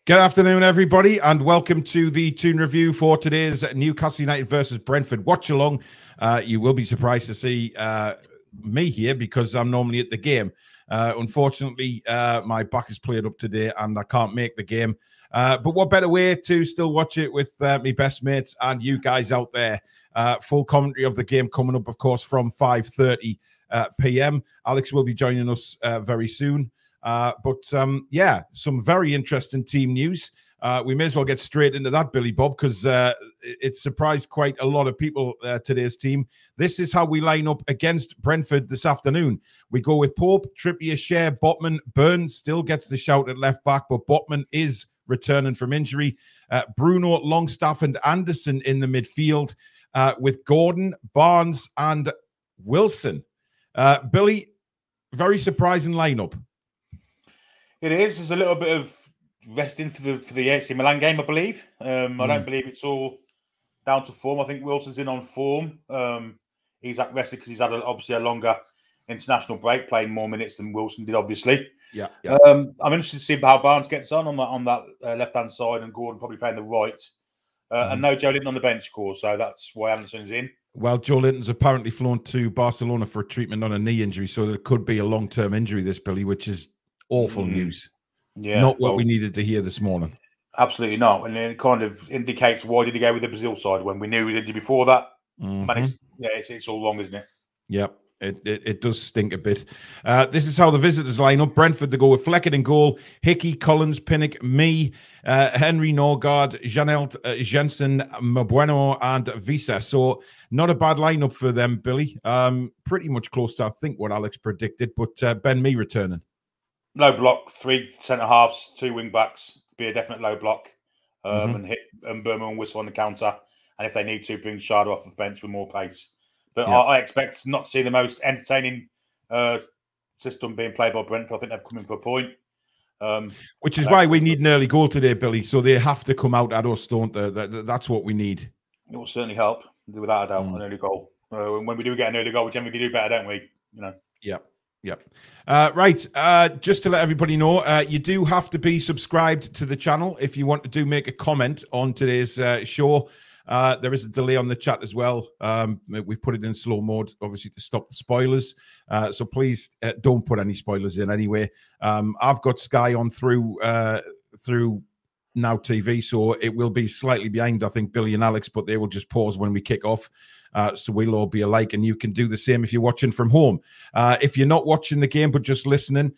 Good afternoon, everybody, and welcome to the Toon review for today's Newcastle United versus Brentford Watchalong. You will be surprised to see me here because I'm normally at the game. Unfortunately, my back is played up today and I can't make the game. But what better way to still watch it with my best mates and you guys out there. Full commentary of the game coming up, of course, from 5:30 p.m. Alex will be joining us very soon. Yeah, some very interesting team news. We may as well get straight into that, Billy Bob, because it surprised quite a lot of people, today's team. This is how we line up against Brentford this afternoon. We go with Pope, Trippier, Shea, Botman. Burns still gets the shout at left back, but Botman is returning from injury. Bruno, Longstaff, and Anderson in the midfield with Gordon, Barnes, and Wilson. Billy, very surprising lineup. It is. There's a little bit of resting for the AC Milan game, I believe. I don't believe it's all down to form. I think Wilson's in on form. He's rested because he's had obviously a longer international break, playing more minutes than Wilson did, obviously. Yeah. I'm interested to see how Barnes gets on that left-hand side, and Gordon probably playing the right. And no Joe Linton on the bench, of course, so that's why Anderson's in. Well, Joe Linton's apparently flown to Barcelona for treatment on a knee injury, so there could be a long-term injury, this, Billy, which is awful news. Yeah, not what we needed to hear this morning. Absolutely not. And it kind of indicates why did he go with the Brazil side when we knew he was injured before that. It's all wrong, isn't it? Yep. It does stink a bit. This is how the visitors line up. Brentford, they go with Fleckett in goal, Hickey, Collins, Pinnock, me, Henry, Norgard, Janelt, Jensen, Mbueno, and Visa. So not a bad lineup for them, Billy. Pretty much close to, I think, what Alex predicted, but Ben Mee returning. Low block, 3 centre-halves, 2 wing-backs, be a definite low block, and hit Burma and Whistle on the counter. And if they need to, bring Shard off the bench with more pace. But I expect not to see the most entertaining system being played by Brentford. I think they've come in for a point. Which is why we need an early goal today, Billy. So they have to come out at us, don't they? That's what we need. It will certainly help, without a doubt, an early goal. When we do get an early goal, we generally do better, don't we? You know. Yeah. Yep. Right. Just to let everybody know, you do have to be subscribed to the channel if you want to make a comment on today's show. There is a delay on the chat as well. We've put it in slow mode, obviously, to stop the spoilers. So please don't put any spoilers in anyway. I've got Sky on through Now TV, so it will be slightly behind, I think, Billy and Alex, but they will just pause when we kick off. So we'll all be alike, and you can do the same if you're watching from home. If you're not watching the game but just listening,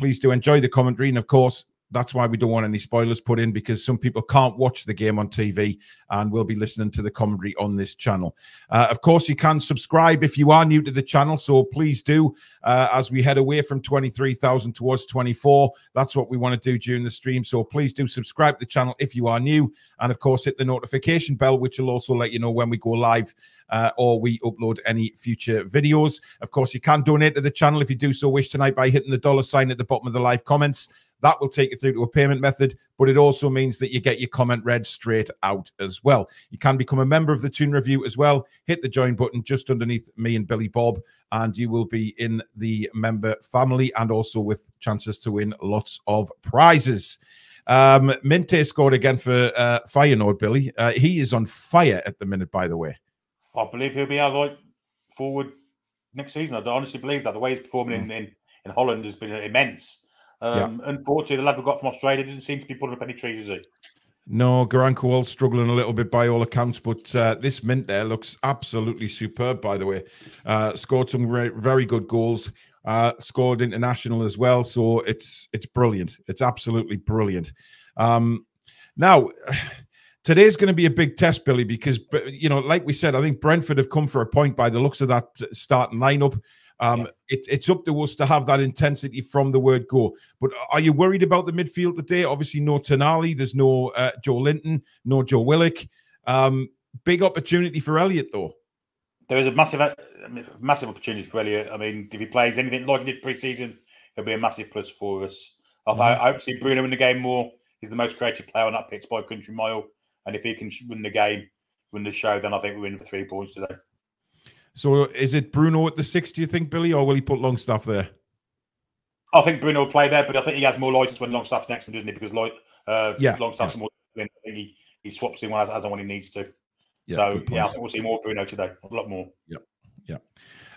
please do enjoy the commentary. And of course, that's why we don't want any spoilers put in, because some people can't watch the game on TV and will be listening to the commentary on this channel. Of course, you can subscribe if you are new to the channel, so please do. As we head away from 23,000 towards 24, that's what we want to do during the stream. So please do subscribe to the channel if you are new. And of course, hit the notification bell, which will also let you know when we go live or we upload any future videos. Of course, you can donate to the channel if you do so wish tonight by hitting the $sign at the bottom of the live comments. That will take you through to a payment method, but it also means that you get your comment read straight out as well. You can become a member of the Toon Review as well. Hit the join button just underneath me and Billy Bob, and you will be in the member family and also with chances to win lots of prizes. Minte scored again for Feyenoord, Billy. He is on fire at the minute, by the way. I believe he'll be our right forward next season. I honestly believe that. The way he's performing in Holland has been immense. Unfortunately, the lad we got from Australia didn't seem to be putting up any trees, is he? No, Garanco struggling a little bit by all accounts, but this Mint there looks absolutely superb, by the way. Scored some very good goals, scored international as well, so it's brilliant. It's absolutely brilliant. Now, today's going to be a big test, Billy, because, you know, like we said, I think Brentford have come for a point by the looks of that starting lineup. It's up to us to have that intensity from the word go. But are you worried about the midfield today? Obviously, no Tonali, there's no Joe Linton, no Joe Willock. Big opportunity for Elliott, though. There is a massive opportunity for Elliott. I mean, if he plays anything like he did pre-season, it'll be a massive plus for us. I hope to see Bruno in the game more. He's the most creative player on that pitch by a country mile. And if he can win the game, win the show, then I think we're in for 3 points today. So is it Bruno at the 6, do you think, Billy, or will he put Longstaff there? I think Bruno will play there, but I think he has more licence when Longstaff's next to him, doesn't he? Because Longstaff some more. I think he swaps in as and when he needs to. Yeah, so yeah, I think we'll see more Bruno today. A lot more.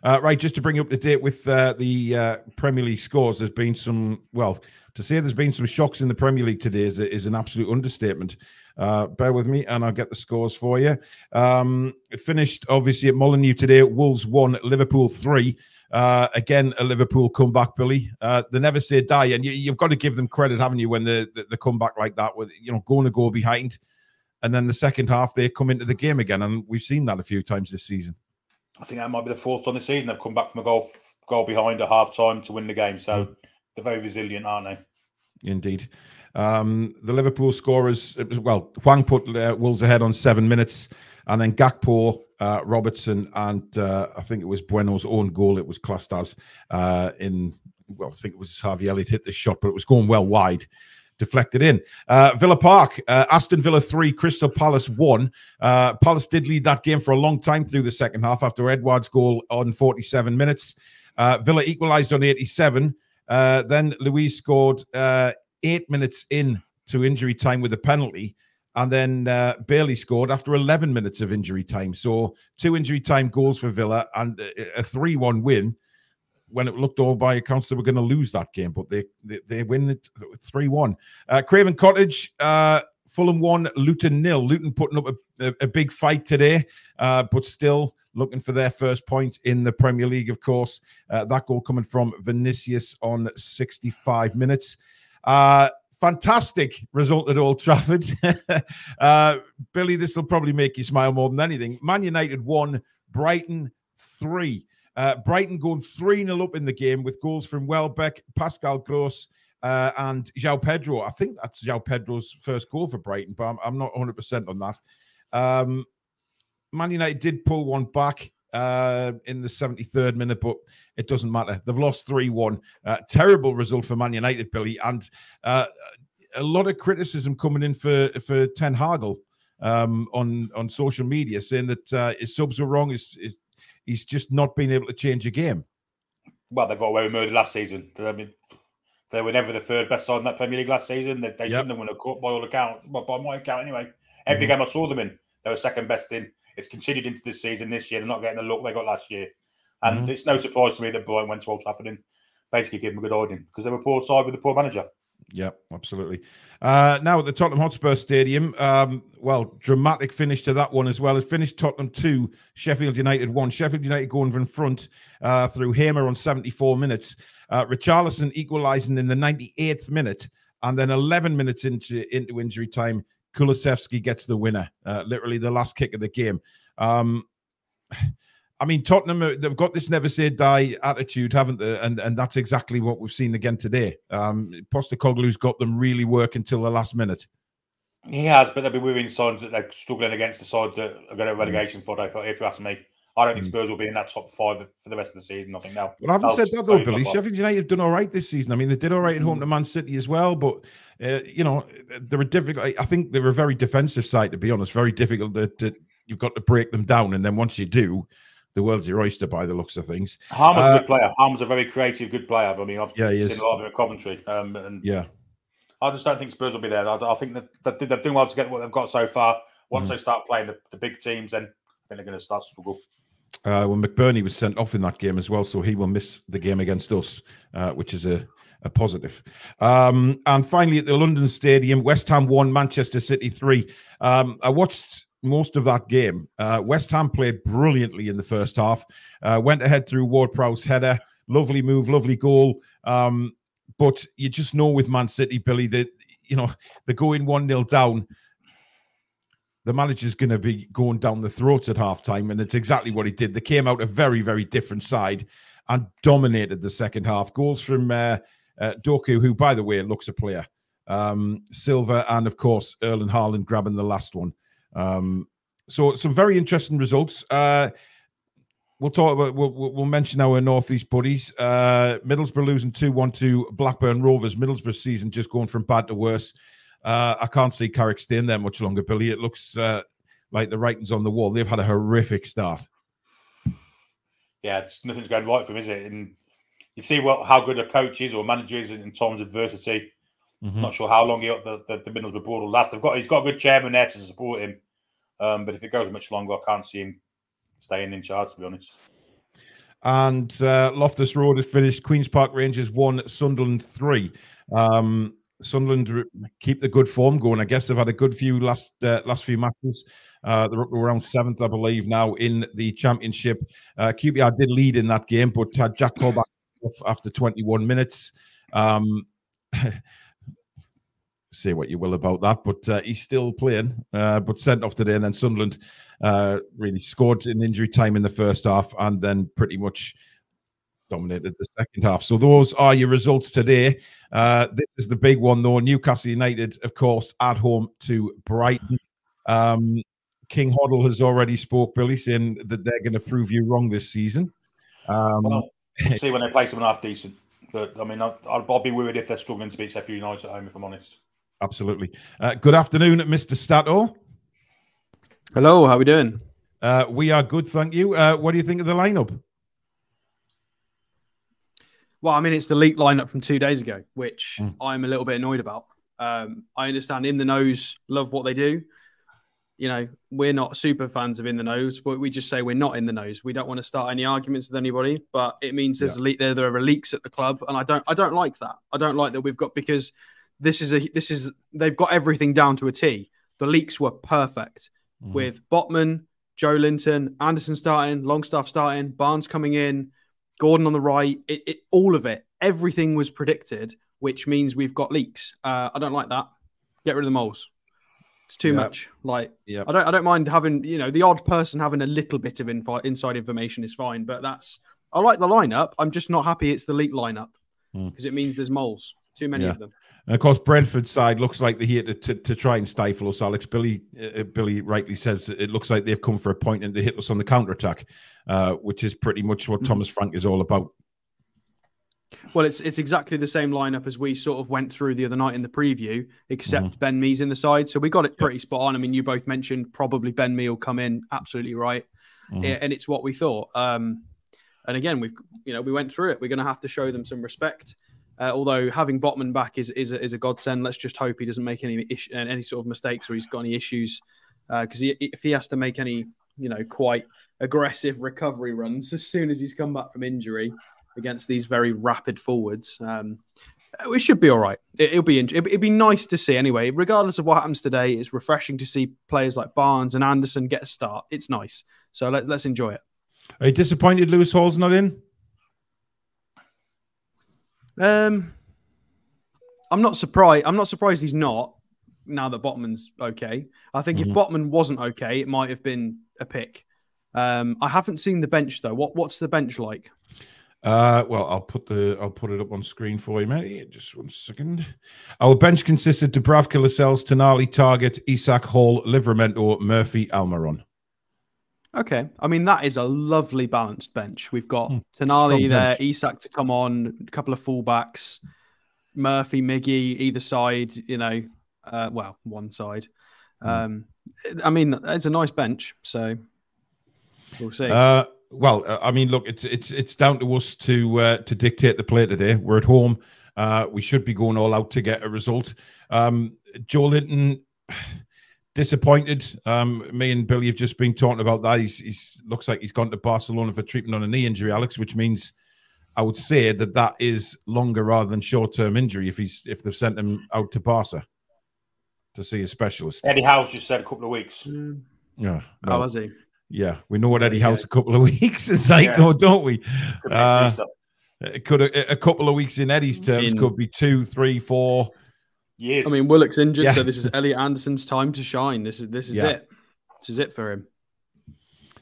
Right, just to bring you up to date with the Premier League scores, there's been some, to say there's been some shocks in the Premier League today is an absolute understatement. Bear with me and I'll get the scores for you. It finished, obviously, at Molineux today. Wolves 1, Liverpool 3. Again, a Liverpool comeback, Billy. They never say die, and you've got to give them credit, haven't you, when they come back like that, with going to go behind, and then the second half they come into the game again, and we've seen that a few times this season. I think that might be the fourth time this season they've come back from a goal behind at half time to win the game. So they're very resilient, aren't they? Indeed. The Liverpool scorers, Hwang put Wolves ahead on 7 minutes, and then Gakpo, Robertson, and I think it was Bueno's own goal. It was classed as I think it was Harvey Elliott hit the shot, but it was going well wide. Deflected in. Villa Park, Aston Villa 3, Crystal Palace 1. Palace did lead that game for a long time through the second half after Edouard's goal on 47 minutes. Villa equalised on 87. Then Luiz scored 8 minutes in to injury time with a penalty. And then Bailey scored after 11 minutes of injury time. So 2 injury time goals for Villa and a 3-1 win, when it looked all by accounts they were going to lose that game, but they win it 3-1. Craven Cottage, Fulham 1, Luton 0. Luton putting up a big fight today, but still looking for their first point in the Premier League, of course. That goal coming from Vinicius on 65 minutes. Fantastic result at Old Trafford. Billy, this will probably make you smile more than anything. Man United 1, Brighton 3. Brighton going 3-0 up in the game with goals from Welbeck, Pascal Gross, and João Pedro. I think that's João Pedro's first goal for Brighton, but I'm not 100% on that. Man United did pull one back in the 73rd minute, but it doesn't matter. They've lost 3-1. Terrible result for Man United, Billy, and a lot of criticism coming in for Ten Hagel on social media, saying that his subs were wrong. He's just not been able to change a game. Well, they got away with murder last season. I mean, they were never the third best side in that Premier League last season. They shouldn't have won a cup by all accounts. Well, by my account, anyway. Every game I saw them in, they were second best in. It's continued into this season this year. They're not getting the look they got last year. And it's no surprise to me that Brighton went to Old Trafford and basically gave them a good audience because they were a poor side with a poor manager. Yeah, absolutely. Now at the Tottenham Hotspur Stadium, dramatic finish to that one as well. It finished Tottenham 2, Sheffield United 1. Sheffield United going in front through Hamer on 74 minutes. Richarlison equalising in the 98th minute. And then 11 minutes into injury time, Kulusevski gets the winner. Literally the last kick of the game. I mean, Tottenham, they've got this never say die attitude, haven't they? And that's exactly what we've seen again today. Postecoglou's got them really working till the last minute. He has, but there'll be worrying signs that they're struggling against the side that are going to relegation for, if you ask me. I don't think Spurs will be in that top 5 for the rest of the season. I think now. Well, I haven't said that though, Billy. Sheffield United have done all right this season. I mean, they did all right at home to Man City as well, but they're a difficult. I think they're a very defensive side, to be honest. Very difficult you've got to break them down, and then once you do, the world's your oyster by the looks of things. Harmer's a good player. Harmer's a very creative, good player. I mean, I've seen a lot of him at Coventry. I just don't think Spurs will be there. I think that they're doing well to get what they've got so far. Once they start playing the big teams, then I think they're going to start to struggle. McBurney was sent off in that game as well, so he will miss the game against us, which is a positive. And finally, at the London Stadium, West Ham 1, Manchester City 3. I watched most of that game. West Ham played brilliantly in the first half. Went ahead through Ward-Prowse header. Lovely move, lovely goal. But you just know with Man City, Billy, that they're going 1-0 down. The manager's going to be going down the throats at halftime, and it's exactly what he did. They came out a very, very different side and dominated the second half. Goals from Doku, who, by the way, looks a player. Silva, and of course, Erling Haaland grabbing the last one. So some very interesting results. We'll talk about. We'll mention our Northeast buddies. Middlesbrough losing 2-1 to Blackburn Rovers. Middlesbrough's season just going from bad to worse. I can't see Carrick staying there much longer, Billy. It looks like the writing's on the wall. They've had a horrific start. Yeah, nothing's going right for him, is it? And you see how good a coach is or manager is in terms of adversity. Not sure how long the Midlands board will last. He's got a good chairman there to support him. But if it goes much longer, I can't see him staying in charge, to be honest. And Loftus Road has finished Queen's Park Rangers 1, Sunderland 3. Sunderland keep the good form going. I guess they've had a good few last few matches. They're up to around 7th, I believe, now in the Championship. QPR did lead in that game, but had Jack Colback off after 21 minutes. Say what you will about that, but he's still playing, but sent off today. And then Sunderland really scored in injury time in the first half and then pretty much dominated the second half. So those are your results today. This is the big one, though. Newcastle United, of course, at home to Brighton. King Hoddle has already spoke, Billy, saying that they're going to prove you wrong this season. We'll see when they play someone half decent. But, I mean, I'll be worried if they're struggling to beat Sheffield United at home, if I'm honest. Absolutely. Good afternoon, Mr. Stato. Hello, how are we doing? We are good, thank you. What do you think of the lineup? Well, I mean, it's the leaked lineup from 2 days ago, which I'm a little bit annoyed about. I understand In the Nose love what they do. You know, we're not super fans of In the Nose, but we just say we're not in the nose. We don't want to start any arguments with anybody, but it means there are leaks at the club, and I don't like that. I don't like that we've got, because they've got everything down to a T. The leaks were perfect with Botman, Joe Linton, Anderson starting, Longstaff starting, Barnes coming in, Gordon on the right. All of it, everything was predicted, which means we've got leaks. I don't like that. Get rid of the moles. It's too much. Like, I don't mind having, the odd person having a little bit of inside information is fine, but I like the lineup. I'm just not happy it's the leaked lineup because it means there's moles. Too many of them. And of course, Brentford's side looks like they're here to try and stifle us, Alex. Billy rightly says it looks like they've come for a point and to hit us on the counter-attack, which is pretty much what Thomas Frank is all about. Well, it's exactly the same lineup as we sort of went through the other night in the preview, except Ben Mee's in the side. So we got it pretty spot on. I mean, you both mentioned probably Ben Mee will come in, absolutely right. And it's what we thought. And again, we went through it. We're going to have to show them some respect. Although having Botman back is a godsend. Let's just hope he doesn't make any sort of mistakes or he's got any issues. Because if he has to make any, quite aggressive recovery runs as soon as he's come back from injury against these very rapid forwards, we should be all right. It'd be nice to see anyway. Regardless of what happens today, it's refreshing to see players like Barnes and Anderson get a start. It's nice. So let's enjoy it. Are you disappointed Lewis Hall's not in? I'm not surprised. I'm not surprised he's not, now that Botman's okay. I think if Botman wasn't okay, it might have been a pick. I haven't seen the bench though. What's the bench like? Well, I'll put it up on screen for you, mate. Just 1 second. Our bench consisted of Dubravka, Lascelles, Tonali, Target, Isak, Hall, Livramento, Murphy, Almiron. Okay. I mean, that is a lovely balanced bench. We've got Tonali there, Isak to come on, a couple of fullbacks, Murphy, Miggy, either side, one side. I mean, it's a nice bench, so we'll see. Well, I mean, look, it's down to us to dictate the play today. We're at home. We should be going all out to get a result. Joe Linton, disappointed. Me and Billy have just been talking about that. He's looks like he's gone to Barcelona for treatment on a knee injury, Alex, which means I would say that is longer rather than short-term injury if they've sent him out to Barca to see a specialist. Eddie Howe's just said a couple of weeks. Yeah. Well, how was he? Yeah, we know what Eddie Howe's a couple of weeks is like, though, don't we? It could a couple of weeks in Eddie's terms could be 2, 3, 4 years. I mean, Willock's injured, so this is Elliot Anderson's time to shine. This is it. This is it for him.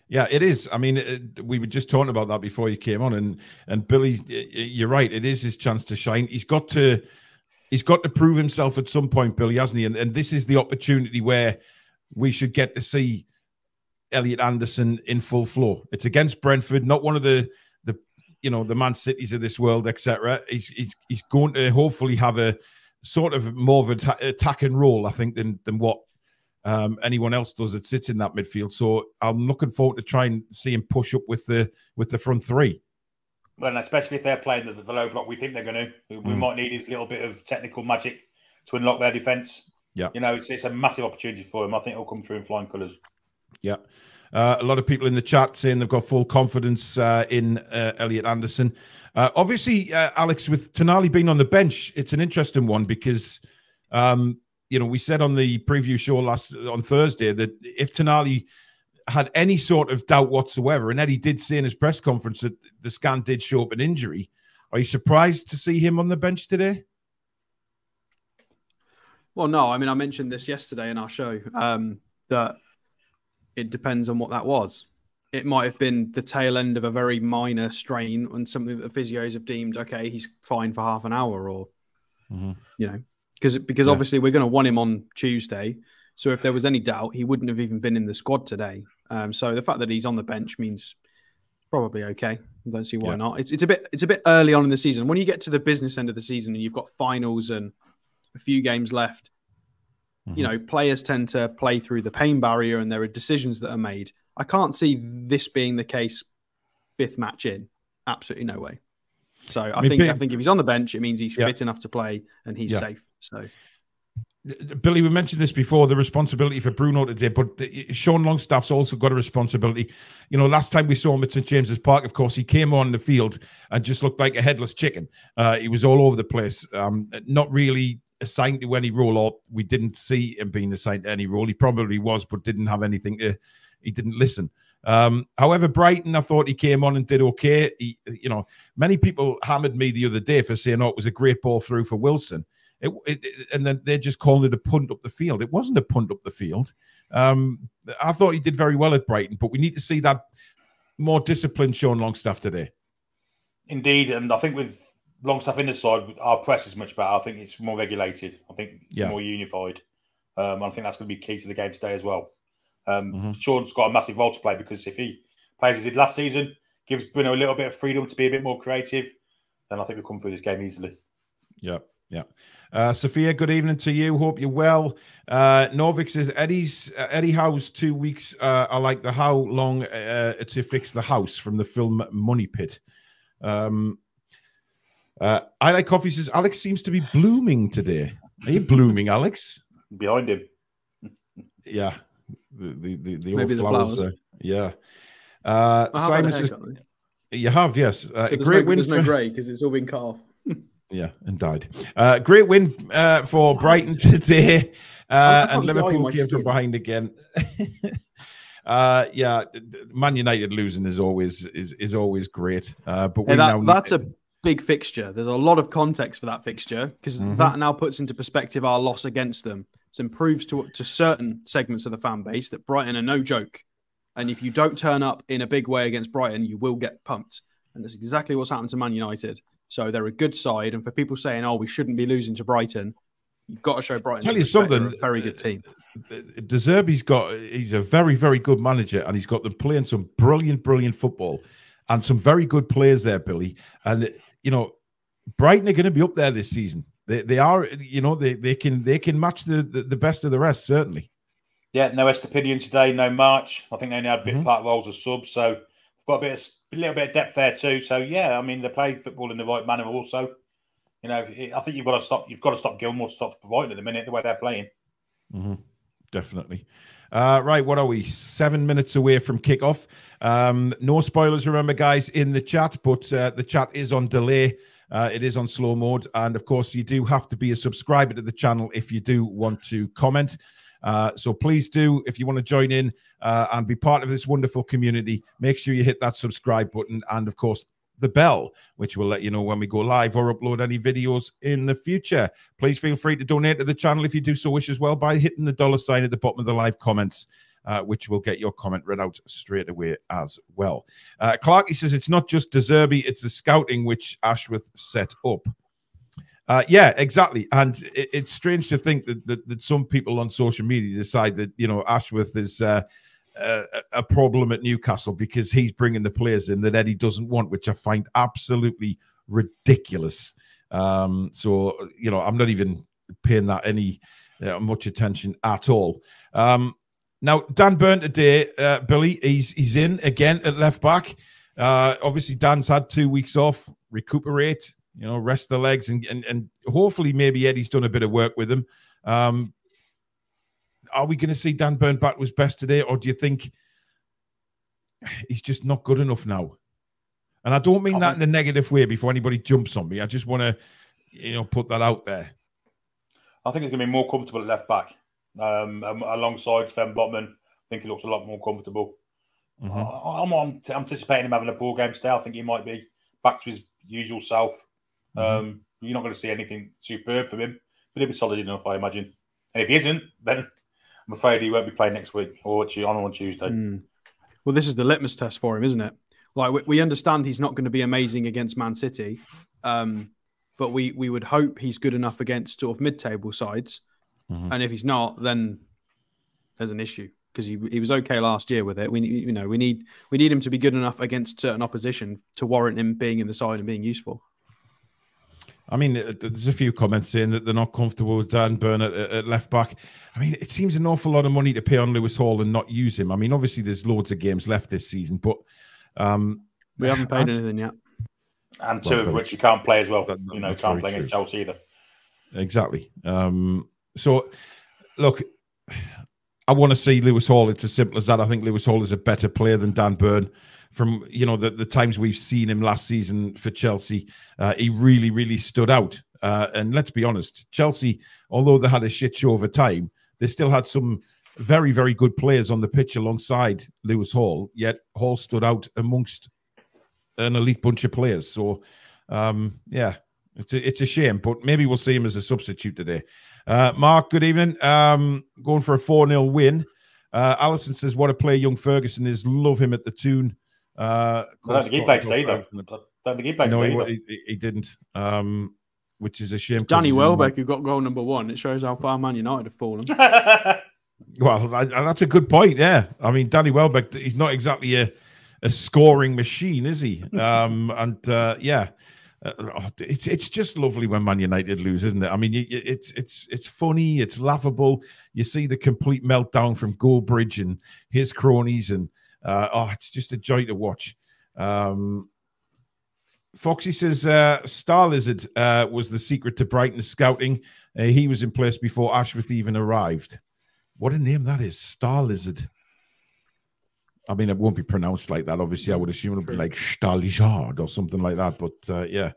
Yeah, it is. I mean, we were just talking about that before you came on, and Billy, you're right. It is his chance to shine. He's got to prove himself at some point, Billy, hasn't he? And this is the opportunity where we should get to see Elliot Anderson in full flow. It's against Brentford, not one of the Man Cities of this world, etc. He's going to hopefully have a sort of more of an attacking role, I think, than what anyone else does that sits in that midfield. So I'm looking forward to try and see him push up with the front three. Well, and especially if they're playing the low block, we think they're going to. We might need his little bit of technical magic to unlock their defence. Yeah. You know, it's a massive opportunity for him. I think it'll come through in flying colours. Yeah. A lot of people in the chat saying they've got full confidence in Elliot Anderson. Obviously, Alex, with Tonali being on the bench, it's an interesting one because, we said on the preview show on Thursday that if Tonali had any sort of doubt whatsoever, and Eddie did say in his press conference that the scan did show up an injury, are you surprised to see him on the bench today? Well, no. I mean, I mentioned this yesterday in our show that it depends on what that was. It might have been the tail end of a very minor strain and something that the physios have deemed, okay, he's fine for half an hour or, because obviously we're going to want him on Tuesday. So if there was any doubt, he wouldn't have even been in the squad today. So the fact that he's on the bench means probably okay. I don't see why not. It's a bit early on in the season. When you get to the business end of the season and you've got finals and a few games left, players tend to play through the pain barrier and there are decisions that are made. I can't see this being the case 5th match in. Absolutely no way. So I think if he's on the bench, it means he's fit enough to play and he's safe. So, Billy, we mentioned this before, the responsibility for Bruno today, but Sean Longstaff's also got a responsibility. Last time we saw him at St. James's Park, of course, he came on the field and just looked like a headless chicken. He was all over the place, not really assigned to any role, or we didn't see him being assigned to any role. He probably was, but didn't have anything he didn't listen. However, Brighton, I thought he came on and did okay. Many people hammered me the other day for saying, it was a great ball through for Wilson. And then they're just calling it a punt up the field. It wasn't a punt up the field. I thought he did very well at Brighton, but we need to see that more disciplined Sean Longstaff today. Indeed, and I think with Longstaff in the side, our press is much better. I think it's more regulated. I think it's more unified. I think that's going to be key to the game today as well. Sean's got a massive role to play because if he plays as he did last season, gives Bruno a little bit of freedom to be a bit more creative, then I think we'll come through this game easily. Yeah. Sophia, good evening to you. Hope you're well. Norvik says, Eddie Howe's 2 weeks are like the how long to fix the house from the film Money Pit. I Like Coffee says, Alex seems to be blooming today. Are you blooming, Alex? Behind him. Yeah. The maybe old flowers. The flowers. Yeah. Simon says, you have, yes. So great win. There's no grey because it's all been cut off. Yeah, and died. Great win for Brighton today. And Liverpool came from behind again. Man United losing is always great. But that's a big fixture. There's a lot of context for that fixture because that now puts into perspective our loss against them. So it proves to certain segments of the fan base that Brighton are no joke. And if you don't turn up in a big way against Brighton, you will get pumped. And that's exactly what's happened to Man United. So they're a good side. And for people saying, we shouldn't be losing to Brighton, you've got to show Brighton. Tell you something, a very good team. De Zerbi's he's a very, very good manager, and he's got them playing some brilliant, brilliant football and some very good players there, Billy. And, Brighton are going to be up there this season. They are, they can match the best of the rest, certainly. Yeah, no Estepinian today, no March. I think they only had a bit part roles as subs, so we've got a little bit of depth there too. So yeah, I mean they play football in the right manner. Also, I think you've got to stop Gilmore to stop Brighton at the minute the way they're playing. Definitely. Right, what are we? 7 minutes away from kickoff. No spoilers, remember, guys, in the chat, but the chat is on delay. It is on slow mode, and of course, you do have to be a subscriber to the channel if you do want to comment. So please do, if you want to join in and be part of this wonderful community, make sure you hit that subscribe button and, of course, the bell, which will let you know when we go live or upload any videos in the future. Please feel free to donate to the channel if you do so wish as well by hitting the $ at the bottom of the live comments, which will get your comment read out straight away as well. Clark, he says, it's not just De Zerbi, it's the scouting which Ashworth set up. Yeah, exactly. And it's strange to think that some people on social media decide that, Ashworth is a problem at Newcastle because he's bringing the players in that Eddie doesn't want, which I find absolutely ridiculous. So, I'm not even paying that any much attention at all. Now, Dan Burn today, Billy, he's in again at left back. Obviously, Dan's had 2 weeks off, recuperate, rest the legs and hopefully maybe Eddie's done a bit of work with him. Are we going to see Dan Burn back to his best today, or do you think he's just not good enough now? And I don't mean that in a negative way before anybody jumps on me. I just want to, put that out there. I think he's going to be more comfortable at left back alongside Sven Botman. I think he looks a lot more comfortable. I'm anticipating him having a poor game today. I think he might be back to his usual self. You're not going to see anything superb from him, but he'll be solid enough, I imagine. And if he isn't, then I'm afraid he won't be playing next week or on Tuesday. Well, this is the litmus test for him, isn't it? Like, we understand he's not going to be amazing against Man City, but we would hope he's good enough against sort of mid-table sides. And if he's not, then there's an issue, because he was okay last year with it. We need him to be good enough against certain opposition to warrant him being in the side and being useful. I mean, there's a few comments saying that they're not comfortable with Dan Burn at left back. I mean, it seems an awful lot of money to pay on Lewis Hall and not use him. I mean, obviously there's loads of games left this season, but we haven't paid anything yet. And two of which you can't play as well. Can't play against Chelsea either. Exactly. So, look, I want to see Lewis Hall. It's as simple as that. I think Lewis Hall is a better player than Dan Burn. From the times we've seen him last season for Chelsea, he really, really stood out. And let's be honest, Chelsea, although they had a shit show over time, they still had some very, very good players on the pitch alongside Lewis Hall. Yet Hall stood out amongst an elite bunch of players. So, it's a shame, but maybe we'll see him as a substitute today. Mark, good evening. Going for a 4-0 win. Alison says, what a player young Ferguson is. Love him at the Toon. I don't think he played today, though. No, he didn't, which is a shame. Danny Welbeck, who got goal number 1. It shows how far Man United have fallen. Well, that's a good point, yeah. I mean, Danny Welbeck, he's not exactly a scoring machine, is he? It's just lovely when Man United lose, isn't it? I mean, it's funny, it's laughable. You see the complete meltdown from Goldbridge and his cronies, and it's just a joy to watch. Foxy says Star Lizard was the secret to Brighton's scouting. He was in place before Ashworth even arrived. What a name that is, Star Lizard. I mean, it won't be pronounced like that. Obviously, I would assume it would be like Stalijard or something like that. But yeah.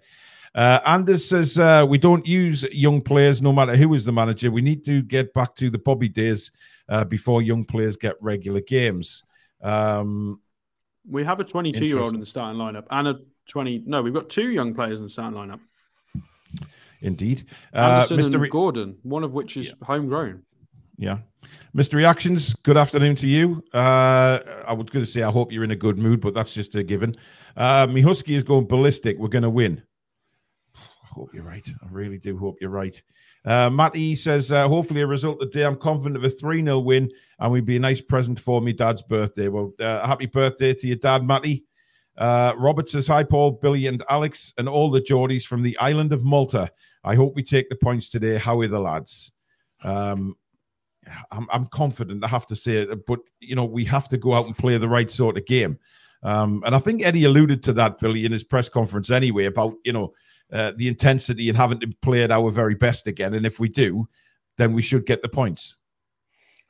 Anders says, we don't use young players no matter who is the manager. We need to get back to the Bobby days before young players get regular games. We have a 22-year-old in the starting lineup and a 20. No, we've got 2 young players in the starting lineup. Indeed. Anderson and Gordon, one of which is homegrown. Yeah. Mr. Reactions, good afternoon to you. I was going to say I hope you're in a good mood, but that's just a given. Me Husky is going ballistic. We're going to win. I hope you're right. I really do hope you're right. Matty says, hopefully a result today. I'm confident of a 3-0 win, and we'd be a nice present for me dad's birthday. Well, happy birthday to your dad, Matty. Robert says, hi, Paul, Billy, and Alex, and all the Geordies from the island of Malta. I hope we take the points today. How are the lads? I'm confident, I have to say it, but we have to go out and play the right sort of game. And I think Eddie alluded to that, Billy, in his press conference anyway, about the intensity and having to play at our very best again. And if we do, then we should get the points.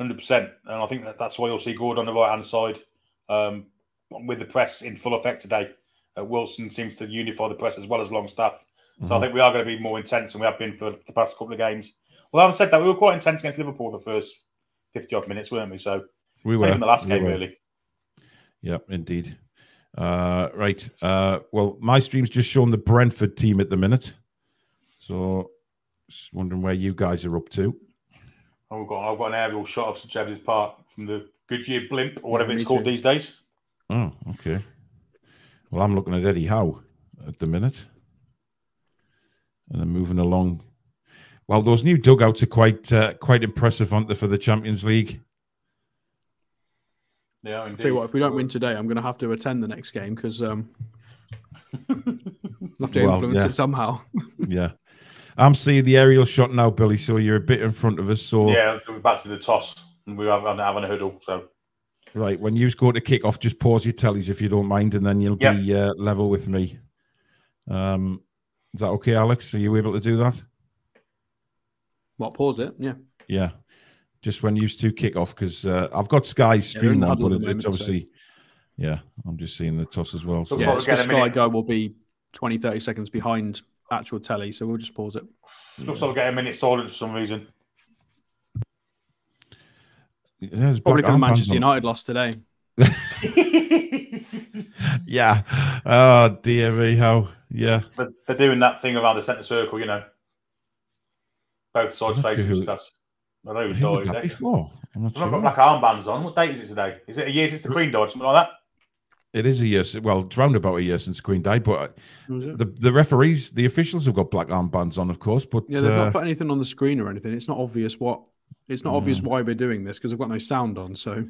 100%. And I think that's why you'll see Gordon on the right hand side with the press in full effect today. Wilson seems to unify the press as well as Longstaff. So I think we are going to be more intense than we have been for the past couple of games. Well, having said that, we were quite intense against Liverpool the first 50-odd minutes, weren't we? So we were. Even the last game, really. Yeah, indeed. Right. Well, my stream's just showing the Brentford team at the minute. So just wondering where you guys are up to. I've got an aerial shot of St James's Park from the Goodyear blimp, or whatever it's called these days. Oh, okay. Well, I'm looking at Eddie Howe at the minute. And then moving along. Well, those new dugouts are quite impressive, aren't they, for the Champions League? Yeah, indeed. I'll tell you what, if we don't win today, I'm going to have to attend the next game because I'll have to influence it somehow. Yeah. I'm seeing the aerial shot now, Billy, so you're a bit in front of us. So yeah, we're back to the toss, and we're having a huddle. So right, when you go to kick off, just pause your tellies if you don't mind, and then you'll be level with me. Is that okay, Alex? Are you able to do that? What, pause it? Yeah. Yeah. Just when used to kick off, because I've got Sky stream on, but it's obviously, yeah, I'm just seeing the toss as well. So. Yeah, the Sky Go will be 20, 30 seconds behind actual telly, so we'll just pause it. Looks like we'll get a minute silence for some reason. Yeah, probably because Manchester United lost today. Yeah. Oh, dear me, how, yeah. But they're doing that thing around the centre circle, you know. Both sides facing discuss. I know who died before. I'm not sure. I've got black armbands on. What date is it today? Is it a year since the Queen died? Something like that? It is a year. Well, it's round about a year since the Queen died, but the referees, the officials have got black armbands on, of course. But yeah, they've not put anything on the screen or anything. It's not obvious obvious why we're doing this because I've got no sound on. So,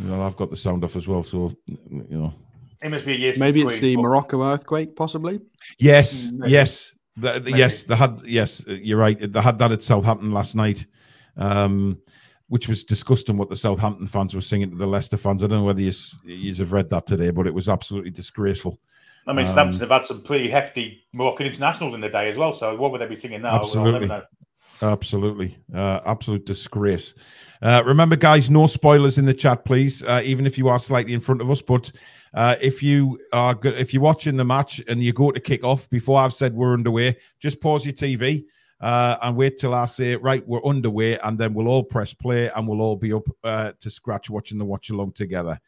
well, I've got the sound off as well. So, you know, it must be a year. Maybe it's the Morocco earthquake, possibly. Yes, yes, yes. They had. Yes, you're right. They had that at Southampton last night. Which was disgusting what the Southampton fans were singing to the Leicester fans. I don't know whether you have read that today, but it was absolutely disgraceful. I mean, Southampton have had some pretty hefty Moroccan internationals in the day as well. So what would they be singing now? Absolutely. Absolutely. Absolute disgrace. Remember, guys, no spoilers in the chat, please, even if you are slightly in front of us. But if you're watching the match and you go to kick off, before I've said we're underway, just pause your TV. And wait till I say, right, we're underway, and then we'll all press play and we'll all be up to scratch watching the watch-along together.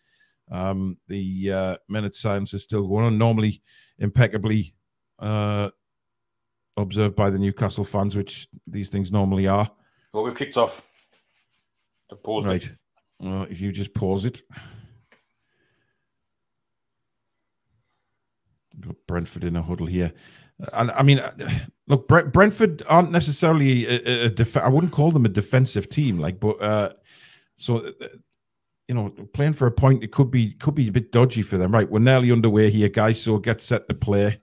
The minute silence is still going on, normally impeccably observed by the Newcastle fans, which these things normally are. Well, we've kicked off. Right. Well, if you just pause it. Got Brentford in a huddle here. And I mean, look, Brentford aren't necessarily I wouldn't call them a defensive team, but so you know, playing for a point, it could be a bit dodgy for them. Right, we're nearly underway here, guys. So get set to play.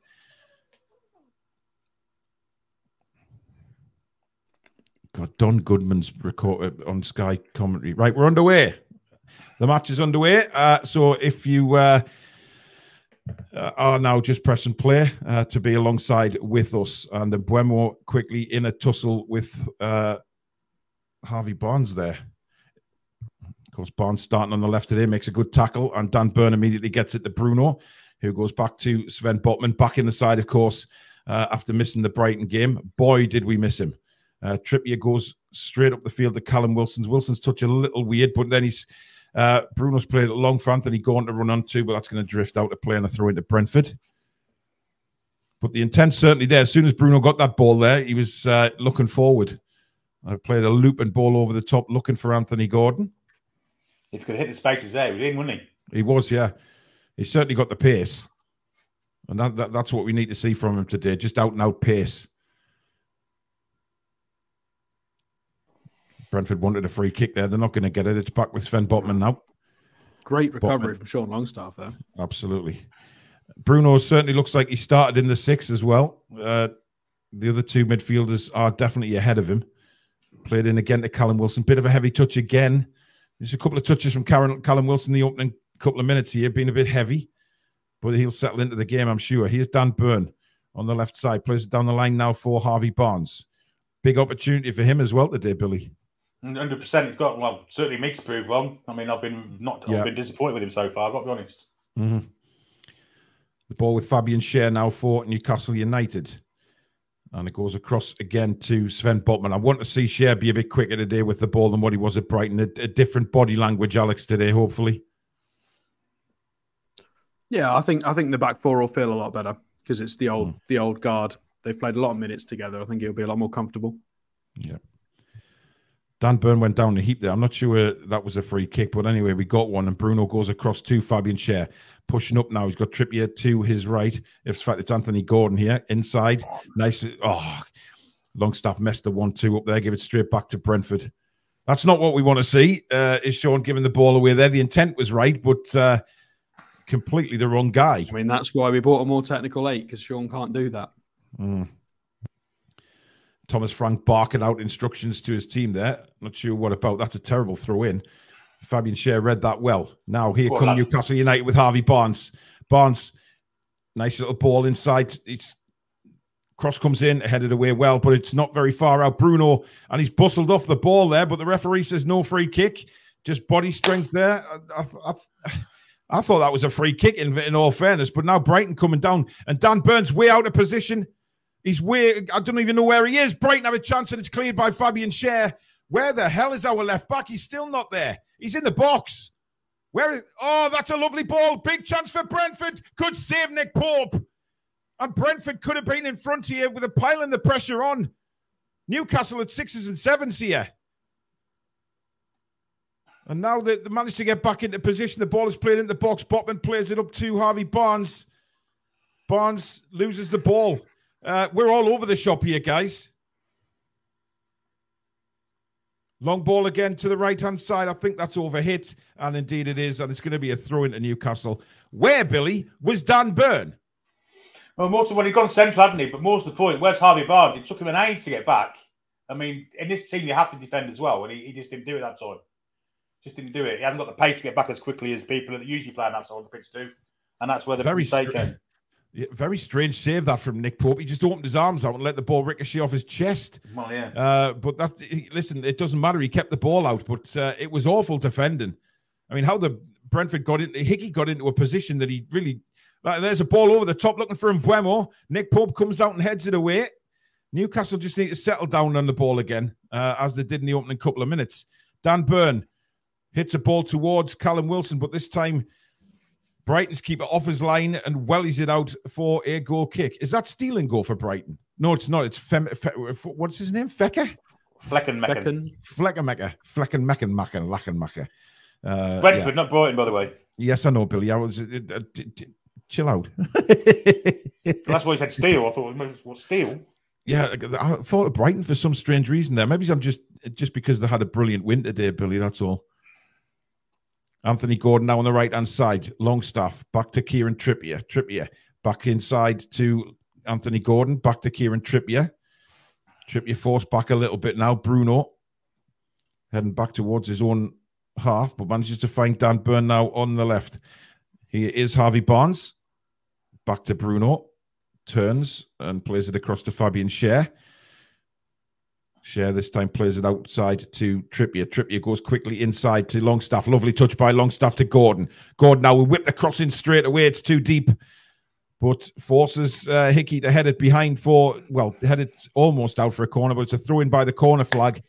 God, Don Goodman's recorded on Sky commentary. Right, we're underway. The match is underway. So if you are now just pressing play to be alongside with us, and Mbuemo quickly in a tussle with Harvey Barnes there. Of course, Barnes starting on the left today makes a good tackle, and Dan Burn immediately gets it to Bruno, who goes back to Sven Botman, back in the side, of course, after missing the Brighton game. Boy, did we miss him. Trippier goes straight up the field to Callum Wilson's. Wilson's touch a little weird, but then he's Bruno's played it long for Anthony Gordon to run onto, but that's going to drift out to play and a throw into Brentford. But the intent certainly there. As soon as Bruno got that ball there, he was looking forward. Played a looping ball over the top, looking for Anthony Gordon. If he could hit the spaces there, he was in, wouldn't he? He was, yeah. He certainly got the pace. And that's what we need to see from him today, just out-and-out pace. Brentford wanted a free kick there. They're not going to get it. It's back with Sven Botman now. Great recovery from Sean Longstaff there. Absolutely. Bruno certainly looks like he started in the 6 as well. The other two midfielders are definitely ahead of him. Played in again to Callum Wilson. Bit of a heavy touch again. There's a couple of touches from Callum Wilson the opening couple of minutes here, being a bit heavy. But he'll settle into the game, I'm sure. Here's Dan Burn on the left side. Plays it down the line now for Harvey Barnes. Big opportunity for him as well today, Billy. 100%. He's got, well, certainly me to prove wrong. I mean, I've been disappointed with him so far, I've got to be honest. Mm-hmm. The ball with Fabian Schär now for Newcastle United. And it goes across again to Sven Botman. I want to see Schär be a bit quicker today with the ball than what he was at Brighton. A different body language, Alex, today, hopefully. Yeah, I think the back four will feel a lot better because it's the old guard. They've played a lot of minutes together. I think it'll be a lot more comfortable. Yeah. Dan Burn went down a heap there. I'm not sure that was a free kick, but anyway, we got one, and Bruno goes across to Fabian Schär. Pushing up now. He's got Trippier to his right. In fact, it's Anthony Gordon here. Inside. Nice. Oh, Longstaff messed the 1-2 up there. Give it straight back to Brentford. That's not what we want to see, is Sean giving the ball away there. The intent was right, but completely the wrong guy. I mean, that's why we bought a more technical 8, because Sean can't do that. Thomas Frank barking out instructions to his team there. Not sure what about. That's a terrible throw in. Fabian Schär read that well. Now here come Newcastle United with Harvey Barnes. Barnes, nice little ball inside. It's Cross comes in, headed away well, but it's not very far out. Bruno, and he's bustled off the ball there, but the referee says no free kick. Just body strength there. I thought that was a free kick in all fairness, but now Brighton coming down, and Dan Burns way out of position. He's way, I don't even know where he is. Brighton have a chance, and it's cleared by Fabian Schär. Where the hell is our left back? He's still not there. He's in the box. Oh, that's a lovely ball. Big chance for Brentford. Could save Nick Pope. And Brentford could have been in front here with a piling the pressure on. Newcastle at 6s and 7s here. And now they managed to get back into position. The ball is played into the box. Botman plays it up to Harvey Barnes. Barnes loses the ball. We're all over the shop here, guys. Long ball again to the right-hand side. I think that's overhit. And indeed it is. And it's going to be a throw into Newcastle. Where, Billy, was Dan Burn? Well, most of when he'd gone central, hadn't he? But most of the point, where's Harvey Barnes? It took him an age to get back. I mean, in this team, you have to defend as well. And he just didn't do it that time. Just didn't do it. He hasn't got the pace to get back as quickly as people that usually play on that side of the pitch do. And that's where the mistake came. Very strange save that from Nick Pope. He just opened his arms out and let the ball ricochet off his chest. Well, yeah. But listen, it doesn't matter. He kept the ball out, but it was awful defending. I mean, how the Brentford Hickey got into a position that he really... there's a ball over the top looking for Mbeumo. Nick Pope comes out and heads it away. Newcastle just need to settle down on the ball again, as they did in the opening couple of minutes. Dan Burn hits a ball towards Callum Wilson, but this time Brighton's keeper off his line and wellies it out for a goal kick. Is that stealing goal for Brighton? No, it's not. It's what's his name? Fecker? Fleckenmecken. Fleckenmecken. Brentford, not Brighton, by the way. Yes, I know, Billy. I was... chill out. That's why he said steal. I thought, what, steal? Yeah, I thought of Brighton for some strange reason there. Maybe I'm just because they had a brilliant winter day, Billy, that's all. Anthony Gordon now on the right-hand side. Longstaff, back to Kieran Trippier. Trippier, back inside to Anthony Gordon, back to Kieran Trippier. Trippier forced back a little bit now. Bruno, heading back towards his own half, but manages to find Dan Burn now on the left. Here is Harvey Barnes. Back to Bruno. Turns and plays it across to Fabian Schär. Schär this time plays it outside to Trippier. Trippier goes quickly inside to Longstaff. Lovely touch by Longstaff to Gordon. Gordon now will whip the cross in straight away. It's too deep, but forces Hickey to head it behind head it almost out for a corner, but it's a throw in by the corner flag.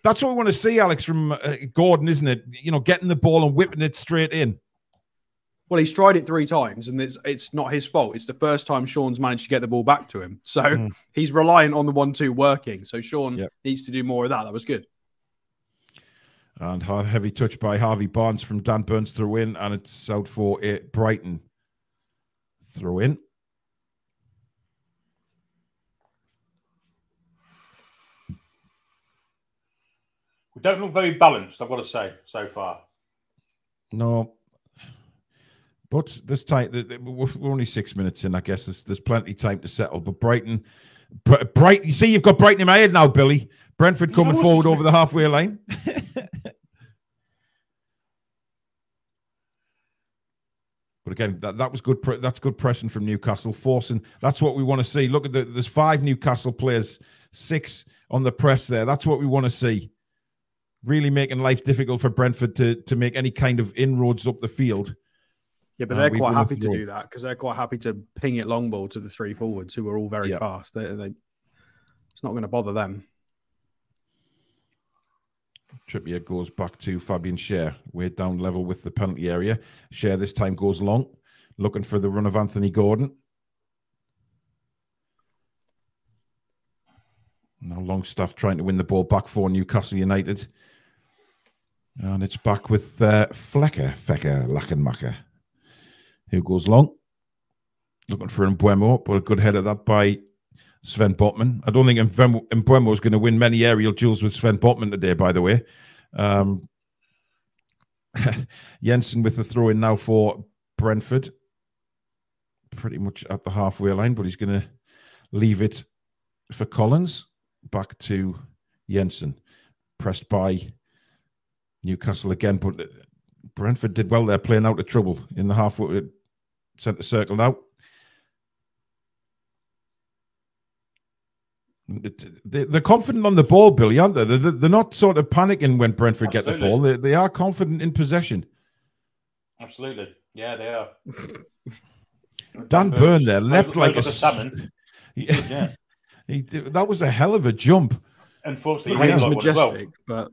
That's what we want to see, Alex, from Gordon, isn't it? You know, getting the ball and whipping it straight in. Well, he's tried it 3 times, and it's not his fault. It's the first time Sean's managed to get the ball back to him. So he's reliant on the 1-2 working. So Sean needs to do more of that. That was good. And a heavy touch by Harvey Barnes from Dan Burns through in, and it's out for a Brighton throw in. We don't look very balanced, I've got to say, so far. No. But this time, we're only 6 minutes in, I guess. There's plenty of time to settle. But Brighton, you see, you've got Brighton in my head now, Billy. Brentford coming forward over the halfway line. But again, that was good. That's good pressing from Newcastle, forcing. That's what we want to see. Look at there's 5 Newcastle players, 6 on the press there. That's what we want to see. Really making life difficult for Brentford to make any kind of inroads up the field. Yeah, but they're quite happy to do that because they're quite happy to ping it long ball to the 3 forwards who are all very fast. It's not going to bother them. Trippier goes back to Fabian Schär. We're down level with the penalty area. Schär this time goes long, looking for the run of Anthony Gordon. Now Longstaff trying to win the ball back for Newcastle United. And it's back with Fecker Lachenmacher, who goes long. Looking for Mbeumo, but a good header that by Sven Botman. I don't think Mbeumo is going to win many aerial duels with Sven Botman today, by the way. Jensen with the throw in now for Brentford. Pretty much at the halfway line, but he's going to leave it for Collins. Back to Jensen. Pressed by Newcastle again, but Brentford did well there, playing out of trouble in the halfway centre circle now. They're confident on the ball, Billy, aren't they? They're not sort of panicking when Brentford get the ball. They are confident in possession. Absolutely. Yeah, they are. Dan Burn there leapt like a salmon. Yeah. That was a hell of a jump. Unfortunately, it was majestic, but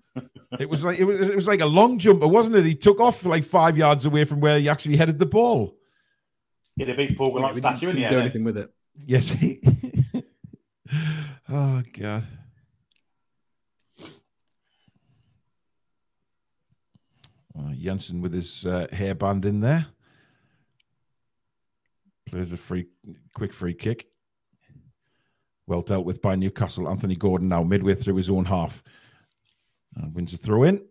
it was like a long jumper, wasn't it? He took off like 5 yards away from where he actually headed the ball. Did a big Paul like statue in the air? Didn't do anything with it. Yes. Oh God. Jensen with his hairband in there. Plays a quick free kick. Well dealt with by Newcastle. Anthony Gordon now midway through his own half. Wins a throw in.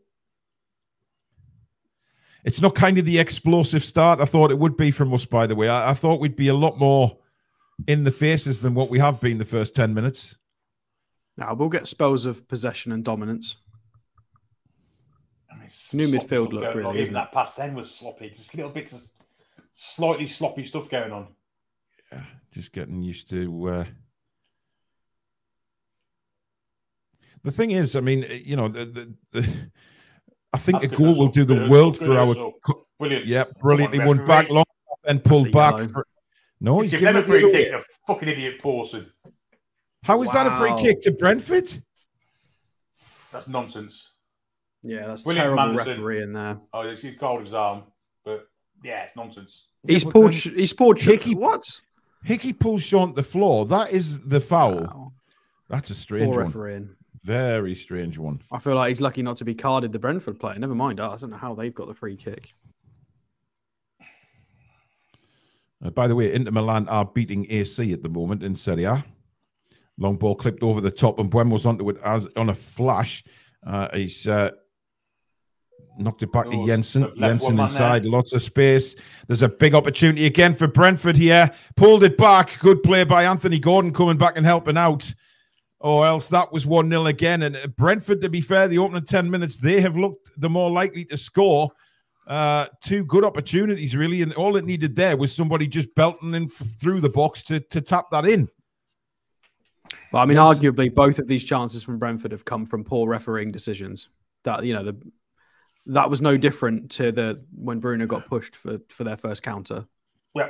It's not kind of the explosive start I thought it would be from us, by the way. I thought we'd be a lot more in the faces than what we have been the first 10 minutes. Now we'll get spells of possession and dominance. I mean, new midfield look really. Even that pass then was sloppy. Just little bits of slightly sloppy stuff going on. Yeah, just getting used to. The thing is, I mean, you know, I think a goal will do the world for our. Brilliant. Yeah, brilliantly won back long and pulled back. No, he's giving them a free kick. A fucking idiot, Pawson. How is that a free kick to Brentford? That's nonsense. Yeah, that's brilliant. Terrible referee in there. Oh, he's got his arm, but yeah, it's nonsense. He's pulled. Hickey. What? Hickey pulls Sean to the floor. That is the foul. Wow. That's a strange one. Refereeing. Very strange one. I feel like he's lucky not to be carded the Brentford player. Never mind us. I don't know how they've got the free kick. By the way, Inter Milan are beating AC at the moment in Serie A. Long ball clipped over the top, and Buemo's onto it on a flash. He's knocked it back to Jensen. Jensen inside, lots of space. There's a big opportunity again for Brentford here. Pulled it back. Good play by Anthony Gordon coming back and helping out. Or else that was 1-0 again. And Brentford, to be fair, the opening 10 minutes, they have looked the more likely to score. Two good opportunities, really. And all it needed there was somebody just belting in through the box to tap that in. Well, I mean, arguably, both of these chances from Brentford have come from poor refereeing decisions. That, you know, that was no different to when Bruno got pushed for their first counter. Yeah.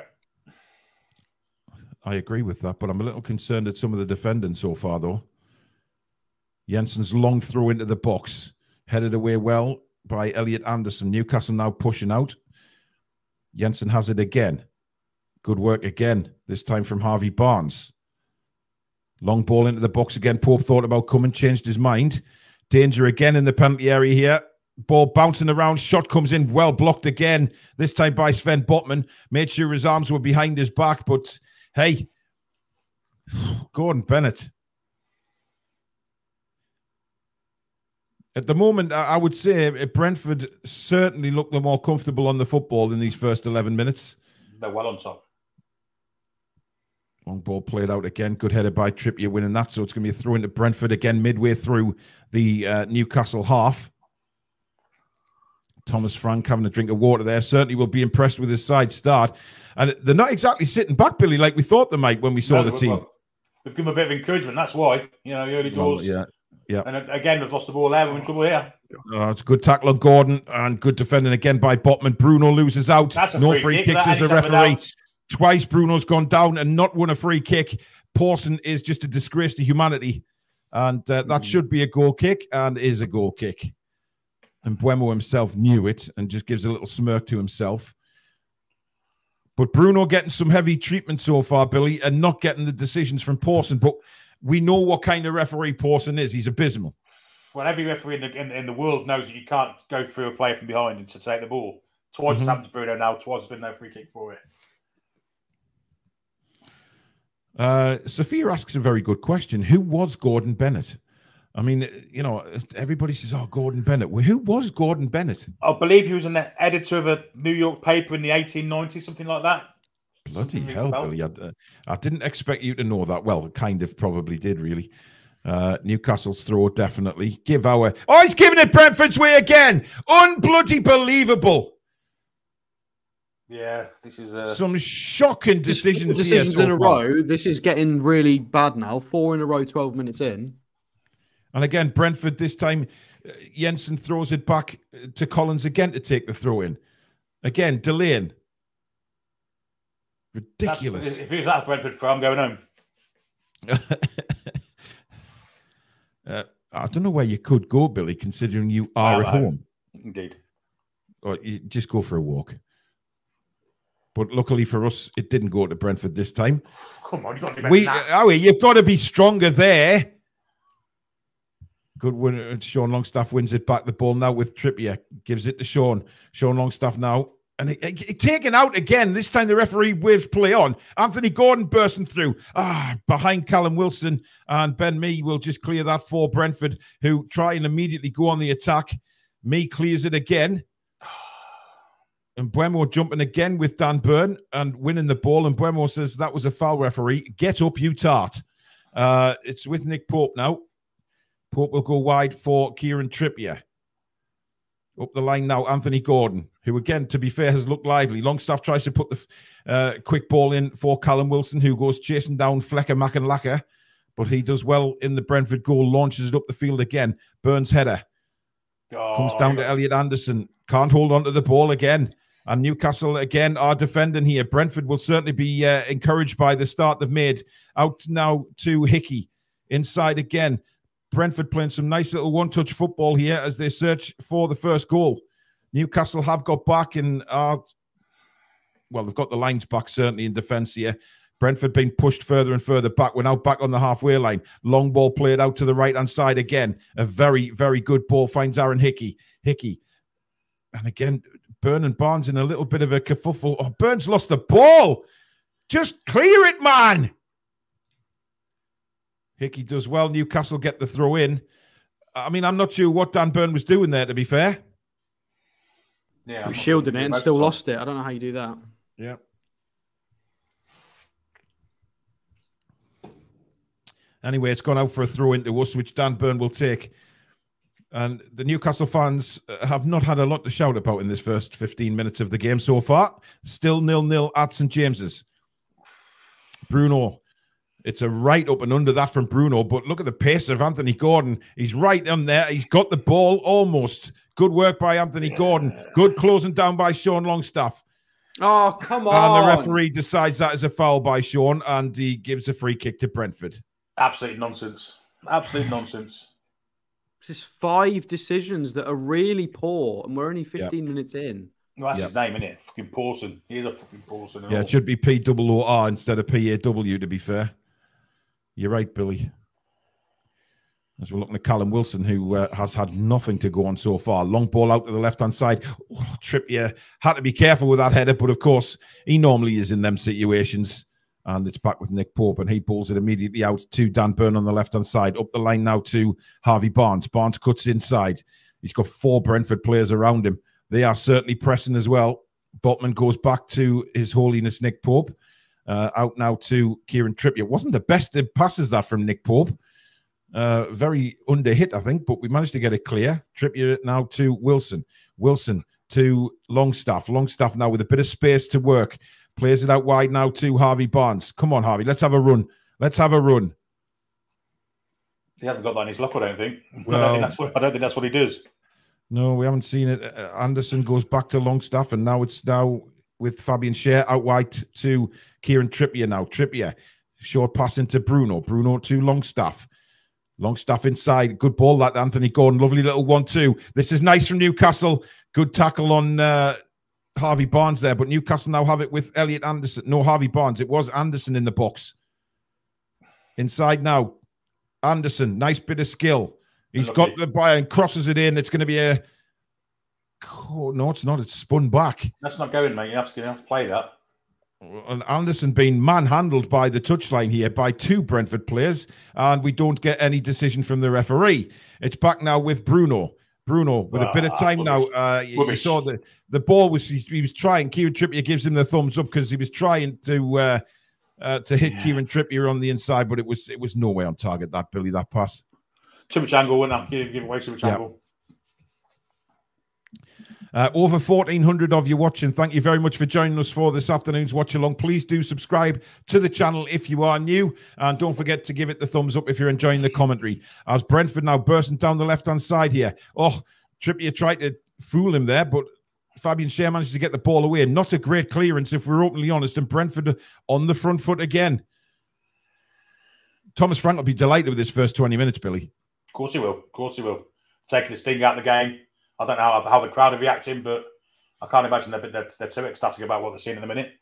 I agree with that, but I'm a little concerned at some of the defending so far, though. Jensen's long throw into the box, headed away well by Elliot Anderson. Newcastle now pushing out. Jensen has it again. Good work again, this time from Harvey Barnes. Long ball into the box again. Pope thought about coming, changed his mind. Danger again in the penalty area here. Ball bouncing around. Shot comes in. Well blocked again. This time by Sven Botman. Made sure his arms were behind his back. But, hey, Gordon Bennett. At the moment, I would say Brentford certainly look the more comfortable on the football in these first 11 minutes. They're well on top. Long ball played out again. Good header by Trippier winning that. So it's going to be a throw into Brentford again midway through the Newcastle half. Thomas Frank having a drink of water there. Certainly will be impressed with his side start. And they're not exactly sitting back, Billy, like we thought they might when we saw the team. Well, we've given them a bit of encouragement. That's why. You know, early doors. Well, yeah. And again, we've lost the ball there. We're in trouble here. It's a good tackle on Gordon and good defending again by Botman. Bruno loses out. That's a no free kicks as a referee. Twice Bruno's gone down and not won a free kick. Pawson is just a disgrace to humanity. And that should be a goal kick and is a goal kick. And Buemo himself knew it and just gives a little smirk to himself. But Bruno getting some heavy treatment so far, Billy, and not getting the decisions from Pawson. But we know what kind of referee Pawson is. He's abysmal. Well, every referee in the world knows that you can't go through a player from behind and to take the ball. Twice it's happened to Bruno now. Twice there's been no free kick for it. Sophia asks a very good question. Who was Gordon Bennett? I mean, you know, everybody says, oh, Gordon Bennett. Well, who was Gordon Bennett? I believe he was an editor of a New York paper in the 1890s, something like that. Bloody hell, Billy. I didn't expect you to know that. Well, kind of probably did, really. Newcastle's throw, definitely. Oh, he's giving it Brentford's way again. Unbloody believable. Yeah, this is some shocking decisions Decisions here in a row. This is getting really bad now. 4 in a row, 12 minutes in. And again, Brentford this time, Jensen throws it back to Collins again to take the throw in. Again, delaying. Ridiculous. If it was that Brentford throw, I'm going home. I don't know where you could go, Billy, considering you are at home. Indeed. Or you just go for a walk. But luckily for us, it didn't go to Brentford this time. Come on, you've got to be better than that. You've got to be stronger there. Good win. Sean Longstaff wins it back. The ball now with Trippier. Gives it to Sean. Sean Longstaff now. And it taken out again. This time the referee waves play on. Anthony Gordon bursting through. Behind Callum Wilson. And Ben Mee will just clear that for Brentford, who try and immediately go on the attack. Mee clears it again. And Buemo jumping again with Dan Burn and winning the ball. And Buemo says that was a foul, referee. Get up, you tart. It's with Nick Pope now. Pope will go wide for Kieran Trippier. Up the line now, Anthony Gordon, who again, to be fair, has looked lively. Longstaff tries to put the quick ball in for Callum Wilson, who goes chasing down Flecker Macanlaka, but he does well in the Brentford goal, launches it up the field again. Burns header. Comes down to Elliot Anderson. Can't hold on to the ball again. And Newcastle, again, are defending here. Brentford will certainly be encouraged by the start they've made. Out now to Hickey. Inside again. Brentford playing some nice little one-touch football here as they search for the first goal. Newcastle have got back and are, well, they've got the lines back certainly in defence here. Brentford being pushed further and further back. We're now back on the halfway line. Long ball played out to the right-hand side again. A very, very good ball finds Aaron Hickey. Hickey. And again, Burn and Barnes in a little bit of a kerfuffle. Oh, Burns lost the ball. Just clear it, man. Hickey does well. Newcastle get the throw in. I mean, I'm not sure what Dan Burn was doing there, to be fair. Yeah, he was shielding it and still lost it. I don't know how you do that. Yeah. Anyway, it's gone out for a throw into us, which Dan Burn will take. And the Newcastle fans have not had a lot to shout about in this first 15 minutes of the game so far. Still 0-0 at St. James's. Bruno. It's a right up and under that from Bruno, but look at the pace of Anthony Gordon. He's right on there. He's got the ball almost. Good work by Anthony Gordon. Good closing down by Sean Longstaff. Oh, come on. And the referee decides that is a foul by Sean, and he gives a free kick to Brentford. Absolute nonsense. Absolute nonsense. This is 5 decisions that are really poor, and we're only 15 minutes in. Well, that's his name, isn't it? Fucking Pawson. He is a fucking Pawson. Yeah, it should be P-O-O-R instead of P-A-W, to be fair. You're right, Billy. As we're looking at Callum Wilson, who has had nothing to go on so far. Long ball out to the left-hand side. Oh, Trippier had to be careful with that header, but of course, he normally is in them situations. And it's back with Nick Pope, and he pulls it immediately out to Dan Burn on the left-hand side. Up the line now to Harvey Barnes. Barnes cuts inside. He's got 4 Brentford players around him. They are certainly pressing as well. Botman goes back to His Holiness Nick Pope. Out now to Kieran Trippier. Wasn't the best of passes that from Nick Pope. Very under-hit, I think, but we managed to get it clear. Trippier now to Wilson. Wilson to Longstaff. Longstaff now with a bit of space to work. Plays it out wide now to Harvey Barnes. Come on, Harvey. Let's have a run. Let's have a run. He hasn't got that in his lock, I don't think. Well, I don't think that's what he does. No, we haven't seen it. Anderson goes back to Longstaff, and now it's with Fabian Schär out wide to Kieran Trippier now. Trippier, short pass into Bruno. Bruno to Longstaff. Longstaff inside. Good ball, that Anthony Gordon. Lovely little 1-2. This is nice from Newcastle. Good tackle on Harvey Barnes there, but Newcastle now have it with Elliot Anderson. No, Harvey Barnes. It was Anderson in the box. Inside now. Anderson, nice bit of skill. He's got the buy and crosses it in. It's going to be a... Oh, no, it's not. It's spun back. That's not going, mate. You have to play that. And Anderson being manhandled by the touchline here by 2 Brentford players, and we don't get any decision from the referee. It's back now with Bruno. Bruno with a bit of time now. You saw the ball was he was trying. Kieran Trippier gives him the thumbs up because he was trying to hit Kieran Trippier on the inside, but it was nowhere on target. That Billy, that pass. Too much angle, wouldn't it? Give away too much angle. Over 1,400 of you watching. Thank you very much for joining us for this afternoon's watch along. Please do subscribe to the channel if you are new, and don't forget to give it the thumbs up if you're enjoying the commentary. As Brentford now bursting down the left-hand side here. Oh, Trippier tried to fool him there, but Fabian Schär managed to get the ball away. Not a great clearance, if we're openly honest, and Brentford on the front foot again. Thomas Frank will be delighted with his first 20 minutes, Billy. Of course he will. Of course he will. Taking the sting out of the game. I don't know how the crowd are reacting, but I can't imagine they're too ecstatic about what they're seeing in a minute.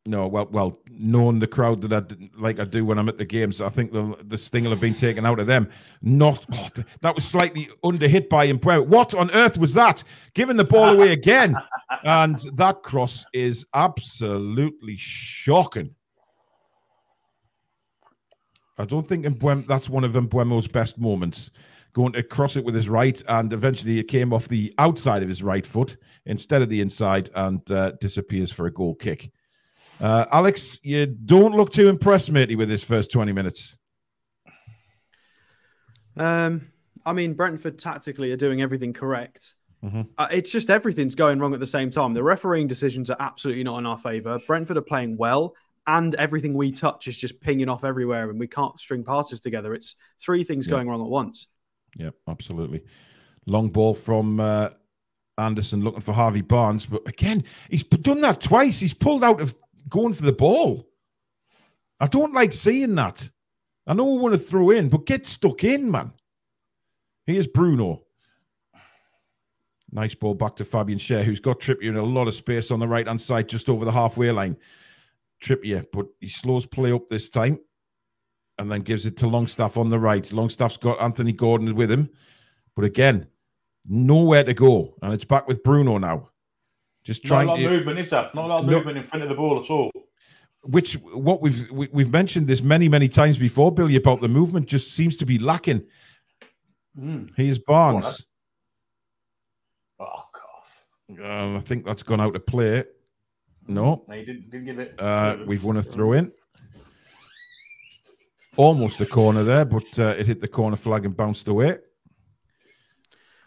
No, well, knowing the crowd that I do when I'm at the games, I think the sting will have been taken out of them. That was slightly underhit by him. What on earth was that? Giving the ball away again. And that cross is absolutely shocking. I don't think that's one of Mbeumo's best moments. Going to cross it with his right, and eventually it came off the outside of his right foot instead of the inside, and disappears for a goal kick. Alex, you don't look too impressed, matey, with his first 20 minutes. I mean, Brentford tactically are doing everything correct. It's just everything's going wrong at the same time. The refereeing decisions are absolutely not in our favour. Brentford are playing well, and everything we touch is just pinging off everywhere, and we can't string passes together. It's three things going wrong at once. Yeah, absolutely. Long ball from Anderson looking for Harvey Barnes. But again, he's done that twice. He's pulled out of going for the ball. I don't like seeing that. I know we want to throw in, but get stuck in, man. Here's Bruno. Nice ball back to Fabian Schär, who's got Trippier in a lot of space on the right-hand side, just over the halfway line. Trippier, but he slows play up this time. And then gives it to Longstaff on the right. Longstaff's got Anthony Gordon with him. But again, nowhere to go. And it's back with Bruno now. Just trying Not a lot of movement, is there? Not a lot of movement in front of the ball at all. Which, what we've mentioned this many times before, Billy, about the movement just seems to be lacking. Here's Barnes. Oh, God. I think that's gone out of play. No. He didn't give it. We've won a throw-in. Almost a corner there, but it hit the corner flag and bounced away.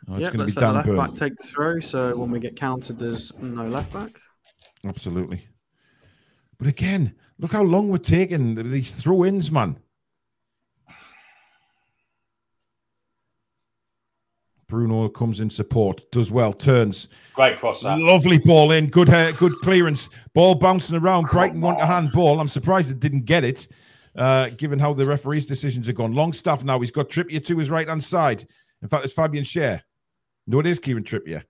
Oh, it's going to be Dan Burn. Left back take the throw, so when we get counted, there's no left back. Absolutely. But again, look how long we're taking these throw-ins, man. Bruno comes in support, does well, turns. Great cross, that. Lovely ball in, good clearance. Ball bouncing around, Brighton want a handball. I'm surprised it didn't get it. Given how the referee's decisions have gone. Longstaff now. He's got Trippier to his right-hand side. In fact, it's Fabian Schär. No, it is Kieran Trippier.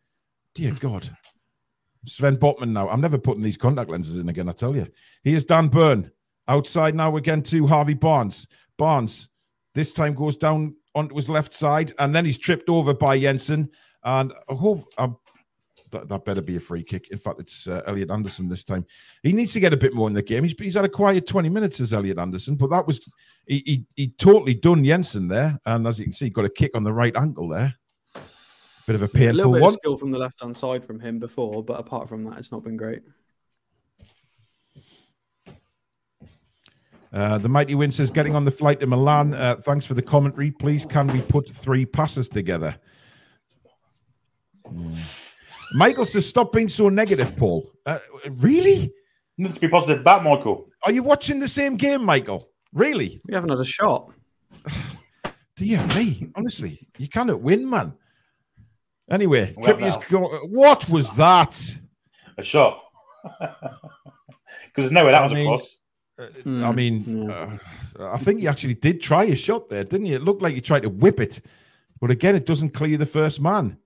Dear God. Sven Botman now. I'm never putting these contact lenses in again, I tell you. Here's Dan Burn. Outside now again to Harvey Barnes. Barnes this time goes down onto his left side, and then he's tripped over by Jensen. And I hope... that better be a free kick. In fact, it's Elliot Anderson this time. He needs to get a bit more in the game. He's had a quiet 20 minutes as Elliot Anderson, but that was he totally done Jensen there. And as you can see, got a kick on the right ankle there. Bit of a painful a little bit one. Of skill from the left-hand side from him before, but apart from that, it's not been great. The Mighty Win says, getting on the flight to Milan. Thanks for the commentary. Please, can we put 3 passes together? Michael says, stop being so negative, Paul. Really? Nothing to be positive about, Michael. Are you watching the same game, Michael? Really? We haven't had a shot. Dear me, honestly, you cannot win, man. Anyway, what was that? A shot. Because there's no way that was a cross. I mean, I think he actually did try a shot there, didn't he? It looked like he tried to whip it. But again, it doesn't clear the first man.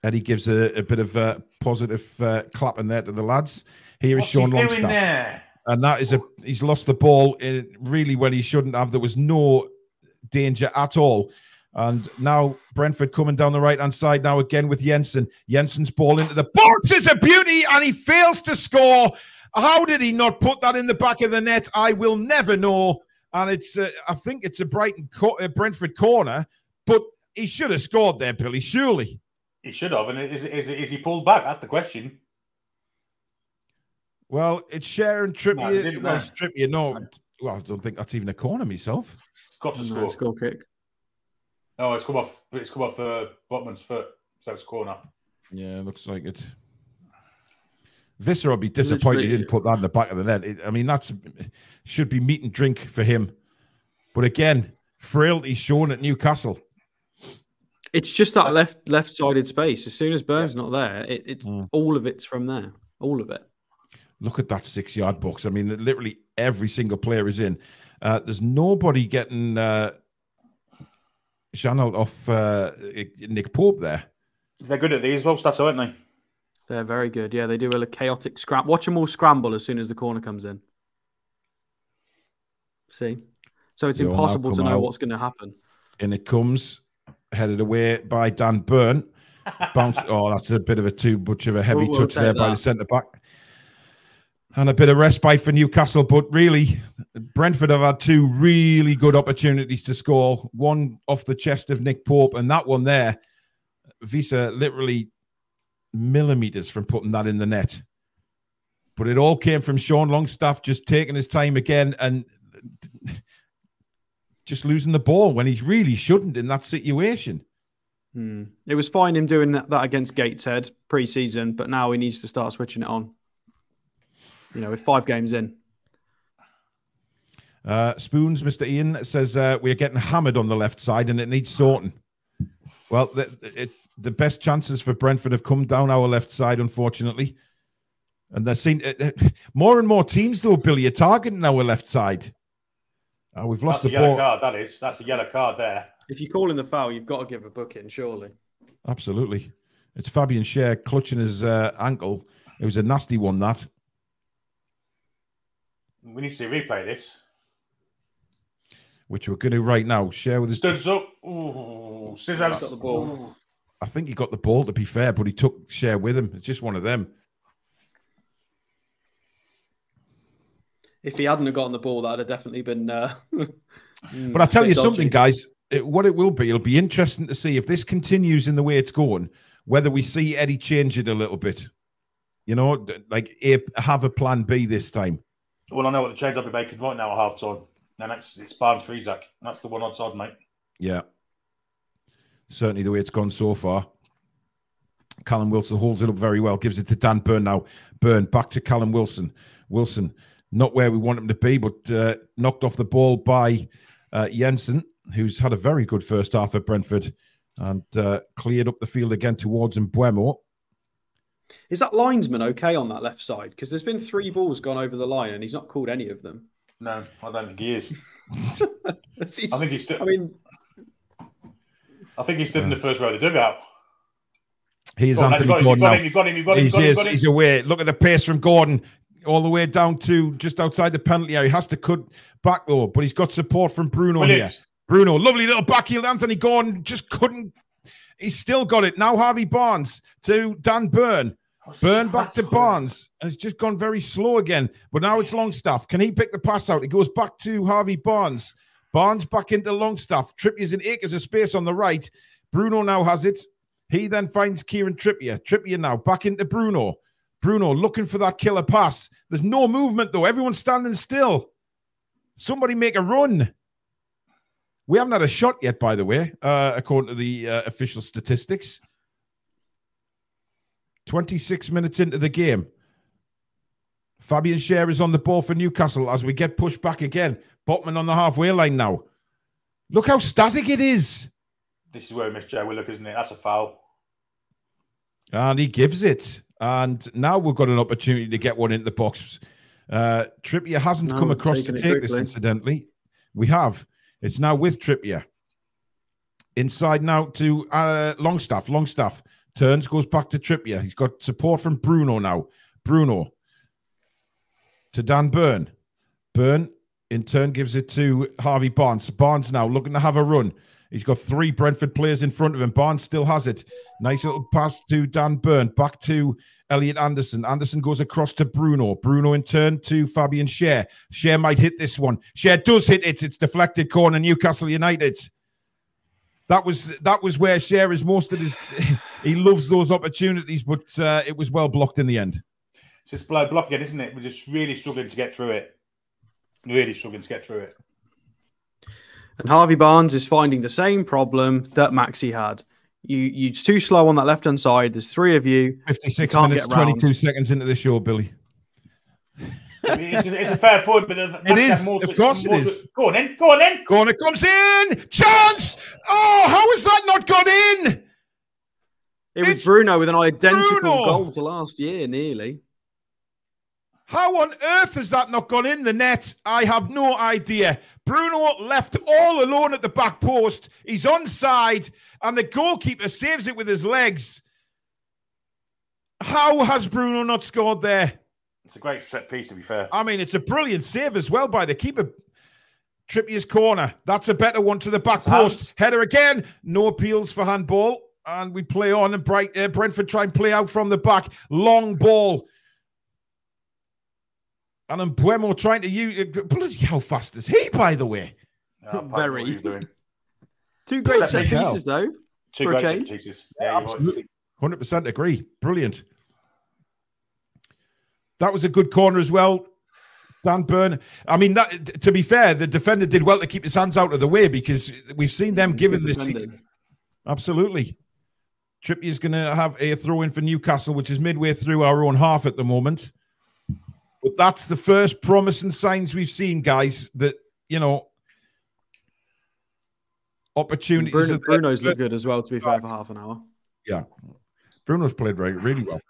Eddie gives a bit of positive clapping there to the lads. Here is Sean Longstaff. And that is he's lost the ball really when he shouldn't have. There was no danger at all. And now Brentford coming down the right-hand side now again with Jensen. Jensen's ball into the box is a beauty, and he fails to score. How did he not put that in the back of the net? I will never know. And it's I think it's a Brentford corner, but he should have scored there, Billy, surely. He should have. And is he pulled back? That's the question. Well, it's Schär and Trippier. No, Trippier, no. Well, I don't think that's even a corner myself. It's got to score. Goal kick. No, it's come off. It's come off Botman's foot, so it's corner. Yeah, looks like it. Visser will be disappointed he didn't put that in the back of the net. I mean, that's should be meat and drink for him. But again, frailty shown at Newcastle. It's just that left-sided space. As soon as Burns not there, it's all of it's from there. All of it. Look at that 6-yard box. I mean, literally every single player is in. There's nobody getting channeled off Nick Pope there. They're good at these, well, stats, aren't they? They're very good. Yeah, they do a chaotic scramble. Watch them all scramble as soon as the corner comes in. See? So it's impossible to know what's going to happen. And it comes, headed away by Dan Burn. Bounce. Oh, that's a bit of a too much of a heavy touch there by the centre-back. And a bit of respite for Newcastle. But really, Brentford have had two really good opportunities to score. One off the chest of Nick Pope, and that one there, Visa literally millimetres from putting that in the net. But it all came from Sean Longstaff just taking his time again and just losing the ball when he really shouldn't in that situation. It was fine him doing that against Gateshead pre-season, but now he needs to start switching it on. You know, with 5 games in. Spoons, Mr. Ian, says we're getting hammered on the left side and it needs sorting. Well, the best chances for Brentford have come down our left side, unfortunately. And they're seen more and more teams, though, Billy, are targeting our left side. We've lost the ball. Yellow card, that is. That's a yellow card there. If you call in the foul, you've got to give a booking, surely. Absolutely. It's Fabian Schär clutching his ankle. It was a nasty one, that. We need to see a replay of this. Which we're going to right now. Schär with his... Studs up. Ooh, scissors. Got the ball. I think he got the ball, to be fair, but he took Schär with him. It's just one of them. If he hadn't have gotten the ball, that would have definitely been... but I'll tell you something, guys. What it will be, it'll be interesting to see if this continues in the way it's going, whether we see Eddie change it a little bit. You know, like have a plan B this time. Well, I know what the change I'll be making right now at half-time. And it's Barnes for Isaac. That's the one outside, mate. Yeah. Certainly the way it's gone so far. Callum Wilson holds it up very well, gives it to Dan Burn now. Burn back to Callum Wilson. Wilson, not where we want him to be, but knocked off the ball by Jensen, who's had a very good first half at Brentford, and cleared up the field again towards Mbeumo. Is that linesman okay on that left side? Because there's been 3 balls gone over the line and he's not called any of them. No, I don't think he is. I think he's still... I think he stood in the first row of the dugout. He is Anthony Gordon now. You've got him. He's away. Look at the pace from Gordon all the way down to just outside the penalty area. He has to cut back, though, but he's got support from Bruno here. Bruno, lovely little backheel. Anthony Gordon just couldn't. He's still got it. Now Harvey Barnes to Dan Burn. Burn back to Barnes. And it's just gone very slow again. But now it's Longstaff. Can he pick the pass out? It goes back to Harvey Barnes. Barnes back into Longstaff. Trippier's in acres of space on the right. Bruno now has it. He then finds Kieran Trippier. Trippier now back into Bruno. Bruno looking for that killer pass. There's no movement, though. Everyone's standing still. Somebody make a run. We haven't had a shot yet, by the way, according to the official statistics. 26 minutes into the game. Fabian Schär is on the ball for Newcastle as we get pushed back again. Botman on the halfway line now. Look how static it is. This is where we missed Joe Willock, isn't it? That's a foul. And he gives it. And now we've got an opportunity to get one into the box. Trippier hasn't come across to take this, incidentally. We have. It's now with Trippier. Inside now to Longstaff. Longstaff turns, goes back to Trippier. He's got support from Bruno now. Bruno to Dan Burn. Burn, in turn, gives it to Harvey Barnes. Barnes now looking to have a run. He's got 3 Brentford players in front of him. Barnes still has it. Nice little pass to Dan Burn. Back to Elliot Anderson. Anderson goes across to Bruno. Bruno in turn to Fabian Schär. Schär might hit this one. Schär does hit it. It's deflected corner, Newcastle United. That was where Schär is most of his... He loves those opportunities, but it was well blocked in the end. It's just block again, isn't it? We're just really struggling to get through it. Really struggling to get through it. And Harvey Barnes is finding the same problem that Maxi had. You're too slow on that left-hand side. There's 3 of you. 56 minutes, 22 seconds into the show, Billy. It's a fair point, but it is. Of course it is. Go on in. Go on in. Corner comes in. Chance. Oh, how has that not gone in? It was Bruno with an identical goal to last year, nearly. How on earth has that not gone in the net? I have no idea. Bruno left all alone at the back post. He's onside, and the goalkeeper saves it with his legs. How has Bruno not scored there? It's a great set piece, to be fair. I mean, it's a brilliant save as well by the keeper. Trippier's corner. That's a better one to the back post. Header again. No appeals for handball. And we play on, and Brentford try and play out from the back. Long ball. And Mbuemo trying to use... Bloody how fast is he, by the way? Very. 2 great set pieces, though. 2 great set pieces. Yeah, absolutely. 100% agree. Brilliant. That was a good corner as well. Dan Burn. I mean, that, to be fair, the defender did well to keep his hands out of the way because we've seen them given this season. Absolutely. Trippier's going to have a throw in for Newcastle, which is midway through our own half at the moment. But that's the first promising signs we've seen, guys, that, you know, opportunities. Bruno's looked good as well, to be fair, for half an hour. Yeah. Bruno's played really well.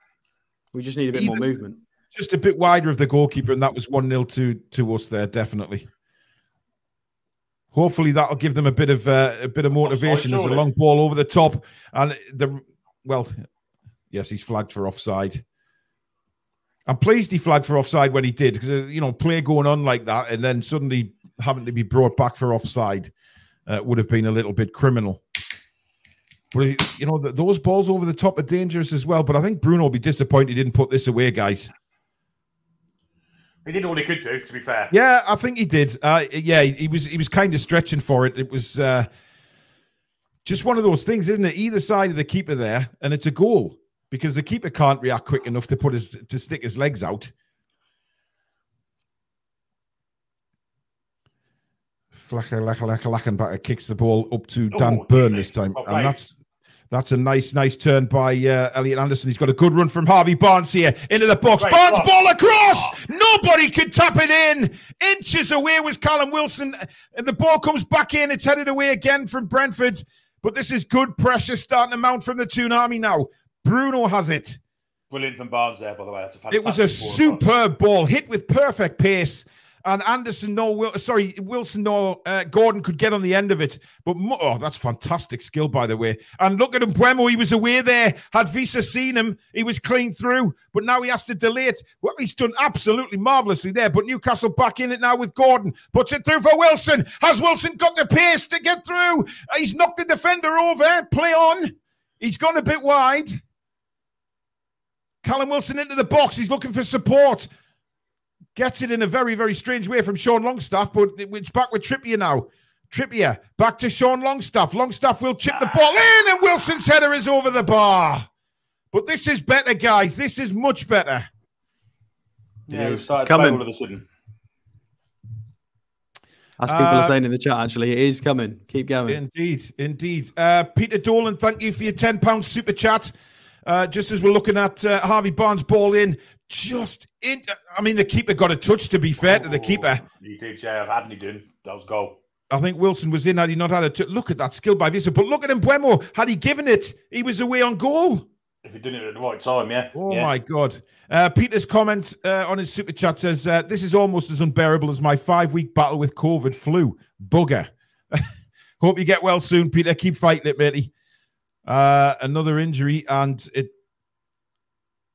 We just need a bit more movement. Just a bit wider of the goalkeeper, and that was 1-0 to us there, definitely. Hopefully that'll give them a bit of motivation. There's a long ball over the top, and yes, he's flagged for offside. I'm pleased he flagged for offside when he did, because, you know, play going on like that and then suddenly having to be brought back for offside would have been a little bit criminal. But, you know, those balls over the top are dangerous as well. But I think Bruno will be disappointed he didn't put this away, guys. He did all he could do, to be fair. Yeah, I think he did. Yeah, he was kind of stretching for it. It was just one of those things, isn't it? Either side of the keeper there, and it's a goal because the keeper can't react quick enough to stick his legs out. Lachenbacher kicks the ball up to Dan Burn this time, and that's a nice turn by Elliot Anderson. He's got a good run from Harvey Barnes here into the box. Barnes ball across. Nobody could tap it in. Inches away was Callum Wilson, and the ball comes back in. It's headed away again from Brentford, but this is good pressure starting to mount from the Toon Army now. Bruno has it. Brilliant from Barnes there, by the way. That's a fantastic It was a superb ball, hit with perfect pace. And Wilson, Gordon could get on the end of it. But, that's fantastic skill, by the way. And look at Mbuemo, he was away there. Had Visa seen him, he was clean through. But now he has to delay it. Well, he's done absolutely marvellously there. But Newcastle back in it now with Gordon. Puts it through for Wilson. Has Wilson got the pace to get through? He's knocked the defender over. Play on. He's gone a bit wide. Callum Wilson into the box. He's looking for support. Gets it in a very, very strange way from Sean Longstaff, but it's back with Trippier now. Trippier, back to Sean Longstaff. Longstaff will chip the ball in, and Wilson's header is over the bar. But this is better, guys. This is much better. Yeah, it's coming. All of a sudden. As people are saying in the chat, actually, it is coming. Keep going. Indeed. Peter Dolan, thank you for your £10 super chat. Just as we're looking at Harvey Barnes' ball in, the keeper got a touch, to be fair to the keeper. He did, yeah. Hadn't he done? That was goal. I think Wilson was in had he not had a touch. Look at that skill by Visa. But look at Mbuemo. Had he given it, he was away on goal. If he did it at the right time, yeah. My God. Peter's comment on his super chat says, this is almost as unbearable as my 5-week battle with COVID flu. Bugger. Hope you get well soon, Peter. Keep fighting it, matey. Another injury, and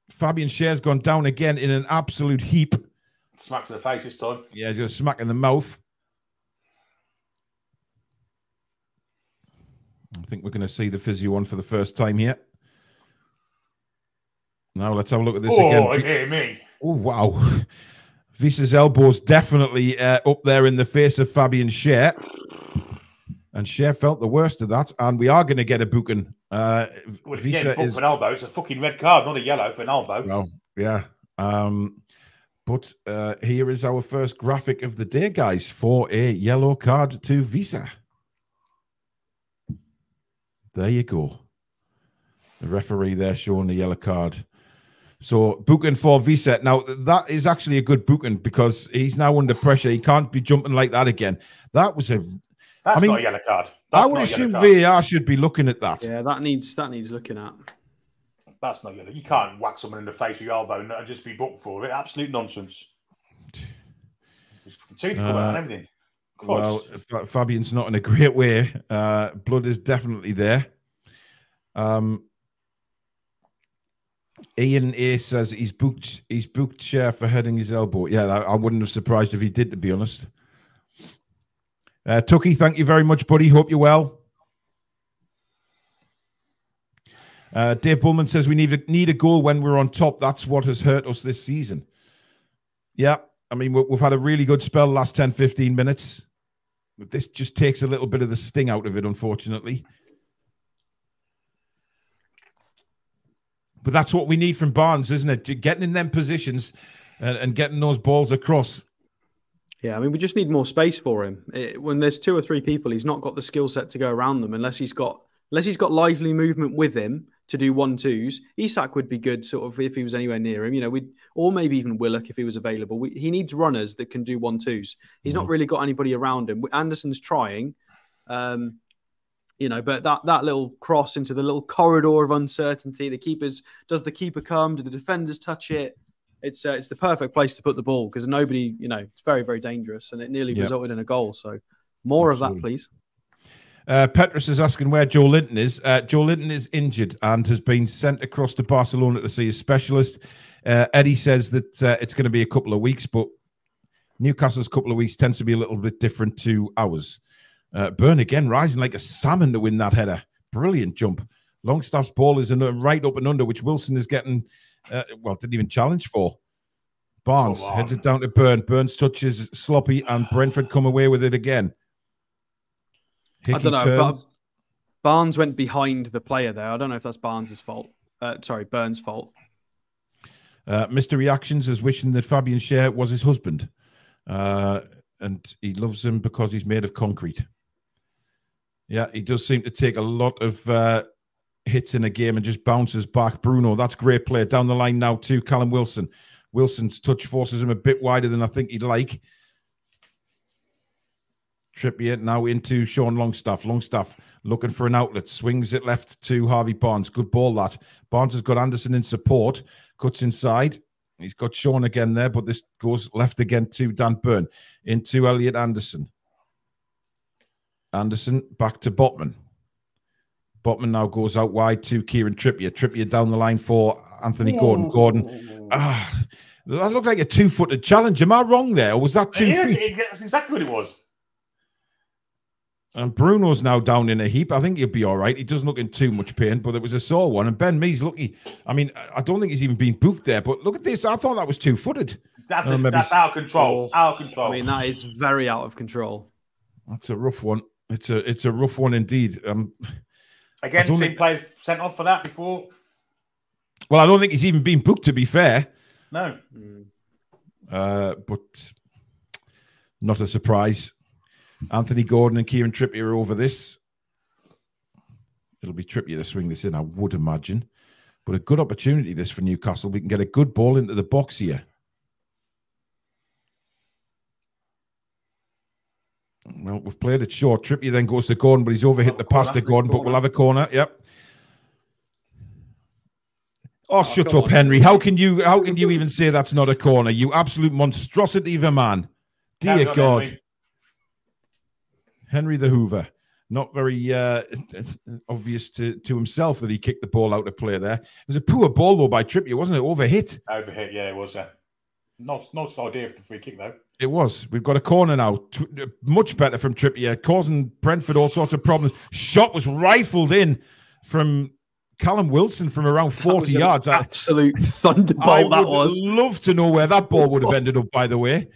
Fabian Scher's gone down again in an absolute heap. Smack to the face this time. Yeah, just smack in the mouth. I think we're going to see the physio on for the first time here. Now let's have a look at this again. Oh, hear me. Oh, wow. Visa's elbow's definitely up there in the face of Fabian Scher. And Scher felt the worst of that, and we are going to get a booking. Well, if you're getting booked for an elbow, it's a fucking red card, not a yellow for an elbow. Well, yeah. But here is our first graphic of the day, guys, for a yellow card to Visa. There you go. The referee there showing the yellow card. So booking for Visa. Now, that is actually a good booking because he's now under pressure. He can't be jumping like that again. That was a... That's not a yellow card. I would assume VAR should be looking at that. Yeah, that needs looking at. That's not yellow. You can't whack someone in the face with your elbow and just be booked for it. Absolute nonsense. Teeth come out and everything. Well, Fabian's not in a great way. Blood is definitely there. Ian A says he's booked Share for heading his elbow. Yeah, I wouldn't have surprised if he did, to be honest. Tucky, thank you very much, buddy. Hope you're well. Dave Bullman says we need a goal when we're on top. That's what has hurt us this season. Yeah, I mean, we've had a really good spell the last 10, 15 minutes. But this just takes a little bit of the sting out of it, unfortunately. But that's what we need from Barnes, isn't it? Getting in them positions and getting those balls across. Yeah, I mean, we just need more space for him. When there's 2 or 3 people, he's not got the skill set to go around them unless he's got lively movement with him to do 1-2s. Isak would be good, sort of, if he was anywhere near him. You know, or maybe even Willock if he was available. He needs runners that can do 1-2s. He's not really got anybody around him. Anderson's trying, you know, but that little cross into the little corridor of uncertainty. Does the keeper come? Do the defenders touch it? It's the perfect place to put the ball because nobody, you know, it's very, very dangerous, and it nearly resulted in a goal. So more of that, please. Petrus is asking where Joe Linton is. Joe Linton is injured and has been sent across to Barcelona to see a specialist. Eddie says that it's going to be a couple of weeks, but Newcastle's couple of weeks tends to be a little bit different to ours. Burn again, rising like a salmon to win that header. Brilliant jump. Longstaff's ball is right up and under, which Wilson is getting, didn't even challenge for. Barnes heads it down to Burn. Burns touches sloppy, and Brentford come away with it again. I don't know, but Barnes went behind the player there. I don't know if that's Barnes' fault. Burns' fault. Mr. Reactions is wishing that Fabian Schär was his husband. And he loves him because he's made of concrete. Yeah, he does seem to take a lot of hits in a game and just bounces back. Bruno, that's great play. Down the line now to Callum Wilson. Wilson's touch forces him a bit wider than I think he'd like. Trippier now into Sean Longstaff. Longstaff looking for an outlet. Swings it left to Harvey Barnes. Good ball, that. Barnes has got Anderson in support. Cuts inside. He's got Sean again there, but this goes left again to Dan Burn. Into Elliot Anderson. Anderson back to Botman. Botman now goes out wide to Kieran Trippier. Trippier down the line for Anthony Gordon. Gordon. That looked like a 2-footed challenge. Am I wrong there? Or was that 2 feet? That's exactly what it was. And Bruno's now down in a heap. I think he'll be all right. He doesn't look in too much pain, but it was a sore one. And Ben Mee's lucky. I mean, I don't think he's even been booked there, but look at this. I thought that was 2-footed. That's out of control. Out of control. I mean, that is very out of control. That's a rough one. It's a rough one indeed. Again, seen players sent off for that before. Well, I don't think he's even been booked, to be fair. No. But not a surprise. Anthony Gordon and Kieran Trippier are over this. It'll be Trippier to swing this in, I would imagine. But a good opportunity this for Newcastle. We can get a good ball into the box here. Well, we've played it short. Trippier then goes to Gordon, but he's overhit the pass to Gordon, but we'll have a corner. Yep. Oh, shut up, Henry. How can you even say that's not a corner? You absolute monstrosity of a man. Dear God. Henry the Hoover. Not very obvious to himself that he kicked the ball out of play there. It was a poor ball, though, by Trippier, wasn't it? Overhit. Overhit, yeah, it was. Not idea for the free kick, though. It was. We've got a corner now. Much better from Trippier, causing Brentford all sorts of problems. Shot was rifled in from Callum Wilson from around 40 yards. Absolute thunderbolt that was. I would love to know where that ball would have ended up, by the way.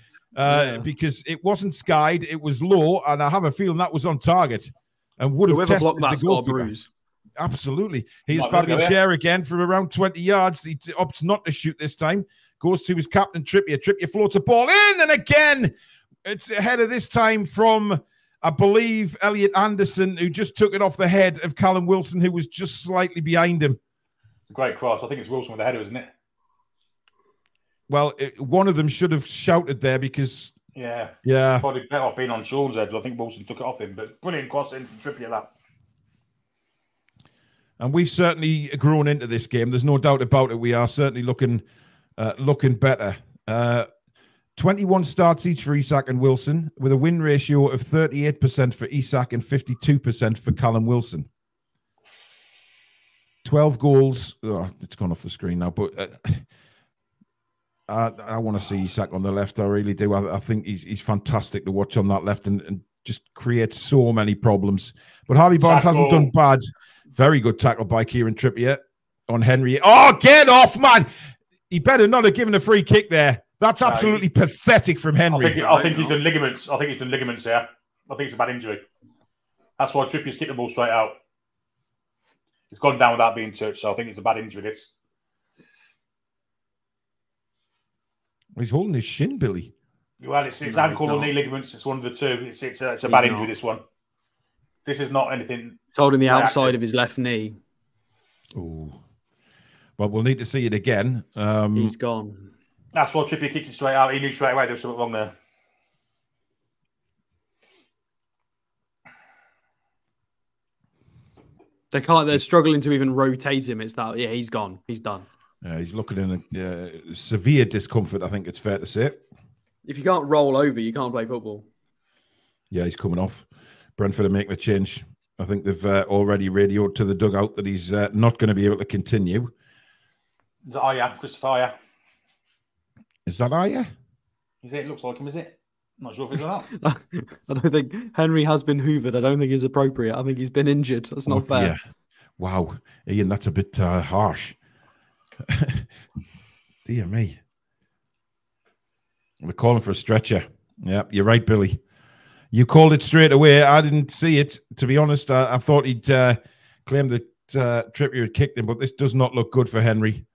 Because it wasn't skied, it was low, and I have a feeling that was on target and would have tested the goalkeeper. Absolutely. Here's Fabian Schär again from around 20 yards. He opts not to shoot this time. Goes to his captain, Trippier. Trippier floats a ball in, and again, it's ahead of this time from, I believe, Elliot Anderson, who just took it off the head of Callum Wilson, who was just slightly behind him. It's a great cross. I think it's Wilson with the header, isn't it? Well, one of them should have shouted there because... Yeah. Yeah. Probably better off being on Sean's head. I think Wilson took it off him, but brilliant cross in from Trippier, that. And we've certainly grown into this game. There's no doubt about it. We are certainly looking better. 21 starts each for Isak and Wilson, with a win ratio of 38% for Isak and 52% for Callum Wilson. 12 goals. Oh, it's gone off the screen now, but I want to see Isak on the left. I really do. I think he's fantastic to watch on that left and just creates so many problems. But Harvey Barnes hasn't done bad. Very good tackle by Kieran Trippier on Henry. Oh, get off, man! He better not have given a free kick there. That's absolutely pathetic from Henry. I think he's done ligaments. I think he's done ligaments here. I think it's a bad injury. That's why Trippier's kicked the ball straight out. It's gone down without being touched, so I think it's a bad injury, this. He's holding his shin, Billy. Well, it's ankle or knee ligaments. It's one of the two. It's a bad injury, this one. This is not anything... It's holding the outside of his left knee. Oh. Well, we'll need to see it again. He's gone. That's why Trippier kicked it straight out. He knew straight away there was something wrong there. They're struggling to even rotate him. It's that, yeah, he's gone. He's done. He's looking in a severe discomfort, I think it's fair to say. If you can't roll over, you can't play football. Yeah, he's coming off. Brentford are making a change. I think they've already radioed to the dugout that he's not going to be able to continue. Is that Aya? Christopher Aya? Is that Aya? Is it? It looks like him, is it? Not sure if he's or not. I don't think Henry has been hoovered. I don't think it's appropriate. I think he's been injured. That's not fair. Dear. Wow. Ian, that's a bit harsh. Dear me. We're calling for a stretcher. Yeah, you're right, Billy. You called it straight away. I didn't see it, to be honest. I thought he'd claimed that Trippier had kicked him, but this does not look good for Henry.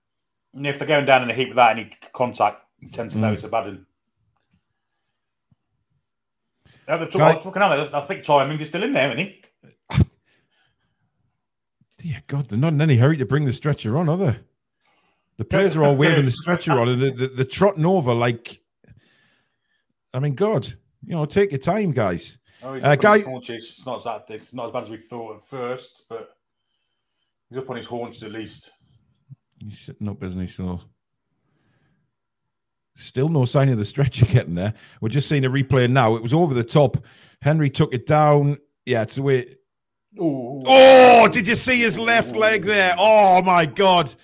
And if they're going down in a heap without any contact, you tend to know it's a bad one. I think Timing is still in there, isn't he? Dear God, they're not in any hurry to bring the stretcher on, are they? The players are all waving the stretcher on, and they're trotting over like... I mean, God, take your time, guys. Oh, he's up on his haunches. It's not as bad as we thought at first, but he's up on his haunches at least. He's sitting up, isn't he? So still no sign of the stretcher getting there. We're just seeing a replay now. It was over the top. Henry took it down. Yeah, it's the way. Ooh. Oh, did you see his left leg there? Oh my God.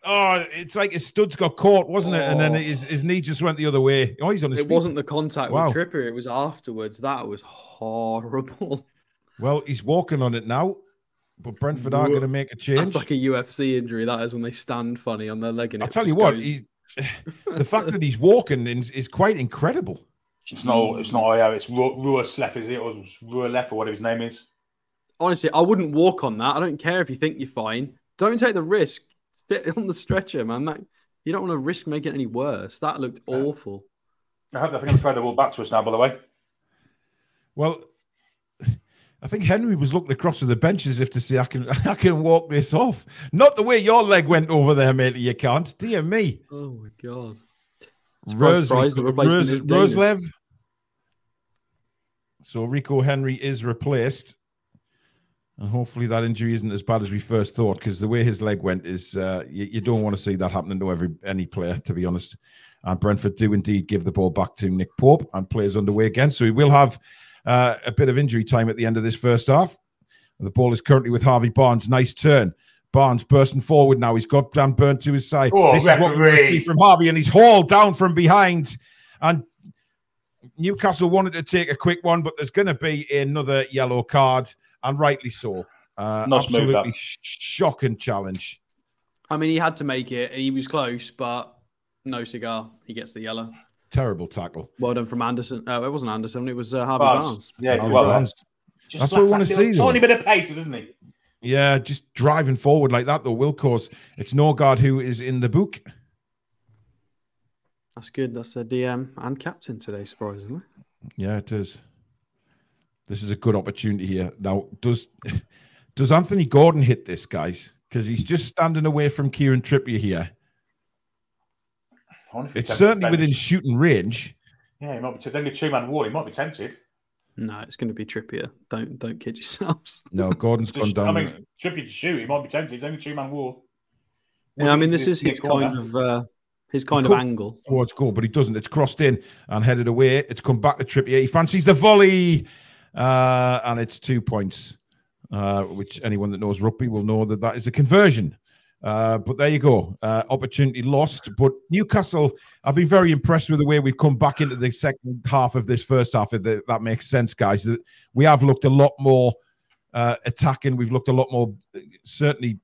Oh, it's like his studs got caught, wasn't it? And then his knee just went the other way. Oh, he's on his feet. It wasn't the contact with Trippier. It was afterwards. That was horrible. Well, he's walking on it now, but Brentford are going to make a change. That's like a UFC injury. That is when they stand funny on their leg. And I'll tell you what, the fact that he's walking is quite incredible. It's not it's Rua Slef, is it? Or Rua Lef, or whatever his name is. Honestly, I wouldn't walk on that. I don't care if you think you're fine. Don't take the risk. Sit on the stretcher, man. You don't want to risk making it any worse. That looked awful. I think I'm going to throw the ball back to us now, by the way. Well, I think Henry was looking across to the bench as if to say, I can walk this off. Not the way your leg went over there, matey. You can't. Dear me. Oh, my God. Roslev. So Rico Henry is replaced. And hopefully that injury isn't as bad as we first thought, because the way his leg went is you don't want to see that happening to any player, to be honest. And Brentford do indeed give the ball back to Nick Pope, and players underway again. So he will have a bit of injury time at the end of this first half. The ball is currently with Harvey Barnes. Nice turn. Barnes bursting forward now. He's got Dan Burn to his side. Oh, this is what we see from Harvey, and he's hauled down from behind. And Newcastle wanted to take a quick one, but there's going to be another yellow card. And rightly so. Absolutely shocking challenge. I mean, he had to make it. He was close, but no cigar. He gets the yellow. Terrible tackle. Well done from Anderson. It wasn't Anderson. It was Harvey Barnes. Yeah, Barnes. That's what we want to see. Tiny bit of pace, didn't he? Yeah, just driving forward like that, though, will cause. It's Norgard who is in the book. That's good. That's the DM and captain today, surprisingly. Yeah, it is. This is a good opportunity here. Now, does Anthony Gordon hit this, guys? Because he's just standing away from Kieran Trippier here. It's certainly within shooting range. Yeah, he might be. Then the two-man war. He might be tempted. No, it's going to be Trippier. Don't kid yourselves. No, Gordon's gone down. I mean, Trippier to shoot. He might be tempted. It's only two-man war. Yeah, I mean, this is his kind of angle towards goal, but he doesn't. It's crossed in and headed away. It's come back to Trippier. He fancies the volley, and it's 2 points. Which anyone that knows rugby will know that is a conversion. But there you go. Opportunity lost. But Newcastle, I've been very impressed with the way we've come back into the second half of this first half. If that makes sense, guys. We have looked a lot more attacking. We've looked a lot more, certainly,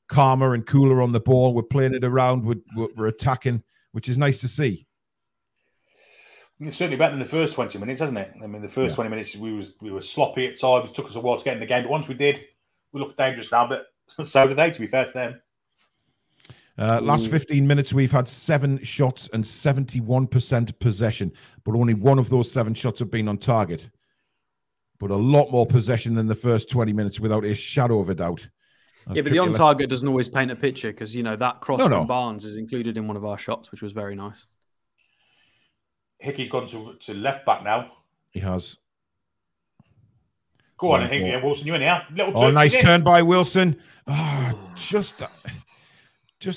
calmer and cooler on the ball. We're playing it around. We're attacking, which is nice to see. It's certainly better than the first 20 minutes, hasn't it? I mean, the first 20 minutes, we were sloppy at times. It took us a while to get in the game. But once we did, we look dangerous now. But so did they, to be fair to them. Last 15 minutes, we've had 7 shots and 71% possession. But only one of those 7 shots have been on target. But a lot more possession than the first 20 minutes, without a shadow of a doubt. Yeah, but the on target doesn't always paint a picture because, that cross from Barnes is included in one of our shots, which was very nice. Hickey's gone to left back now. He has. Go on, Hickey. Wilson, you in here? Nice turn by Wilson. Just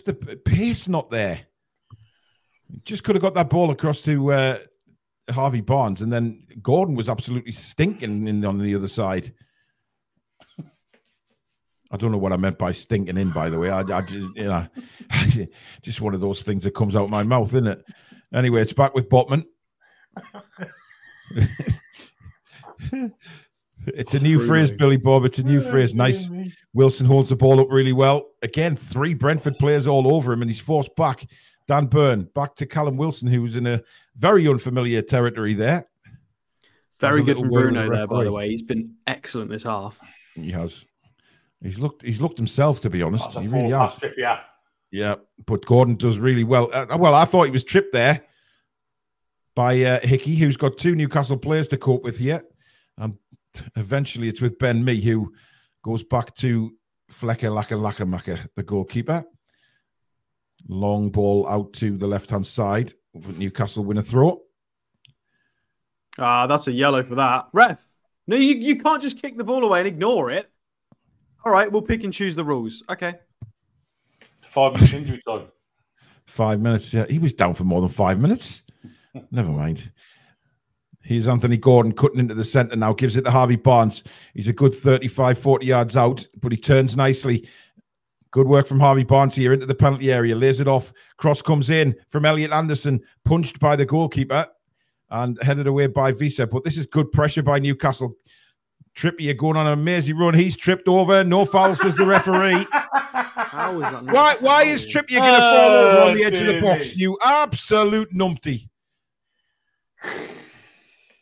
the pace not there. Just could have got that ball across to Harvey Barnes, and then Gordon was absolutely stinking on the other side. I don't know what I meant by stinking in, by the way. I just, just one of those things that comes out of my mouth, isn't it? Anyway, it's back with Botman. It's a new phrase, Billy Bob. It's a new phrase. Nice. Wilson holds the ball up really well. Again, 3 Brentford players all over him, and he's forced back. Dan Byrne, back to Callum Wilson, who's in a very unfamiliar territory there. Very good from Bruno there, by the way. He's been excellent this half. He has. He's looked himself, to be honest. He really has. Yeah, but Gordon does really well. I thought he was tripped there by Hickey, who's got 2 Newcastle players to cope with here. And eventually it's with Ben Mee, who goes back to Flecker Lakamaka, the goalkeeper. Long ball out to the left-hand side. Newcastle win a throw. That's a yellow for that. Ref, no, you can't just kick the ball away and ignore it. All right, we'll pick and choose the rules. Okay. 5 minutes injury time. 5 minutes, yeah. He was down for more than 5 minutes. Never mind. Here's Anthony Gordon cutting into the centre now. Gives it to Harvey Barnes. He's a good 35, 40 yards out, but he turns nicely. Good work from Harvey Barnes here into the penalty area. Lays it off. Cross comes in from Elliot Anderson. Punched by the goalkeeper and headed away by Visa. But this is good pressure by Newcastle. Trippier going on an amazing run. He's tripped over. No foul, says the referee. How is that? Why is Trippier going to fall over on the edge of the box? You absolute numpty.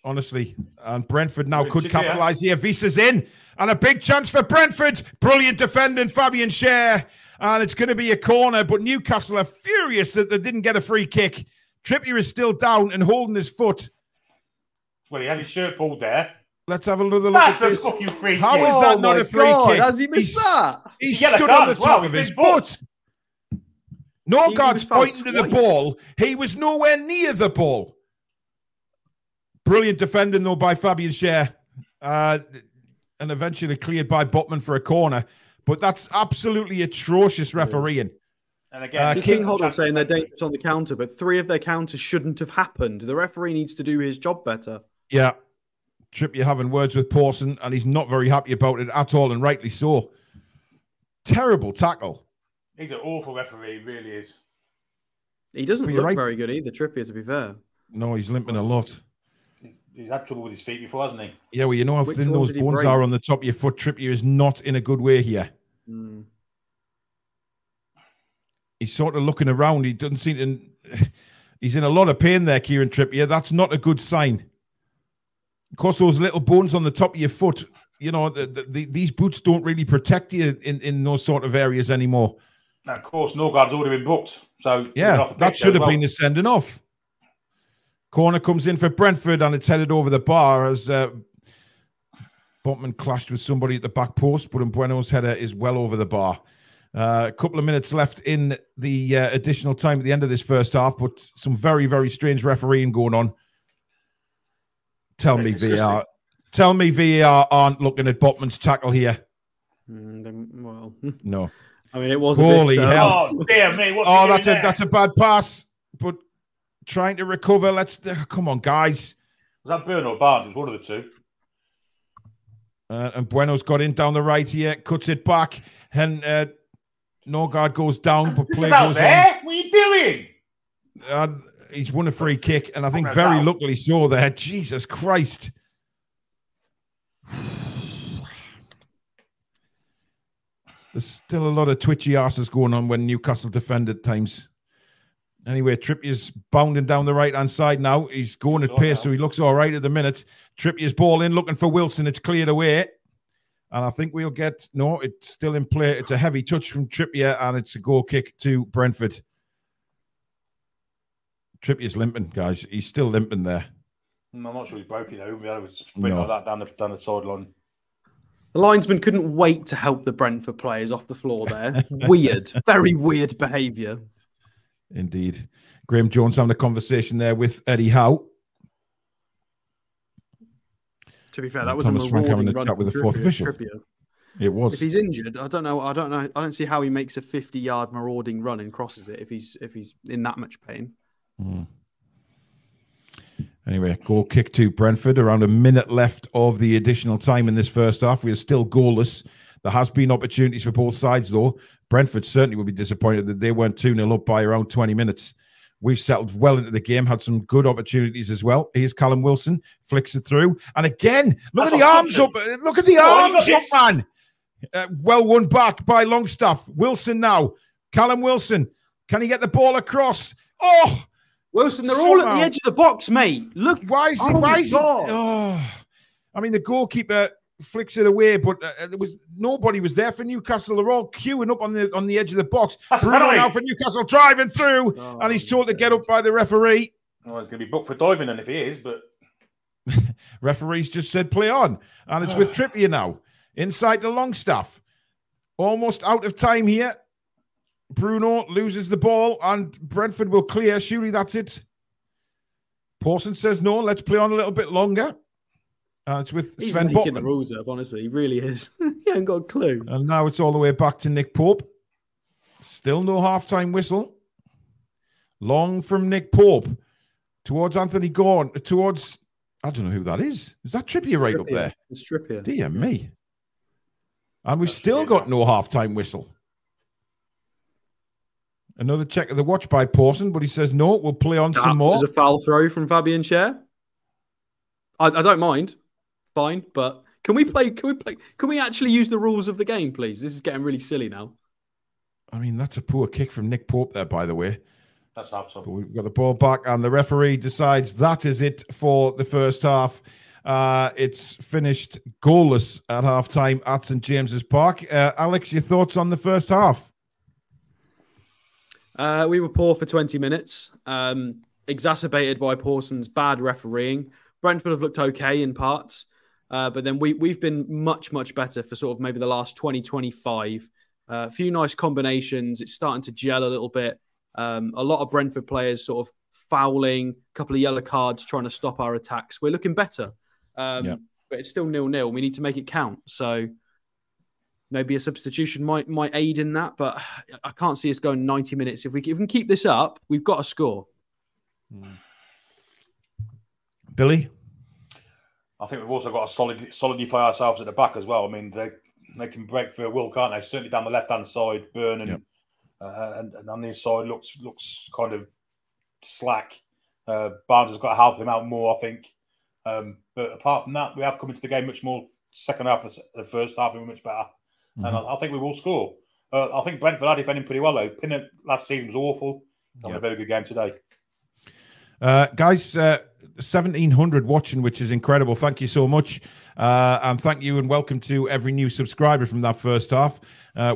Honestly. And Brentford now could capitalise here. Visa's in. And a big chance for Brentford. Brilliant defending, Fabian Schär. And it's going to be a corner. But Newcastle are furious that they didn't get a free kick. Trippier is still down and holding his foot. Well, he had his shirt pulled there. Let's have a look That's at a this. fucking free kick. How is that not a free kick? Has he missed that? He stood on the top of his foot. Norgard's pointing to the ball. He was nowhere near the ball. Brilliant defending, though, by Fabian Schär. And eventually cleared by Botman for a corner. But that's absolutely atrocious refereeing. And again, King Hoddle saying they're dangerous on the counter, but 3 of their counters shouldn't have happened. The referee needs to do his job better. Yeah. Trippier having words with Pawson, and he's not very happy about it at all, and rightly so. Terrible tackle. He's an awful referee, he really is. He doesn't look very good either, Trippier, to be fair. No, he's limping a lot. He's had trouble with his feet before, hasn't he? Yeah, well, you know how thin those bones are on the top of your foot. Trippier is not in a good way here. He's sort of looking around. He doesn't seem to... He's in a lot of pain there, Kieran Trippier. That's not a good sign. Of course, those little bones on the top of your foot, you know, these boots don't really protect you in those sort of areas anymore. Now, of course, Norgard's already been booked. So yeah, that should have been a sending off. Corner comes in for Brentford and it's headed over the bar as Botman clashed with somebody at the back post, but Mbueno's header is well over the bar. A couple of minutes left in the additional time at the end of this first half, but some very, very strange refereeing going on. Tell me VAR aren't looking at Botman's tackle here. Well, no. I mean, it was Holy hell. Oh, dear me. That's a bad pass, but trying to recover. Come on, guys. Was that Burn or Barnes? It was one of the two. And Bueno's got in down the right here, cuts it back, and Norgard goes down, but play goes there. What are you doing? He's won a free kick, and I think very luckily so there. Jesus Christ. There's still a lot of twitchy asses going on when Newcastle defend at times. Anyway, Trippier's bounding down the right-hand side now. He's going at pace, so he looks all right at the minute. Trippier's ball in, looking for Wilson. It's cleared away. And I think we'll get... No, it's still in play. It's a heavy touch from Trippier, and it's a goal kick to Brentford. Trippier's limping, guys. He's still limping there. I'm not sure he's broken, though. We had a sprint like that down the sideline. The linesman couldn't wait to help the Brentford players off the floor there. Weird. Very weird behaviour. Indeed. Graham Jones having a conversation there with Eddie Howe. To be fair, that was Thomas a Frank rewarding having a run chat with the fourth official. Trippier. It was. If he's injured, I don't know. I don't see how he makes a 50-yard marauding run and crosses it if he's in that much pain. Anyway, goal kick to Brentford. Around a minute left of the additional time in this first half. We are still goalless. There has been opportunities for both sides, though. Brentford certainly will be disappointed that they weren't 2-0 up by around 20 minutes. We've settled well into the game, had some good opportunities as well. Here's Callum Wilson, flicks it through. And again, look at the arms up. Look at the arms up, man. Well won back by Longstaff. Wilson now. Callum Wilson. Can he get the ball across? Oh! Wilson, they're all at the edge of the box, mate. Look. Why is he? Oh. I mean, the goalkeeper flicks it away, but nobody was there for Newcastle. They're all queuing up on the edge of the box. Bruno now for Newcastle, driving through, and he's told to get up by the referee. Oh, he's going to be booked for diving, and if he is, but referee's just said play on, and it's with Trippier now inside the Longstaff. Almost out of time here. Bruno loses the ball, and Brentford will clear. Surely that's it. Pawson says no. Let's play on a little bit longer. It's with Sven Botman. He's making the rules up, honestly. He really is. He hasn't got a clue. And now it's all the way back to Nick Pope. Still no half-time whistle. Long from Nick Pope towards Anthony Gordon. Towards, I don't know who that is. Is that Trippier right up there? It's Trippier. Dear me. And we've still got no half-time whistle. Another check of the watch by Pawson, but he says no, we'll play on some more. There's a foul throw from Fabian Schär. I don't mind. Fine, but can we actually use the rules of the game, please? This is getting really silly now. I mean, that's a poor kick from Nick Pope there, by the way. That's half time. But we've got the ball back, and the referee decides that is it for the first half. It's finished goalless at half-time at St James's Park. Alex, your thoughts on the first half? We were poor for 20 minutes, exacerbated by Pawson's bad refereeing. Brentford have looked okay in parts, but then we've been much, much better for sort of maybe the last 20, 25. A few nice combinations. It's starting to gel a little bit. A lot of Brentford players sort of fouling, a couple of yellow cards trying to stop our attacks. We're looking better, but it's still 0-0. We need to make it count. So maybe a substitution might aid in that, but I can't see us going 90 minutes. If we can keep this up, we've got to score. Billy? I think we've also got to solidify ourselves at the back as well. I mean, they can break through a will, can't they? Certainly down the left-hand side, Burn and on the inside looks kind of slack. Barnes has got to help him out more, I think. But apart from that, we have come into the game much more. Second half of the first half, we were much better. And I think we will score. I think Brentford are defending pretty well, though. Pinner last season was awful. Done a very good game today. Guys, 1,700 watching, which is incredible. Thank you so much. And thank you and welcome to every new subscriber from that first half.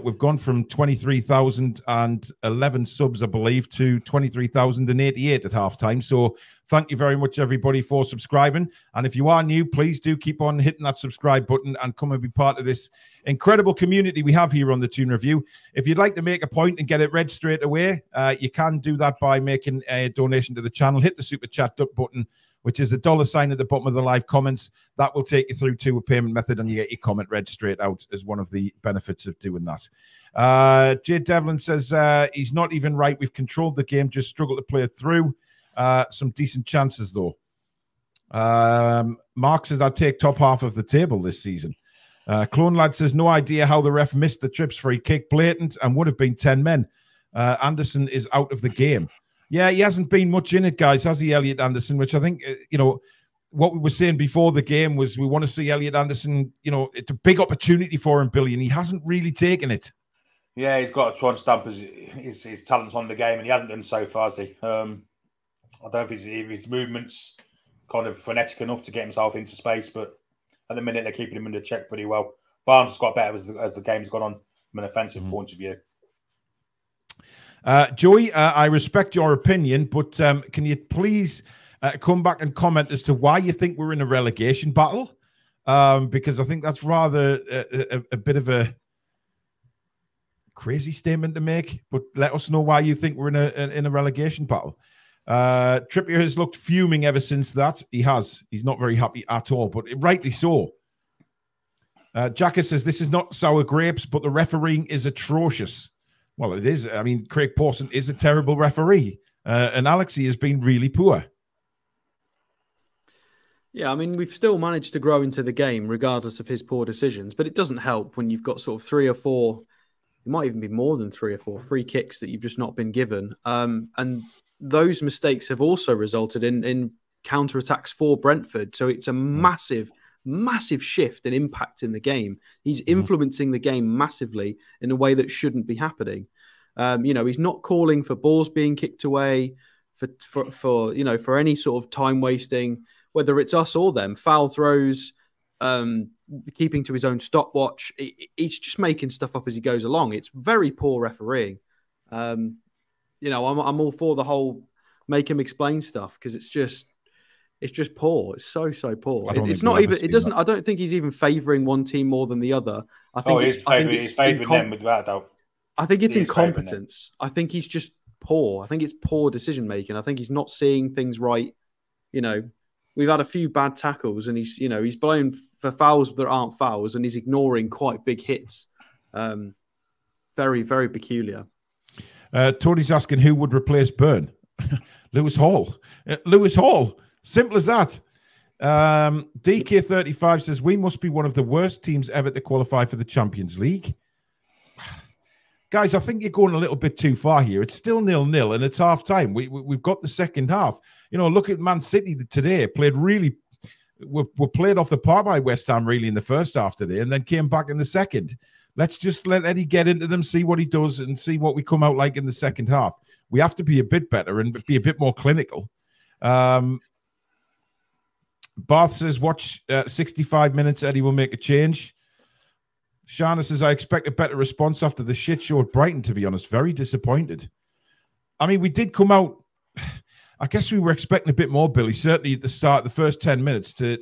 We've gone from 23,011 subs, I believe, to 23,088 at halftime. So thank you very much, everybody, for subscribing. And if you are new, please do keep on hitting that subscribe button and come and be part of this incredible community we have here on the Toon Review. If you'd like to make a point and get it read straight away, you can do that by making a donation to the channel. Hit the super chat button, which is a $sign at the bottom of the live comments. That will take you through to a payment method and you get your comment read straight out as one of the benefits of doing that. Jay Devlin says he's not even right. We've controlled the game, just struggled to play it through. Some decent chances, though. Mark says I'd take top half of the table this season. Clone Lad says no idea how the ref missed the trips free kick. Blatant and would have been 10 men. Anderson is out of the game. Yeah, he hasn't been much in it, guys, has he, Elliot Anderson? Which I think, what we were saying before the game was we want to see Elliot Anderson, it's a big opportunity for him, Billy, and he hasn't really taken it. Yeah, he's got to try and stamp his talents on the game, and he hasn't done so far, has he? I don't know if his movements kind of frenetic enough to get himself into space, but at the minute they're keeping him under check pretty well. Barnes has got better as the game's gone on from an offensive point of view. Joey, I respect your opinion, but can you please come back and comment as to why you think we're in a relegation battle? Because I think that's rather a bit of a crazy statement to make, but let us know why you think we're in a relegation battle. Trippier has looked fuming ever since that. He has. He's not very happy at all, but rightly so. Jacka says this is not sour grapes, but the refereeing is atrocious. Well, it is. I mean, Craig Pawson is a terrible referee, and Alexi has been really poor. Yeah, I mean, we've still managed to grow into the game regardless of his poor decisions, but it doesn't help when you've got sort of 3 or 4, it might even be more than 3 or 4 free kicks that you've just not been given. And those mistakes have also resulted in counter-attacks for Brentford. So it's a massive shift and impact in the game. He's influencing the game massively in a way that shouldn't be happening. He's not calling for balls being kicked away, for any sort of time wasting, whether it's us or them, foul throws, keeping to his own stopwatch. He's just making stuff up as he goes along. It's very poor refereeing. I'm all for the whole make him explain stuff because it's just poor. It's so poor. It's not even. It doesn't. I don't think he's even favouring one team more than the other. I think he's favouring them without doubt. I think it's incompetence. I think he's just poor. I think it's poor decision making. I think he's not seeing things right. We've had a few bad tackles, and he's blown for fouls that aren't fouls, and he's ignoring quite big hits. Very, very peculiar. Tony's asking who would replace Byrne. Lewis Hall. Lewis Hall. Simple as that. DK35 says, we must be one of the worst teams ever to qualify for the Champions League. Guys, I think you're going a little bit too far here. It's still 0-0 and it's half time. We've got the second half. Look at Man City today. Were played off the par by West Ham really in the first half today and then came back in the second. Let's just let Eddie get into them, see what he does and see what we come out like in the second half. We have to be a bit better and be a bit more clinical. Barth says, watch 65 minutes. Eddie will make a change. Shana says, I expect a better response after the shit show at Brighton, to be honest. Very disappointed. I mean, we did come out. I guess we were expecting a bit more, Billy, certainly at the start, the first 10 minutes to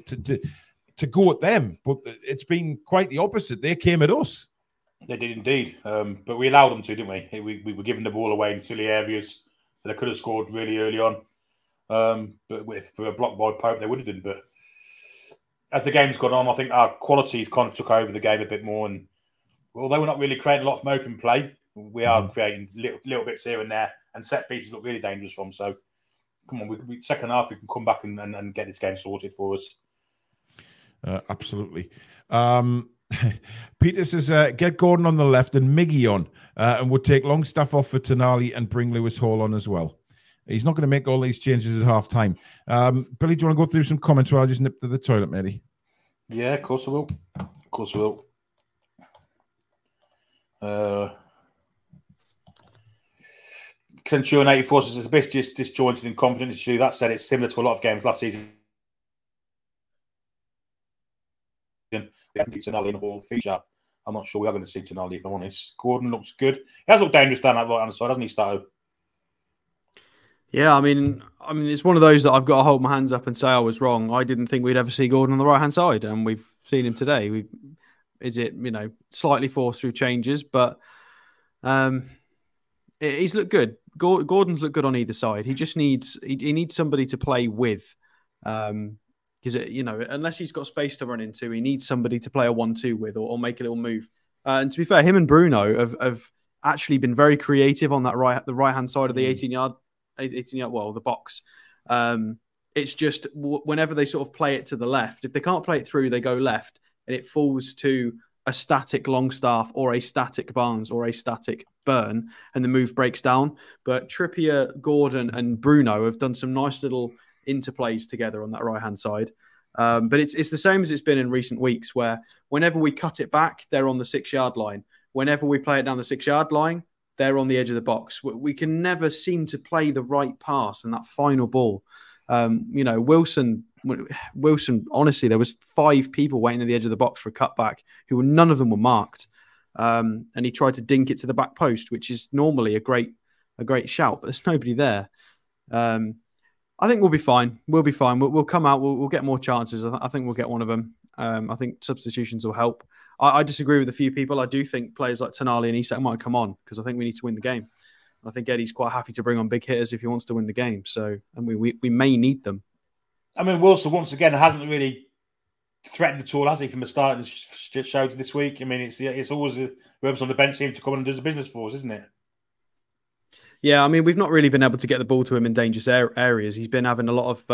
go at them. But it's been quite the opposite. They came at us. They did indeed. But we allowed them to, didn't we? We were giving the ball away in silly areas. They could have scored really early on. But if we were blocked by Pope, they would have done. But as the game's gone on, I think our qualities kind of took over the game a bit more. And although we're not really creating a lot from open play, we are creating little bits here and there. And set pieces look really dangerous from. So, come on, second half, we can come back and get this game sorted for us. Absolutely. Peter says, get Gordon on the left and Miggy on. And would take Longstaff off for Tonali and bring Lewis Hall on as well. He's not going to make all these changes at half time. Billy, do you want to go through some comments while I just nip to the toilet, matey? Yeah, of course I will. Of course I will. Centurion 84 says it's a bit disjointed and confident issue. That said, it's similar to a lot of games last season. Tonali in the ball feature. I'm not sure we are going to see Tonali, if I'm honest. Gordon looks good. He has looked dangerous down that right-hand side, hasn't he, Stato? Yeah, I mean, it's one of those that I've got to hold my hands up and say I was wrong. I didn't think we'd ever see Gordon on the right-hand side, and we've seen him today. Is it, slightly forced through changes, but he's looked good. Gordon's looked good on either side. He just needs he needs somebody to play with, because unless he's got space to run into, he needs somebody to play a 1-2 with or make a little move. And to be fair, him and Bruno have actually been very creative on that the right-hand side of the 18-yard. Well, the box. It's just whenever they sort of play it to the left, if they can't play it through, they go left, and it falls to a static Longstaff or a static Barnes or a static Burn, and the move breaks down. But Trippier, Gordon, and Bruno have done some nice little interplays together on that right-hand side. But it's the same as it's been in recent weeks, where whenever we cut it back, they're on the 6-yard line. Whenever we play it down the 6-yard line, they're on the edge of the box. We can never seem to play the right pass and that final ball. Wilson, honestly, there was 5 people waiting at the edge of the box for a cutback who none of them were marked. And he tried to dink it to the back post, which is normally a great shout, but there's nobody there. I think we'll be fine. We'll be fine. We'll come out. We'll get more chances. I think we'll get one of them. I think substitutions will help. I disagree with a few people. I do think players like Tonali and Isak might come on because I think we need to win the game. I think Eddie's quite happy to bring on big hitters if he wants to win the game. So, and we may need them. I mean, Wilson, once again, hasn't really threatened at all, has he, from the start? It showed this week. I mean, it's always whoever's on the bench seems to come in and does the business for us, isn't it? Yeah, I mean, we've not really been able to get the ball to him in dangerous areas. He's been having a lot of...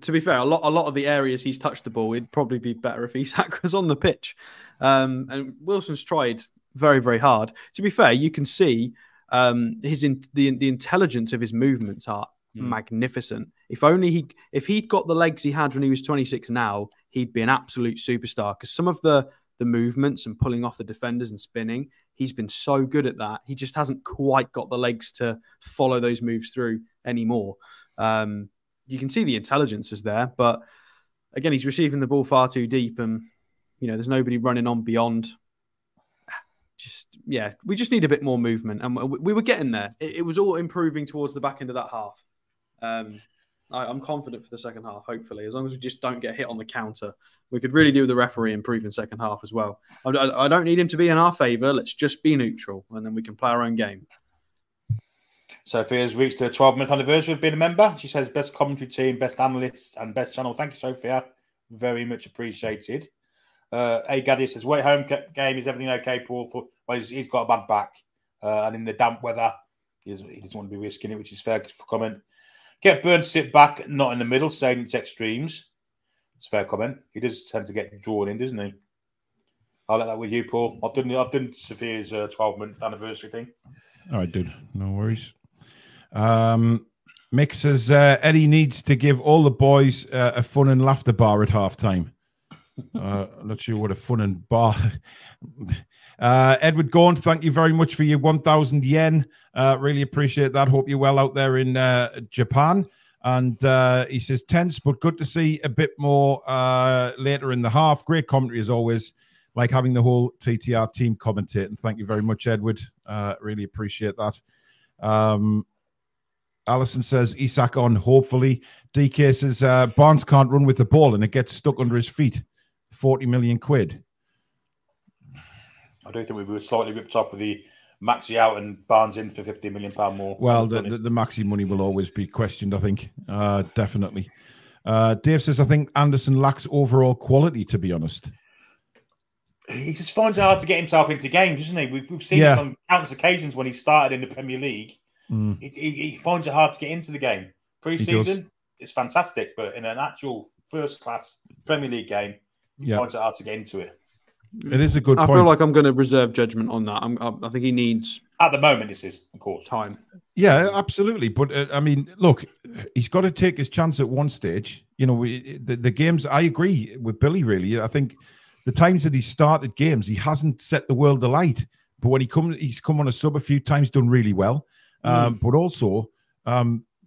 to be fair, a lot of the areas he's touched the ball, it'd probably be better if Isak was on the pitch. And Wilson's tried very, very hard. To be fair, you can see the intelligence of his movements are magnificent. If he'd got the legs he had when he was 26 now, he'd be an absolute superstar. Because some of the movements and pulling off the defenders and spinning, he's been so good at that. He just hasn't quite got the legs to follow those moves through anymore. You can see the intelligence is there, but again, he's receiving the ball far too deep, and there's nobody running on beyond. We just need a bit more movement, and we were getting there. It was all improving towards the back end of that half. I'm confident for the second half. Hopefully, as long as we just don't get hit on the counter, we could really do with the referee improving second half as well. I don't need him to be in our favour. Let's just be neutral, and then we can play our own game. Sophia's reached her 12th anniversary of being a member. She says, best commentary team, best analysts, and best channel. Thank you, Sophia. Very much appreciated. Gaddy says, wait, home game, is everything okay, Paul? Well, he's got a bad back. And in the damp weather, he doesn't want to be risking it, which is fair for comment. Get Burn to sit back, not in the middle, saying it's extremes. It's a fair comment. He does tend to get drawn in, doesn't he? I'll let that with you, Paul. I've done Sophia's 12th anniversary thing. All right, dude. No worries. Mick says Eddie needs to give all the boys a fun and laughter bar at halftime. Not sure what a fun and bar. Edward Gorn, thank you very much for your 1,000 yen. Really appreciate that. Hope you're well out there in Japan. And he says tense, but good to see a bit more later in the half. Great commentary as always. Like having the whole TTR team commentate. And thank you very much, Edward. Really appreciate that. Alison says Isak on, hopefully. DK says Barnes can't run with the ball and it gets stuck under his feet. 40 million quid. I do think we were slightly ripped off with the Maxi out and Barnes in for £50 million more. Well, the Maxi money will always be questioned, I think. Definitely. Dave says, I think Anderson lacks overall quality, to be honest. He just finds it hard to get himself into games, doesn't he? We've seen this on countless occasions when he started in the Premier League. He finds it hard to get into the game. Pre-season, it's fantastic, but in an actual first-class Premier League game, he finds it hard to get into it. It is a good point. I feel like I'm going to reserve judgment on that. I think he needs... At the moment, this is, of course. Time. Yeah, absolutely. But, I mean, look, he's got to take his chance at one stage. The games, I agree with Billy, really. I think the times that he started games, he hasn't set the world alight. But when he's come on a sub a few times, done really well. but also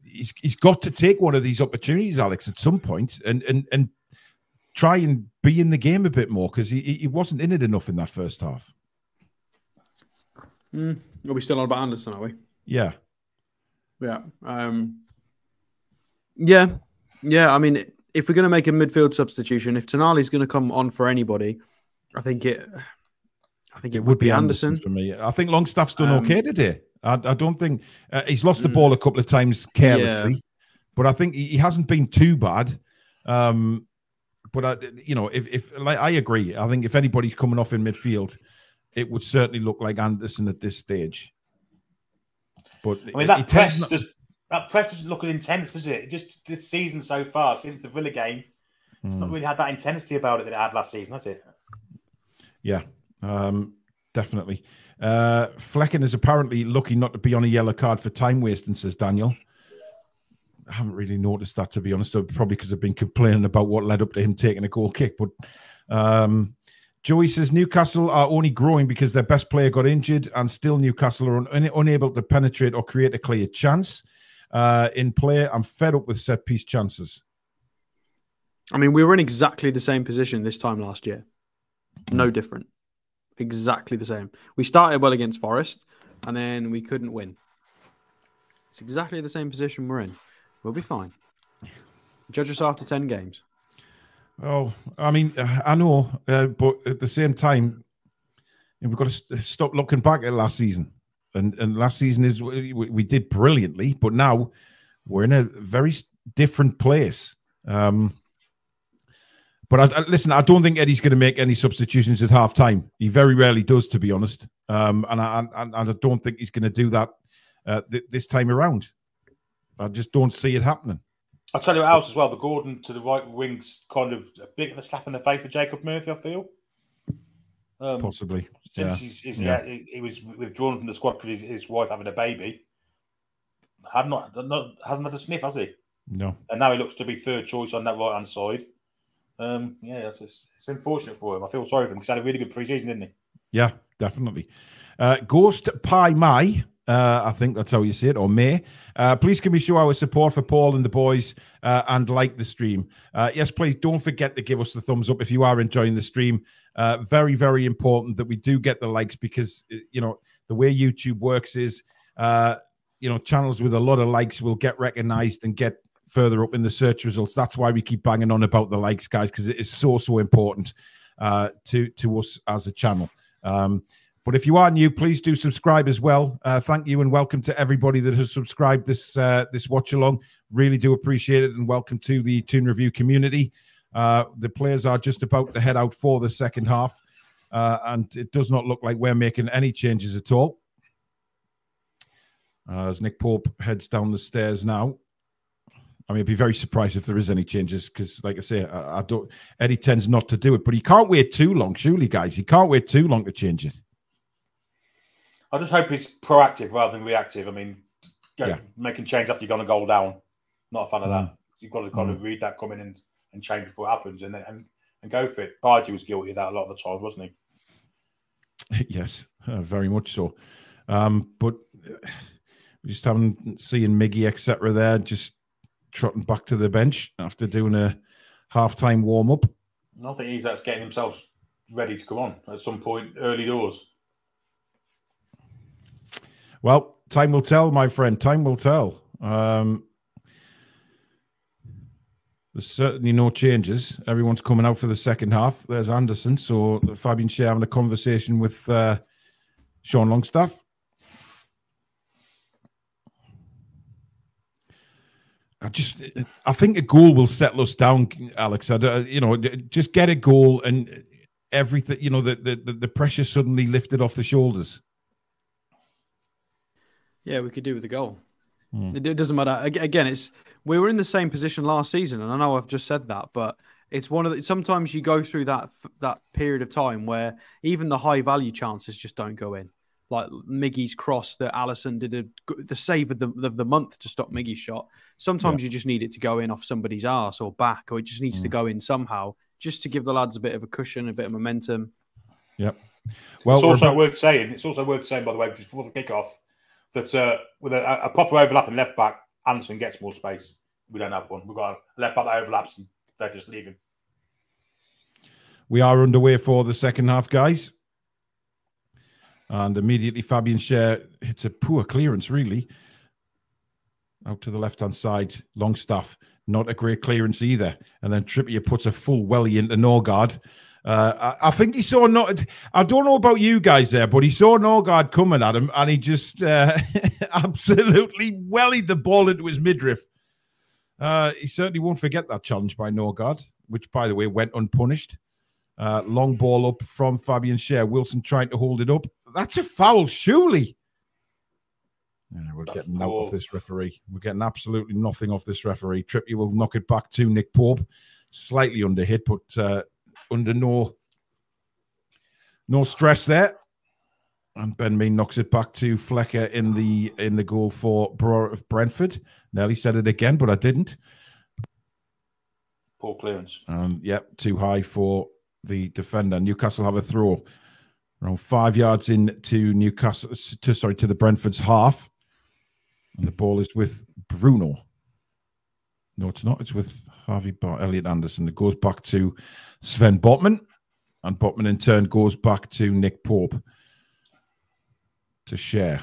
he's got to take one of these opportunities, Alex, at some point, and try and be in the game a bit more, because he wasn't in it enough in that first half. Are we still on about Anderson, are we? Yeah. Yeah. Yeah. I mean, if we're going to make a midfield substitution, if Tonali's going to come on for anybody, I think it would be Anderson for me. I think Longstaff's done okay today. I don't think he's lost the ball a couple of times carelessly, but I think he hasn't been too bad. But I agree. I think if anybody's coming off in midfield, it would certainly look like Anderson at this stage. But I mean, that press doesn't look as intense, does it? Just this season so far, since the Villa game, it's not really had that intensity about it that it had last season, has it? Yeah, definitely. Flecken is apparently lucky not to be on a yellow card for time wasting, says Daniel. I haven't really noticed that, to be honest, probably because I've been complaining about what led up to him taking a goal kick. But Joey says Newcastle are only growing because their best player got injured, and still Newcastle are unable to penetrate or create a clear chance in play. I'm fed up with set-piece chances. I mean, we were in exactly the same position this time last year. No different. Exactly the same. We started well against Forest, and then we couldn't win. It's exactly the same position we're in. We'll be fine. Judge us after 10 games. Oh, I mean, I know, but at the same time, we've got to stop looking back at last season. And last season we did brilliantly, but now we're in a very different place. But listen, I don't think Eddie's going to make any substitutions at half time. He very rarely does, to be honest. And I don't think he's going to do that this time around. I just don't see it happening. I'll tell you what else as well. The Gordon to the right wing's kind of a bit of a slap in the face for Jacob Murphy, I feel. Possibly. Since he was withdrawn from the squad because his wife having a baby. Hasn't had a sniff, has he? No. And now he looks to be third choice on that right-hand side. It's unfortunate for him. I feel sorry for him because he had a really good pre-season, didn't he? Yeah, definitely. Ghost Pie Mai, I think that's how you say it, or May. Please can we show our support for Paul and the boys and like the stream? Yes, please don't forget to give us the thumbs up if you are enjoying the stream. Very, very important that we do get the likes, because, the way YouTube works is, channels with a lot of likes will get recognized and get further up in the search results. That's why we keep banging on about the likes, guys, because it is so important to us as a channel. But if you are new, please do subscribe as well. Thank you and welcome to everybody that has subscribed this watch along. Really do appreciate it, and welcome to the Toon Review community. The players are just about to head out for the second half, and it does not look like we're making any changes at all. As Nick Pope heads down the stairs now. I mean, I'd be very surprised if there is any changes, because, like I say, I don't. Eddie tends not to do it, but he can't wait too long, surely, guys. He can't wait too long to change it. I just hope he's proactive rather than reactive. I mean, making change after you've gone a goal down. Not a fan of that. You've got to kind of read that coming and change before it happens, and go for it. Bargy was guilty of that a lot of the time, wasn't he? Yes, very much so. But we just haven't seen Miggy, etc. there, just trotting back to the bench after doing a half-time warm-up. I think he's getting himself ready to come on at some point early doors. Well, time will tell, my friend. Time will tell. There's certainly no changes. Everyone's coming out for the second half. There's Anderson. So Fabian Shea having a conversation with Sean Longstaff. I think a goal will settle us down, Alex. Just get a goal and everything. The pressure suddenly lifted off the shoulders. Yeah, we could do with a goal. It doesn't matter. Again, we were in the same position last season, and I know I've just said that, but it's sometimes you go through that period of time where even the high value chances just don't go in. Like Miggy's cross that Alisson did the save of the month to stop Miggy's shot. Sometimes you just need it to go in off somebody's arse or back, or it just needs to go in somehow, just to give the lads a bit of a cushion, a bit of momentum. Yep. Well, it's also worth saying, by the way, before the kickoff, that with a proper overlapping left back, Anderson gets more space. We don't have one. We've got a left back that overlaps, and they just leave him. We are underway for the second half, guys. And immediately Fabian Schär hits a poor clearance, really. Out to the left-hand side. Longstaff, not a great clearance either. And then Trippier puts a full welly into Norgard. I think he saw I don't know about you guys there, but he saw Norgard coming at him and he just absolutely wellied the ball into his midriff. He certainly won't forget that challenge by Norgard, which, by the way, went unpunished. Long ball up from Fabian Schär. Wilson trying to hold it up. That's a foul, surely. Yeah, we're getting out of this referee. We're getting absolutely nothing off this referee. Trippier will knock it back to Nick Pope. Slightly under hit, but under no stress there. And Ben Mee knocks it back to Flecker in the goal for Brentford. Nearly said it again, but I didn't. Poor clearance. Yep, too high for the defender. Newcastle have a throw around 5 yards into to the Brentford's half. And the ball is with Bruno. No, it's not. It's with Elliot Anderson. It goes back to Sven Botman. And Botman in turn goes back to Nick Pope to Schär.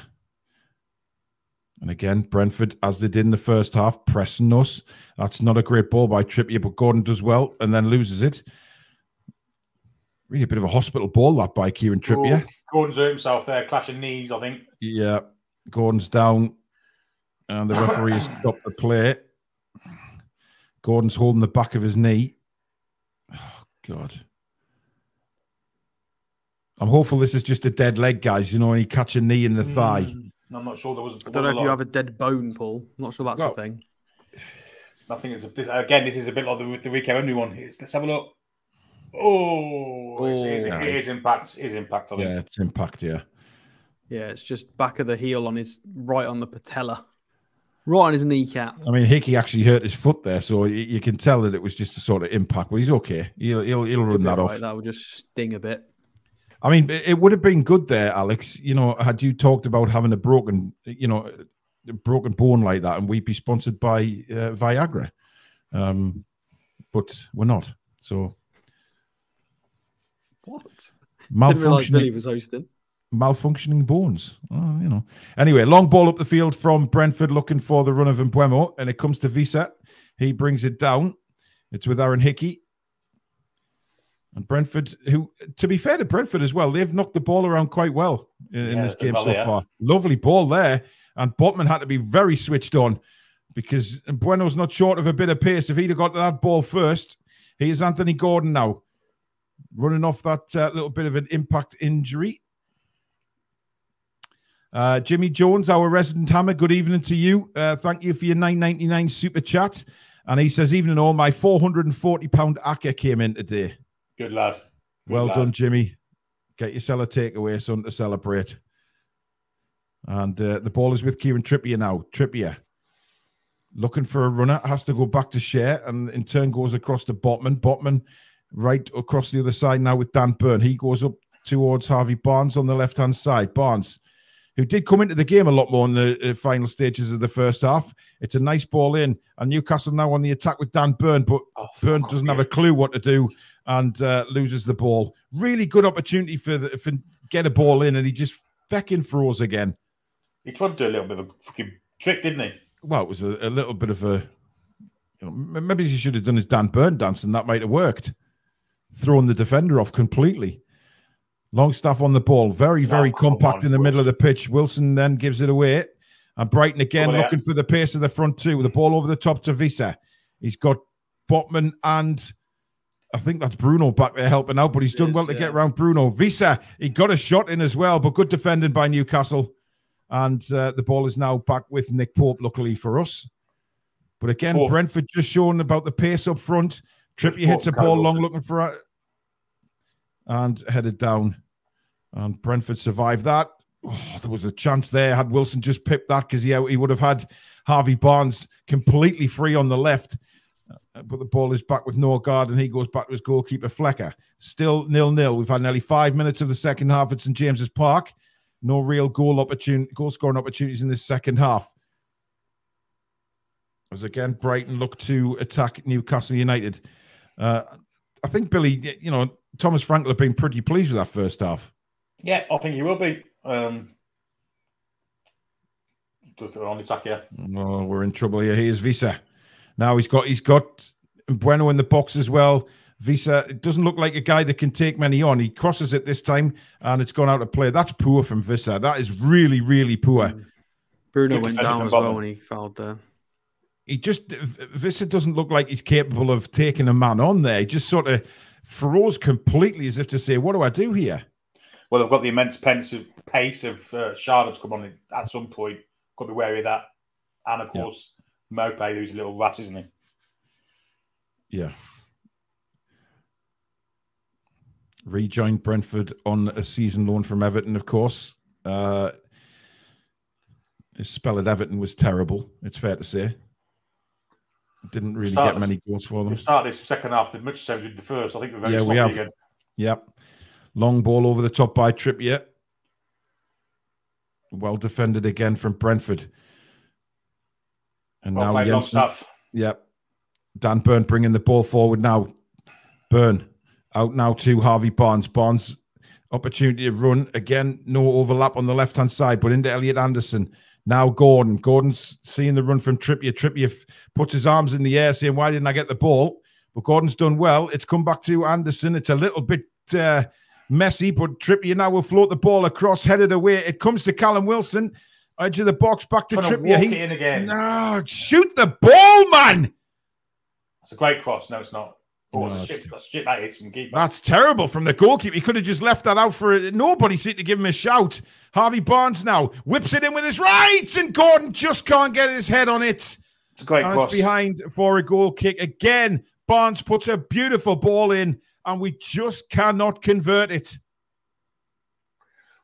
And again, Brentford, as they did in the first half, pressing us. That's not a great ball by Trippier, but Gordon does well and then loses it. Really a bit of a hospital ball, that by Kieran Trippier. Gordon's hurt himself there, clashing knees, I think. Yeah, Gordon's down. And the referee has stopped the play. Gordon's holding the back of his knee. Oh, God. I'm hopeful this is just a dead leg, guys. You know, when you catch a knee in the thigh. I'm not sure there was. I don't know if you have a dead bone, Paul. I'm not sure that's a thing. I think it's again. This is a bit like the Rico Henry one. Let's have a look. It is impact. It is impact. I think. Yeah, it's impact. Yeah. Yeah, it's just back of the heel on the patella, right on his kneecap. I mean, Hickey actually hurt his foot there, so you can tell that it was just a sort of impact. But he's okay. He'll run that off. That will just sting a bit. I mean, it would have been good there, Alex. You know, had you talked about having a broken bone like that, and we'd be sponsored by Viagra, but we're not. So, what? Didn't realise Billy was hosting. Malfunctioning bones. Oh, you know. Anyway, long ball up the field from Brentford, looking for the run of Mbeumo, and it comes to Visa. He brings it down. It's with Aaron Hickey. And Brentford, who, to be fair to Brentford as well, they've knocked the ball around quite well in this game so far. Lovely ball there. And Botman had to be very switched on because Bueno's not short of a bit of pace. If he'd have got to that ball first, here's Anthony Gordon now, running off that little bit of an impact injury. Jimmy Jones, our resident hammer, good evening to you. Thank you for your $9.99 super chat. And he says, evening all, my £440 ACCA came in today. Good lad. Well done, Jimmy. Get yourself a takeaway, son, to celebrate. And the ball is with Kieran Trippier now. Trippier looking for a runner, has to go back to Schär, and in turn goes across to Botman. Botman right across the other side now with Dan Burn. He goes up towards Harvey Barnes on the left-hand side. Barnes, who did come into the game a lot more in the final stages of the first half. It's a nice ball in. And Newcastle now on the attack with Dan Burn, but Burn doesn't have a clue what to do and loses the ball. Really good opportunity for get a ball in, and he just fecking froze again. He tried to do a little bit of a fucking trick, didn't he? Well, it was a little bit of a... maybe he should have done his Dan Burn dance, and that might have worked. Throwing the defender off completely. Longstaff on the ball. Very, very compact in the middle of the pitch. Wilson then gives it away. And Brighton again looking for the pace of the front two. With the ball over the top to Visa. He's got Botman and I think that's Bruno back there helping out, but he's done well to get around Bruno. Visa, he got a shot in as well, but good defending by Newcastle. And the ball is now back with Nick Pope, luckily for us. But again, Brentford just showing about the pace up front. Trippier hits a ball long looking for it. And headed down. And Brentford survived that. Oh, there was a chance there. Had Wilson just pipped that, because he would have had Harvey Barnes completely free on the left. But the ball is back with Norgard, and he goes back to his goalkeeper, Flecker. Still 0-0. We've had nearly 5 minutes of the second half at St James's Park. No real goal scoring opportunities in this second half. As again, Brighton look to attack Newcastle United. I think, Billy, Thomas Frankel have been pretty pleased with that first half. Yeah, I think he will be. On attack here. Oh, we're in trouble here. Here's Visa. Now he's got Bueno in the box as well. Visa, it doesn't look like a guy that can take many on. He crosses it this time, and it's gone out of play. That's poor from Visa. That is really, really poor. Bruno went down as well when he fouled there. Visa doesn't look like he's capable of taking a man on there. He just sort of froze completely as if to say, what do I do here? Well, I've got the immense pace of Charlotte to come on at some point. Got to be wary of that. And, of course, Mopay, who's a little rat, isn't he? Yeah. Rejoined Brentford on a season loan from Everton, of course. His spell at Everton was terrible, it's fair to say. Didn't really get many goals for them. We start this second half much the same with the first. I think we're very sloppy again. Yep. Long ball over the top by Trippier. Well defended again from Brentford. And now long stuff. Yep. Dan Burn bringing the ball forward now. Burn out now to Harvey Barnes. Barnes, opportunity to run. Again, no overlap on the left-hand side, but into Elliot Anderson. Now Gordon. Gordon's seeing the run from Trippier. Trippier puts his arms in the air saying, why didn't I get the ball? But Gordon's done well. It's come back to Anderson. It's a little bit messy, but Trippier now will float the ball across, headed away. It comes to Callum Wilson. Edge of the box, back to Trippier. Walk it in again. No, shoot the ball, man. That's a great cross. No, it's not. Oh, no, that's a shit that is from keeper. That's terrible from the goalkeeper. He could have just left that out for it. Nobody seemed to give him a shout. Harvey Barnes now whips it in with his right, and Gordon just can't get his head on it. It's a great cross. It's behind for a goal kick. Again, Barnes puts a beautiful ball in, and we just cannot convert it.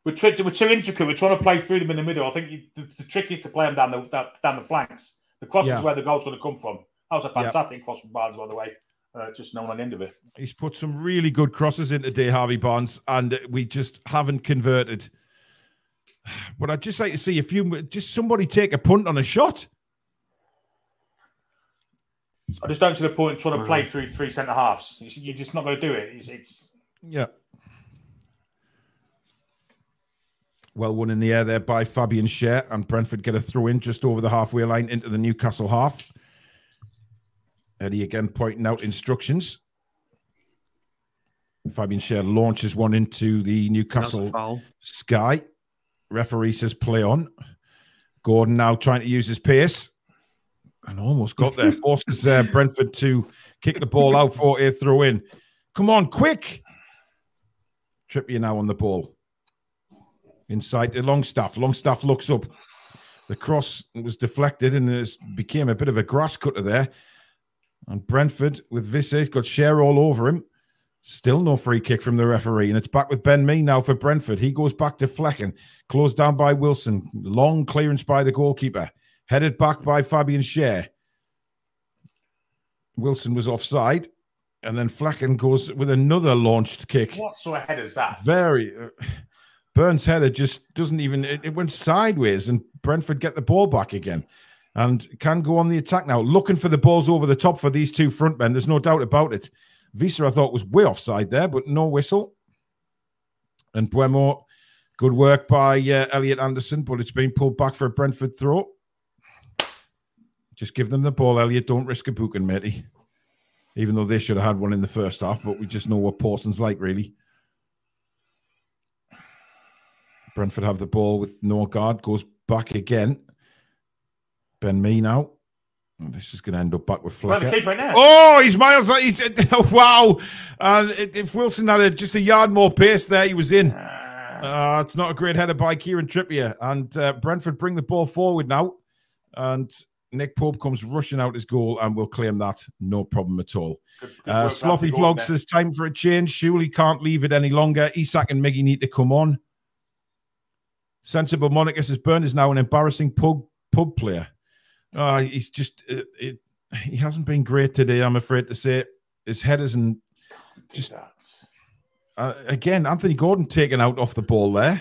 We're too intricate. We're trying to play through them in the middle. I think the trick is to play them down the flanks. The cross is where the goal's going to come from. That was a fantastic cross from Barnes, by the way. Just no one on the end of it. He's put some really good crosses in today, Harvey Barnes, and we just haven't converted. But I'd just like to see somebody take a punt on a shot. I just don't see the point in trying to play through three centre halves. You're just not going to do it. Yeah. Well won in the air there by Fabian Schär, and Brentford get a throw in just over the halfway line into the Newcastle half. Eddie again pointing out instructions. Fabian Schär launches one into the Newcastle sky. Referee says play on. Gordon now trying to use his pace. And almost got there. Forces Brentford to kick the ball out for a throw in. Come on, quick. Trippier now on the ball. Inside to Longstaff. Longstaff looks up. The cross was deflected and it became a bit of a grass cutter there. And Brentford with Visser got Schär all over him. Still no free kick from the referee. And it's back with Ben Mee now for Brentford. He goes back to Flecken. Closed down by Wilson. Long clearance by the goalkeeper. Headed back by Fabian Schär. Wilson was offside. And then Flecken goes with another launched kick. What sort of header is that? Burns' header just doesn't even... It went sideways and Brentford get the ball back again. And can go on the attack now. Looking for the balls over the top for these two front men. There's no doubt about it. Visa, I thought, was way offside there, but no whistle. And Buemo, good work by Elliot Anderson, but it's been pulled back for a Brentford throw. Just give them the ball, Elliot. Don't risk a booking, matey. Even though they should have had one in the first half, but we just know what Pawson's like, really. Brentford have the ball with no guard. Goes back again. Ben Mee now. This is going to end up back with Flecker. Oh, he's miles. Wow. And if Wilson had just a yard more pace there, he was in. It's not a great header by Kieran Trippier. And Brentford bring the ball forward now. And Nick Pope comes rushing out his goal and will claim that. No problem at all. Good Slothy Vlog says, time for a change. Surely can't leave it any longer. Isak and Miggy need to come on. Sensible Monica says, Burn is now an embarrassing pub player. He's just, he hasn't been great today, I'm afraid to say. His headers and just, again, Anthony Gordon taken out off the ball there.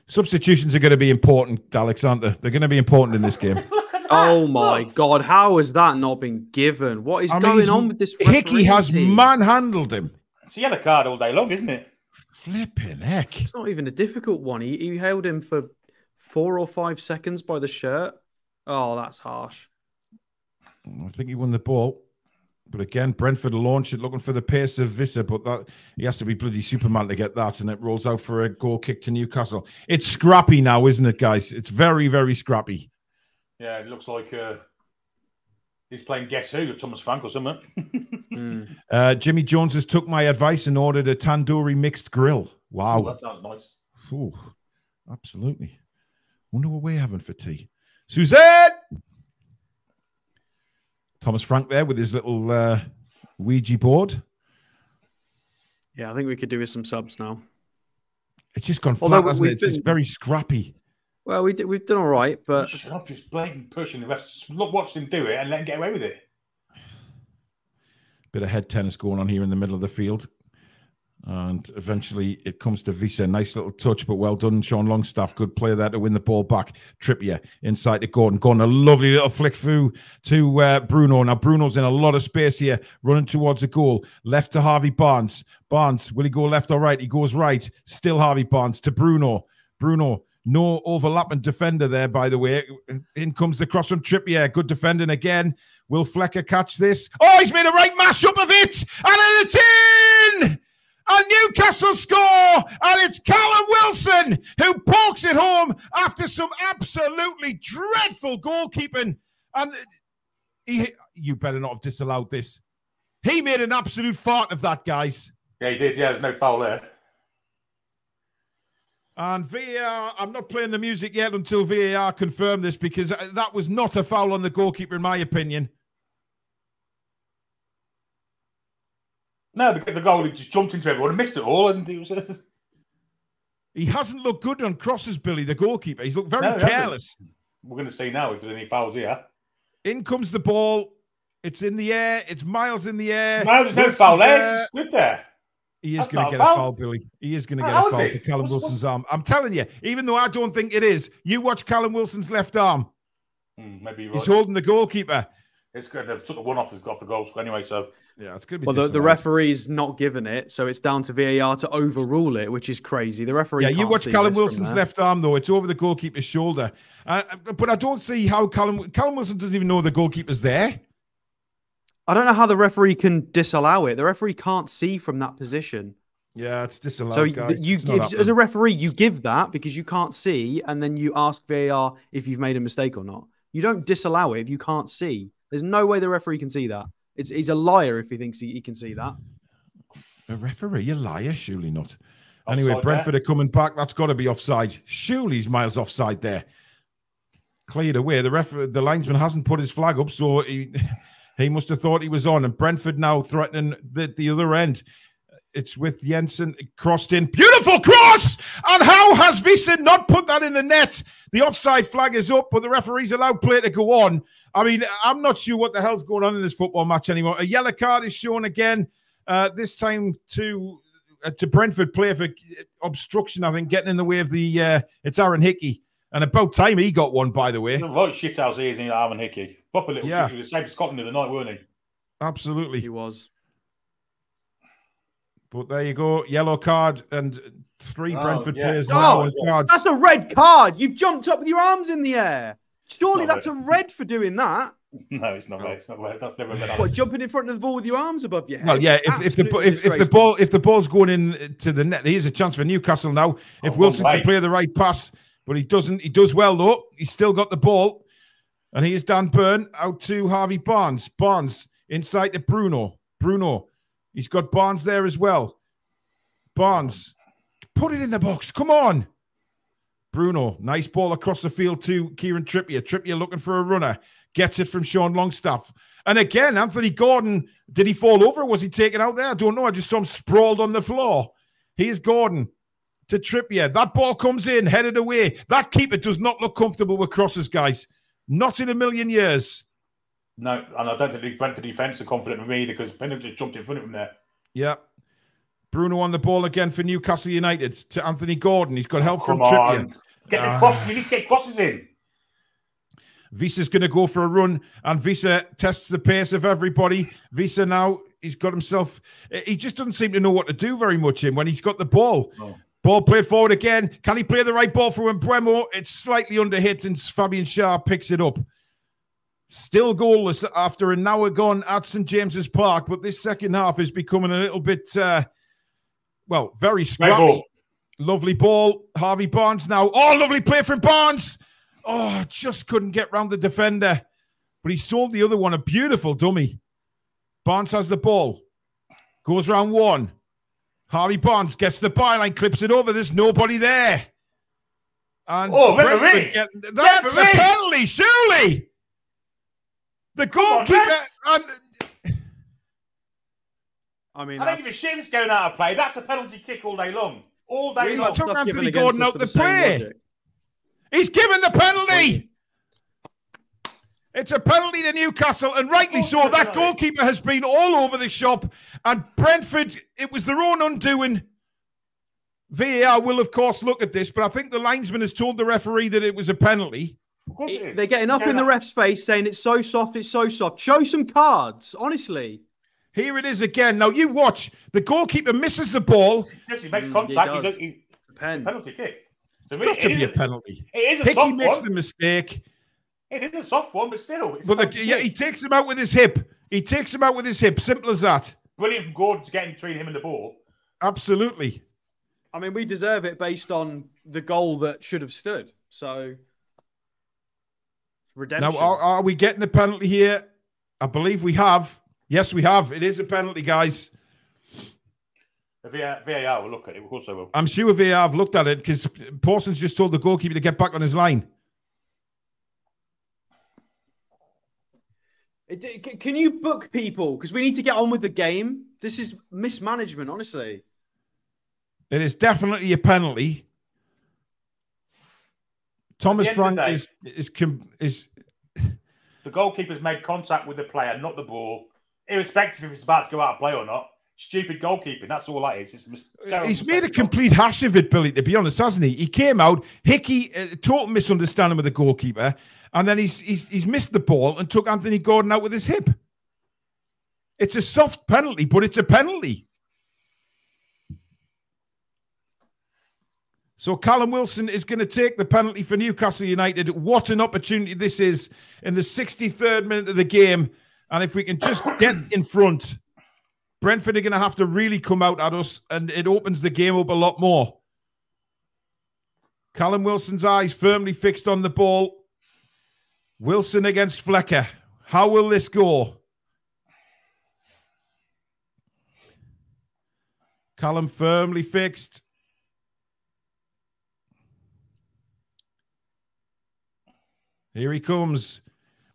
Substitutions are going to be important, Alex, aren't they? They're going to be important in this game. Oh my God! How has that not been given? What is going on with this referee Hickey has team? manhandled him. It's a yellow card all day long, isn't it? Flipping heck! It's not even a difficult one. He held him for 4 or 5 seconds by the shirt. Oh, that's harsh. I think he won the ball. But again, Brentford launch it, looking for the pace of Visser, but that he has to be bloody Superman to get that, and it rolls out for a goal kick to Newcastle. It's scrappy now, isn't it, guys? It's very, very scrappy. Yeah, it looks like he's playing Guess Who with Thomas Frank or something. Jimmy Jones has took my advice and ordered a tandoori mixed grill. Wow. Ooh, that sounds nice. Ooh, absolutely. Wonder what we're having for tea. Suzette! Thomas Frank there with his little Ouija board. Yeah, I think we could do with some subs now. It's just gone flat, hasn't it? It's very scrappy. Well, we've done all right, but Shut up, just blatant pushing the rest. Look, watch him do it and let him get away with it. Bit of head tennis going on here in the middle of the field. And eventually it comes to Visa. Nice little touch, but well done, Sean Longstaff. Good player there to win the ball back. Trippier inside to Gordon. Gordon, a lovely little flick through to Bruno. Now, Bruno's in a lot of space here, running towards a goal. Left to Harvey Barnes. Barnes, will he go left or right? He goes right. Still Harvey Barnes to Bruno. Bruno, no overlapping defender there, by the way. In comes the cross from Trippier. Good defending again. Will Flecker catch this? Oh, he's made a right mash up of it. And it's in! And Newcastle score, and it's Callum Wilson who pokes it home after some absolutely dreadful goalkeeping. And you better not have disallowed this. He made an absolute fart of that, guys. Yeah, he did. Yeah, there's no foul there. And VAR, I'm not playing the music yet until VAR confirm this, because that was not a foul on the goalkeeper, in my opinion. No, the goal, he just jumped into everyone and missed it all, and it was. He hasn't looked good on crosses, Billy, the goalkeeper. He's looked very careless. We're going to see now if there's any fouls here. In comes the ball. It's in the air. It's miles in the air. No, there's no foul there. It's stood there. He is going to get a foul, Billy. He is going to get a foul for Callum Wilson's arm. I'm telling you, even though I don't think it is, you watch Callum Wilson's left arm. Maybe you're right. He's holding the goalkeeper. It's good. They've took the one off the goal score anyway, so yeah, it's going to be. Well, the referee's not given it, so it's down to VAR to overrule it, which is crazy. The referee. Yeah, you watch Callum Wilson's left arm though; it's over the goalkeeper's shoulder. But I don't see how Callum Wilson doesn't even know the goalkeeper's there. I don't know how the referee can disallow it. The referee can't see from that position. Yeah, it's disallowed. So guys. as a referee, you give that because you can't see, and then you ask VAR if you've made a mistake or not. You don't disallow it if you can't see. There's no way the referee can see that. He's a liar if he thinks he can see that. A referee, a liar? Surely not. Offside anyway, Brentford there. are coming back. That's got to be offside. Surely he's miles offside there. Cleared away. The linesman hasn't put his flag up, so he must have thought he was on. And Brentford now threatening the other end. It's with Jensen crossed in. Beautiful cross! And how has Visser not put that in the net? The offside flag is up, but the referee's allowed play to go on. I mean, I'm not sure what the hell's going on in this football match anymore. A yellow card is shown again, this time to Brentford player for obstruction, I think, getting in the way of it's Aaron Hickey. And about time he got one, by the way. The right shithouse he is in Aaron Hickey. Proper little shit. He was saved Scotland the other night, weren't he? Absolutely. He was. But there you go, yellow card and 3 Brentford players now on cards. That's a red card. You've jumped up with your arms in the air. Surely that's a red for doing that. No, it's not red. It's not red. That's never red. What, jumping in front of the ball with your arms above your head? Well, yeah. If the ball's going in to the net, here's a chance for Newcastle now. If Wilson can play the right pass, but he doesn't. He does well though. He's still got the ball, and here's Dan Burn out to Harvey Barnes. Barnes inside to Bruno. Bruno. He's got Barnes there as well. Barnes, put it in the box. Come on. Bruno, nice ball across the field to Kieran Trippier. Trippier looking for a runner. Gets it from Sean Longstaff. And again, Anthony Gordon, did he fall over or was he taken out there? I don't know. I just saw him sprawled on the floor. Here's Gordon to Trippier. That ball comes in, headed away. That keeper does not look comfortable with crosses, guys. Not in a million years. No, and I don't think the Brentford defence are confident with me either because Bennett just jumped in front of him there. Yeah. Bruno on the ball again for Newcastle United to Anthony Gordon. He's got help from Come Trippier. on. Get the cross. You need to get crosses in. Visa's going to go for a run, and Visa tests the pace of everybody. Visa now, he's got himself... He just doesn't seem to know what to do very much in when he's got the ball. Oh. Ball played forward again. Can he play the right ball for Mbeumo? It's slightly under hit, and Fabian Schär picks it up. Still goalless after an hour gone at St. James's Park, but this second half is becoming a little bit, very scrappy. Lovely ball. Harvey Barnes now. Oh, lovely play from Barnes. Oh, just couldn't get round the defender. But he sold the other one, a beautiful dummy. Barnes has the ball. Goes round one. Harvey Barnes gets the byline, clips it over. There's nobody there. And referee! That's a penalty, surely. The goalkeeper... I don't give a shit if it's going out of play. That's a penalty kick all day long. All day long. He's took Anthony Gordon out the play. Logic. He's given the penalty. It's a penalty to Newcastle, and rightly so. That goalkeeper has been all over the shop. And Brentford, it was their own undoing. VAR will, of course, look at this, but I think the linesman has told the referee that it was a penalty. Of course it is. They're getting up in the ref's face saying it's so soft, it's so soft. Show some cards, honestly. Here it is again. Now, you watch. The goalkeeper misses the ball. He makes contact. It's a penalty kick. It's got to be a penalty. It is a soft one. Hickey makes the mistake. It is a soft one, but still. He takes him out with his hip. Simple as that. Brilliant from Gordon to get between him and the ball. Absolutely. I mean, we deserve it based on the goal that should have stood. So, redemption. Now, are we getting a penalty here? I believe we have. Yes, we have. It is a penalty, guys. The VAR will look at it. Of course they will. I'm sure VAR have looked at it because Parsons just told the goalkeeper to get back on his line. Can you book people? Because we need to get on with the game. This is mismanagement, honestly. It is definitely a penalty. Thomas Frank is the goalkeeper's made contact with the player, not the ball, irrespective if it's about to go out of play or not. Stupid goalkeeping. That's all that is. He's made a complete hash of it, Billy, to be honest, hasn't he? He came out, Hickey, total misunderstanding with the goalkeeper, and then he's missed the ball and took Anthony Gordon out with his hip. It's a soft penalty, but it's a penalty. So Callum Wilson is going to take the penalty for Newcastle United. What an opportunity this is in the 63rd minute of the game. And if we can just get in front, Brentford are going to have to really come out at us, and it opens the game up a lot more. Callum Wilson's eyes firmly fixed on the ball. Wilson against Flecker. How will this go? Callum firmly fixed. Here he comes.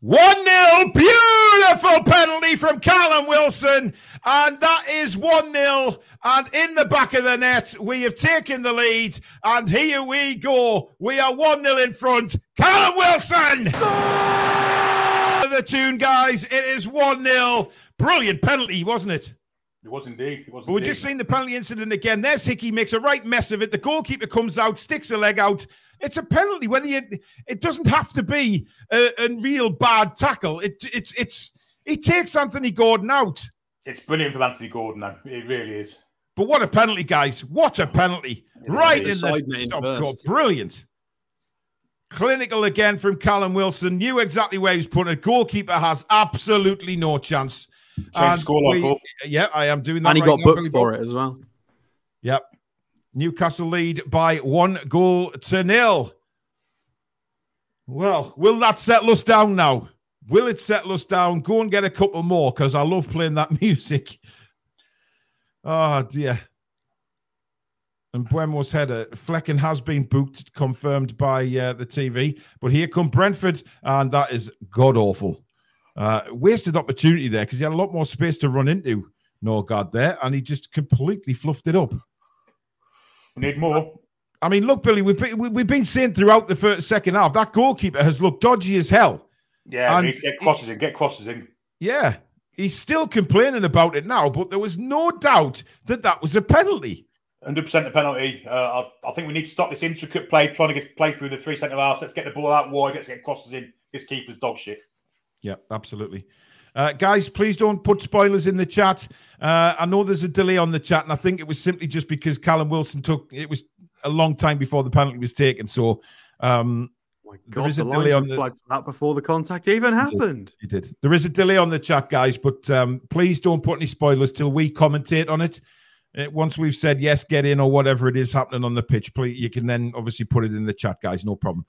1-0. Beautiful penalty from Callum Wilson. And that is 1-0. And in the back of the net, we have taken the lead. And here we go. We are 1-0 in front. Callum Wilson! The Toon guys. It is 1-0. Brilliant penalty, wasn't it? It was indeed. We've just seen the penalty incident again. There's Hickey, makes a right mess of it. The goalkeeper comes out, sticks a leg out. It's a penalty. It doesn't have to be a real bad tackle. It takes Anthony Gordon out. It's brilliant from Anthony Gordon, though. It really is. But what a penalty, guys! What a penalty! Right in the brilliant. Clinical again from Callum Wilson. Knew exactly where he was putting it. Goalkeeper has absolutely no chance. Yeah, I am doing that. And he got booked for it as well. Yep. Newcastle lead by 1-0. Well, will that settle us down now? Will it settle us down? Go and get a couple more, because I love playing that music. Oh, dear. And Mbeumo's header. Flecken has been booked, confirmed by the TV. But here come Brentford, and that is god-awful. Wasted opportunity there, because he had a lot more space to run into Norgard there, and he just completely fluffed it up. We need more. I mean, look, Billy, we've been saying throughout the second half, that goalkeeper has looked dodgy as hell. Yeah, we need to get crosses in. Yeah. He's still complaining about it now, but there was no doubt that that was a penalty. 100% a penalty. I think we need to stop this intricate play, trying to play through the 3 centre halves. Let's get the ball out wide. Let's get crosses in. This keeper's dog shit. Yeah, absolutely. Guys, please don't put spoilers in the chat. I know there's a delay on the chat, and I think it was simply just because Callum Wilson it was a long time before the penalty was taken. So there is a delay on that before the contact even happened. He did. There is a delay on the chat, guys, but please don't put any spoilers till we commentate on it. Once we've said yes, get in, or whatever it is happening on the pitch, please, you can then obviously put it in the chat, guys. No problem.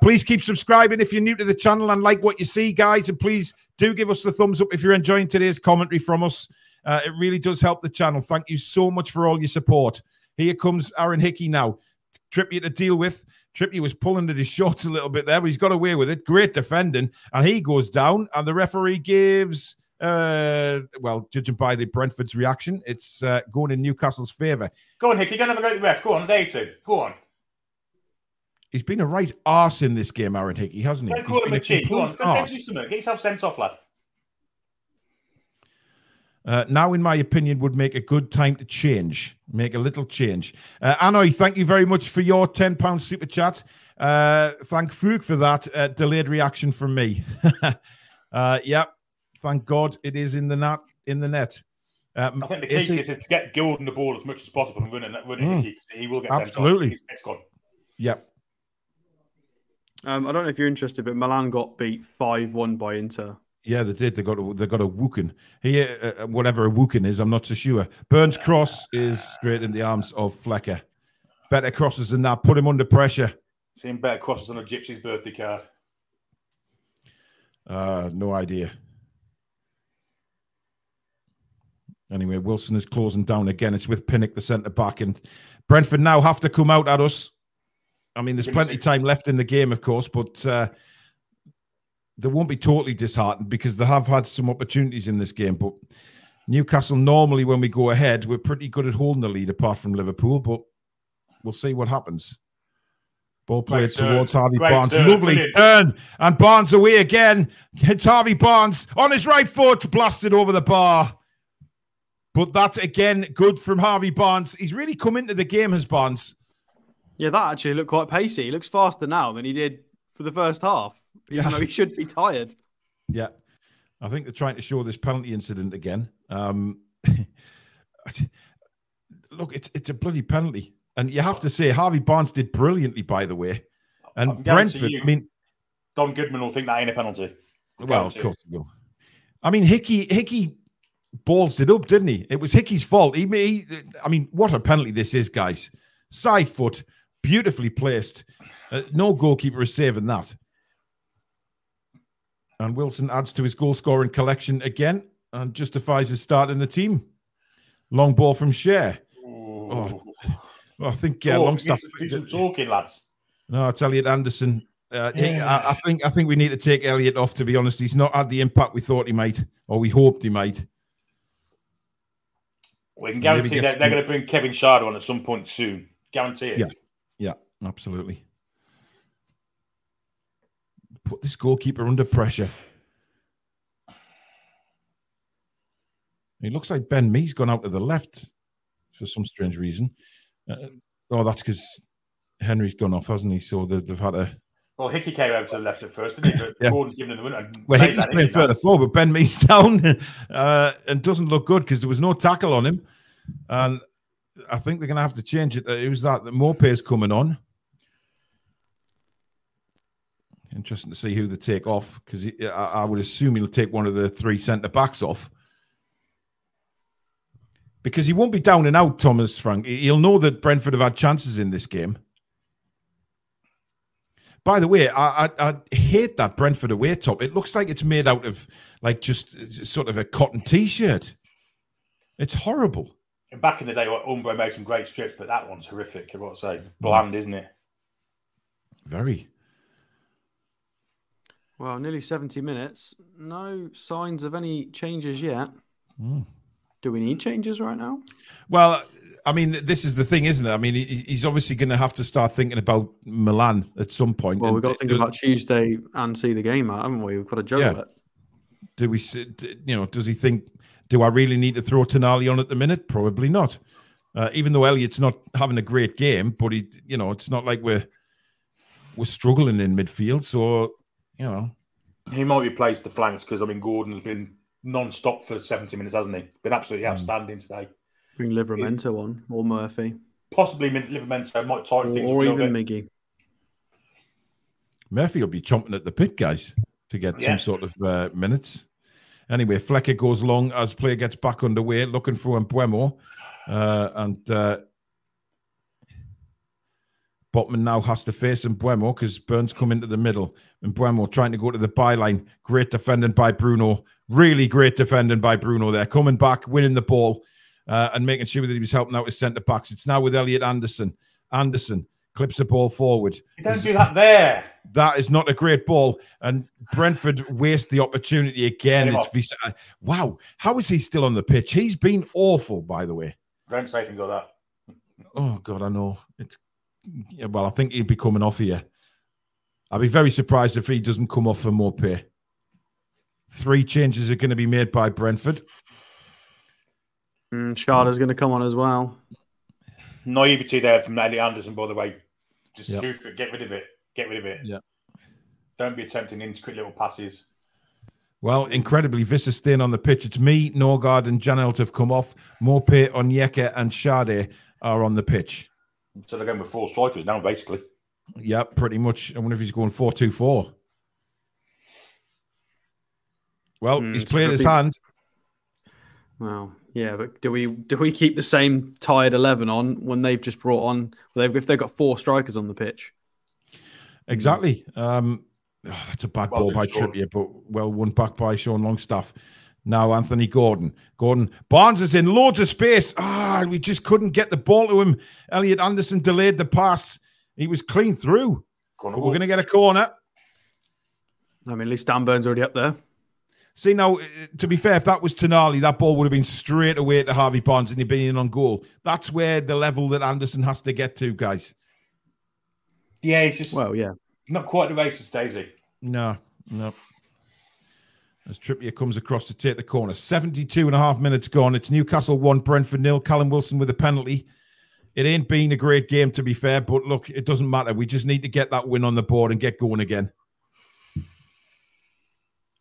Please keep subscribing if you're new to the channel and like what you see, guys. And please do give us the thumbs up if you're enjoying today's commentary from us. It really does help the channel. Thank you so much for all your support. Here comes Aaron Hickey now. Trippier to deal with. Trippier was pulling at his shorts a little bit there, but he's got away with it. Great defending. And he goes down, and the referee gives... well, judging by the Brentford's reaction, it's going in Newcastle's favour. Go on, Hickey. Go and have a go at the ref. Go on, day 2. Go on. He's been a right arse in this game, Aaron Hickey, hasn't he? Don't call him a cheat. Go on. Get yourself sent off, lad. Now, in my opinion, would make a good time to change. Make a little change. Anoy, thank you very much for your £10 super chat. Thank Fook for that delayed reaction from me. Yeah. Thank God it is in the net. I think the key is to get Gordon the ball as much as possible and running Hickey. He will get sent off. Absolutely. It's gone. Yep. I don't know if you're interested, but Milan got beat 5-1 by Inter. Yeah, they did. They got a Wooken. Whatever a Wooken is, I'm not so sure. Burns' cross is straight in the arms of Flecker. Better crosses than that. Put him under pressure. Seen better crosses on a gypsy's birthday card. No idea. Anyway, Wilson is closing down again. It's with Pinnock, the centre-back. And Brentford now have to come out at us. I mean, there's plenty of time left in the game, of course, but they won't be totally disheartened because they have had some opportunities in this game. But Newcastle, normally when we go ahead, we're pretty good at holding the lead, apart from Liverpool. But we'll see what happens. Ball played towards Harvey Barnes. Lovely turn. And Barnes away again. It's Harvey Barnes on his right foot, blasted over the bar. But that's, again, good from Harvey Barnes. He's really come into the game, has Barnes. Yeah, that actually looked quite pacey. He looks faster now than he did for the first half. Even though he should be tired. Yeah. I think they're trying to show this penalty incident again. Look, it's a bloody penalty. And you have to say, Harvey Barnes did brilliantly, by the way. And Brentford, I mean... Don Goodman will think that ain't a penalty. Well, of course he will. I mean, Hickey ballsed it up, didn't he? It was Hickey's fault. I mean, what a penalty this is, guys. Side foot, beautifully placed. No goalkeeper is saving that. And Wilson adds to his goal-scoring collection again and justifies his start in the team. Long ball from Shea. Oh, I think Longstaff... He's talking, lads. No, it's Elliot Anderson. I think we need to take Elliot off, to be honest. He's not had the impact we thought he might, or we hoped he might. We can guarantee they're going to bring Kevin Sharder on at some point soon. Guarantee it. Yeah, absolutely. Put this goalkeeper under pressure. It looks like Ben Mee's gone out to the left for some strange reason. That's because Henry's gone off, hasn't he? So they've had a... Well, Hickey came over to the left at first, didn't he? But yeah. Gordon's given him the win. Well, Hickey's playing further forward, but Ben Mee's down and doesn't look good because there was no tackle on him. And I think they're going to have to change it. Who's that? Morpay's coming on. Interesting to see who they take off because I would assume he'll take one of the 3 centre-backs off. Because he won't be down and out, Thomas Frank. He'll know that Brentford have had chances in this game. By the way, I hate that Brentford away top. It looks like it's made out of like just sort of a cotton T-shirt. It's horrible. And back in the day, Umbro made some great strips, but that one's horrific. I've got to say, bland, isn't it? Very. Well, nearly 70 minutes. No signs of any changes yet. Do we need changes right now? Well, I mean, this is the thing, isn't it? I mean, he's obviously going to have to start thinking about Milan at some point. Well, we've got to think about Tuesday and see the game out, haven't we? We've got to juggle it. does he think, do I really need to throw Tonali on at the minute? Probably not. Even though Elliott's not having a great game, but it's not like we're struggling in midfield. So, he might be placed the flanks because Gordon's been non-stop for 70 minutes, hasn't he? Been absolutely outstanding today. Bring Livramento on or Murphy, possibly Livramento might tighten things or a even bit. Miggy. Murphy will be chomping at the bit, guys, to get some sort of minutes. Anyway, Flecker goes long as player gets back underway, looking for Mbeumo. And Botman now has to face Mbeumo because Burns come into the middle. Mbeumo trying to go to the byline. Great defending by Bruno. Really great defending by Bruno there. Coming back, winning the ball, and making sure that he was helping out his centre-backs. It's now with Elliot Anderson. Anderson clips the ball forward. You don't do that there. That is not a great ball. And Brentford waste the opportunity again. Wow. How is he still on the pitch? He's been awful, by the way. Don't say things like that. Oh, God, I know. I think he'll be coming off here. I'll be very surprised if he doesn't come off for more pay. 3 changes are going to be made by Brentford. Sharda's going to come on as well. Naivety there from Elliot Anderson, by the way. Just hoof it. Get rid of it. Get rid of it. Yeah. Don't be attempting intricate little passes. Well, incredibly, Visser staying on the pitch. It's me, Norgard, and Janelt have come off. Morpé, Onyeka, and Sade are on the pitch. So they're going with 4 strikers now, basically. Yeah, pretty much. I wonder if he's going 4-2-4. Well, he's played his hand. Well, yeah, but do we keep the same tired 11 on when they've just brought on? If they've got 4 strikers on the pitch? Exactly. That's a bad ball by Trippier, but well won back by Sean Longstaff. Now Anthony Gordon. Barnes is in loads of space. We just couldn't get the ball to him. Elliot Anderson delayed the pass. He was clean through. We're going to get a corner. I mean, at least Dan Burns already up there. See, now, to be fair, if that was Tonali, that ball would have been straight away to Harvey Barnes and he'd been in on goal. That's where the level that Anderson has to get to, guys. Yeah, he's just not quite the racist, Daisy. No. As Trippier comes across to take the corner. 72.5 minutes gone. It's Newcastle 1, Brentford 0. Callum Wilson with a penalty. It ain't been a great game, to be fair, but look, it doesn't matter. We just need to get that win on the board and get going again.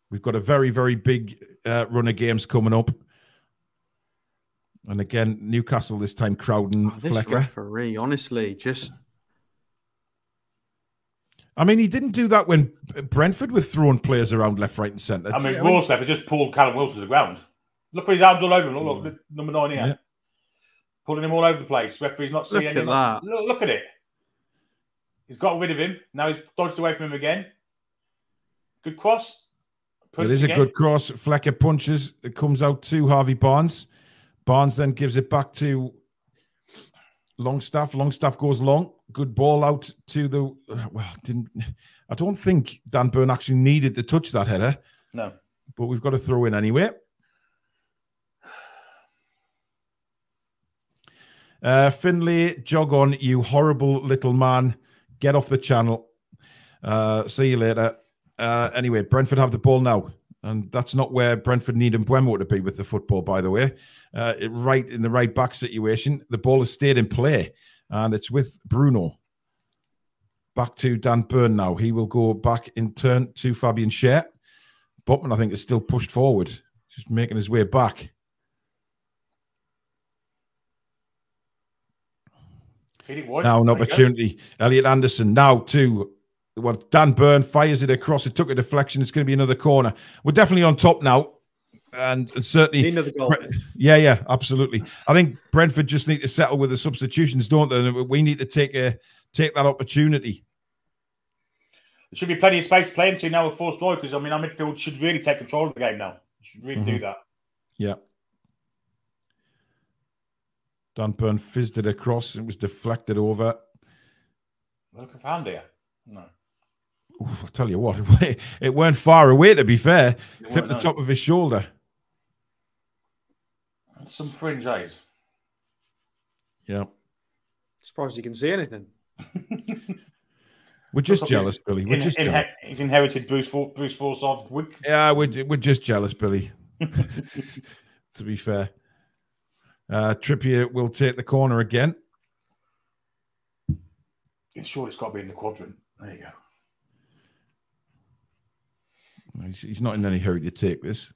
We've got a very, very big run of games coming up. And again, Newcastle this time crowding this Flecker. Referee, honestly, just... I mean, he didn't do that when Brentford were throwing players around left, right and centre. Rawlstaff has just pulled Callum Wilson to the ground. Look for his arms all over him. Look, number 9 here. Yeah. Pulling him all over the place. Referee's not seeing anything. Look at it. He's got rid of him. Now he's dodged away from him again. Good cross. It is a good cross. Flecker punches. It comes out to Harvey Barnes. Barnes then gives it back to Longstaff. Longstaff goes long. Good ball out to the... I don't think Dan Burn actually needed to touch that header. No. But we've got to throw in anyway. Finlay, jog on, you horrible little man. Get off the channel. See you later. Anyway, Brentford have the ball now. And that's not where Brentford need Mbeumo to be with the football, by the way. Right in the right back situation. The ball has stayed in play. And it's with Bruno. Back to Dan Burn now. He will go back in turn to Fabian Schär. Botman, I think, is still pushed forward. Just making his way back. Now an opportunity. Elliot Anderson now to... Well, Dan Burn fires it across. It took a deflection. It's going to be another corner. We're definitely on top now. And certainly... Another goal. Yeah, absolutely. I think Brentford just need to settle with the substitutions, don't they? And we need to take that opportunity. There should be plenty of space to play into now with 4 strikers. I mean, our midfield should really take control of the game now. Should really do that. Yeah. Dan Burn fizzed it across. It was deflected over. Looking for hand here. No. Oof, I'll tell you what, it weren't far away, to be fair. Clipped the top of his shoulder. That's some fringe eyes. Yeah. Surprised you can see anything. We're just jealous, Billy. We're just jealous. He's inherited Bruce Forsyth's wig. Yeah, we're just jealous, Billy. To be fair. Trippier will take the corner again. Sure, it's got to be in the quadrant. There you go. He's not in any hurry to take this.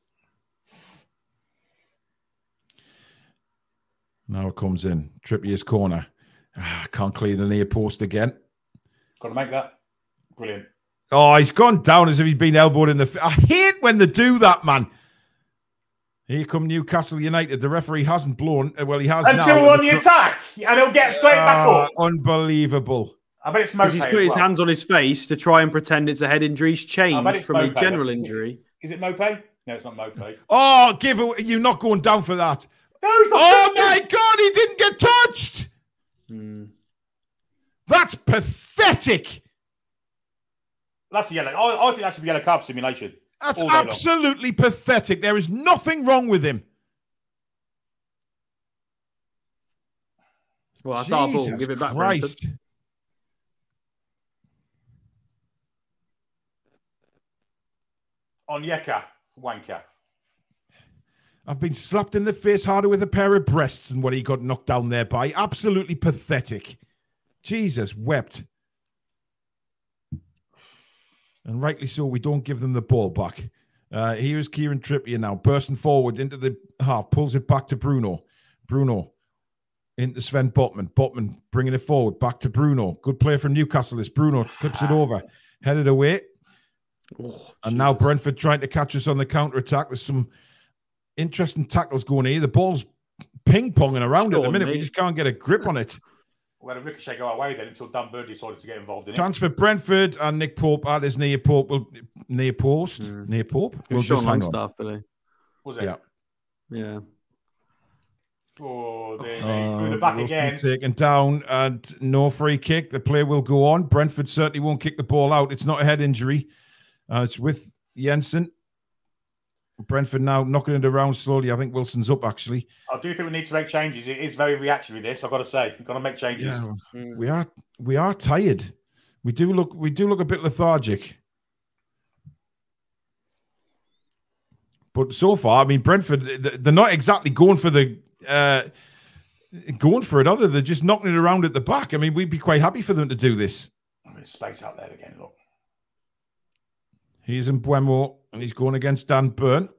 Now it comes in. Trippier's corner. Can't clear the near post again. Got to make that. Brilliant. Oh, he's gone down as if he'd been elbowed in the... I hate when they do that, man. Here come Newcastle United. The referee hasn't blown. Well, he has until now. We're on the attack. And he'll get straight back up. Unbelievable. I bet it's Mopé. He's put his hands on his face to try and pretend it's a head injury. He's changed from a general injury. Is it Mopé? No, it's not Mopé. Oh, you're not going down for that. No, he's not. Oh, my God, he didn't get touched. That's pathetic. That's a yellow. I think that should be yellow card for simulation. That's absolutely pathetic. There is nothing wrong with him. Well, that's our ball. Give it back, Brentford. Onyeka, wanker. I've been slapped in the face harder with a pair of breasts than what he got knocked down there by. Absolutely pathetic. Jesus wept. And rightly so, we don't give them the ball back. Here's Kieran Trippier now, bursting forward into the half, pulls it back to Bruno. Bruno into Sven Botman. Botman bringing it forward, back to Bruno. Good play from Newcastle. This Bruno clips it over, headed away. And now Brentford trying to catch us on the counter-attack. There's some interesting tackles going here. The ball's ping-ponging around at the minute. We just can't get a grip on it. We're going to ricochet go our way then until Dan Burn decided to get involved in it. Transfer Brentford and Nick Pope at his near Pope. Near post. Near Pope. We'll just hang on. Billy. Was it? Yeah. Yeah. Oh, through the back again. Taken down and no free kick. The play will go on. Brentford certainly won't kick the ball out. It's not a head injury. It's with Jensen. Brentford now knocking it around slowly. I think Wilson's up, actually. I do think we need to make changes. It is very reactionary, this, I've got to say. We've got to make changes. Yeah, we are tired. We do look a bit lethargic. But so far, I mean, Brentford, they're not exactly going for it, are they? They're just knocking it around at the back. I mean, we'd be quite happy for them to do this. I mean, space out there again, look. He's Mbuemo, and he's going against Dan Burn.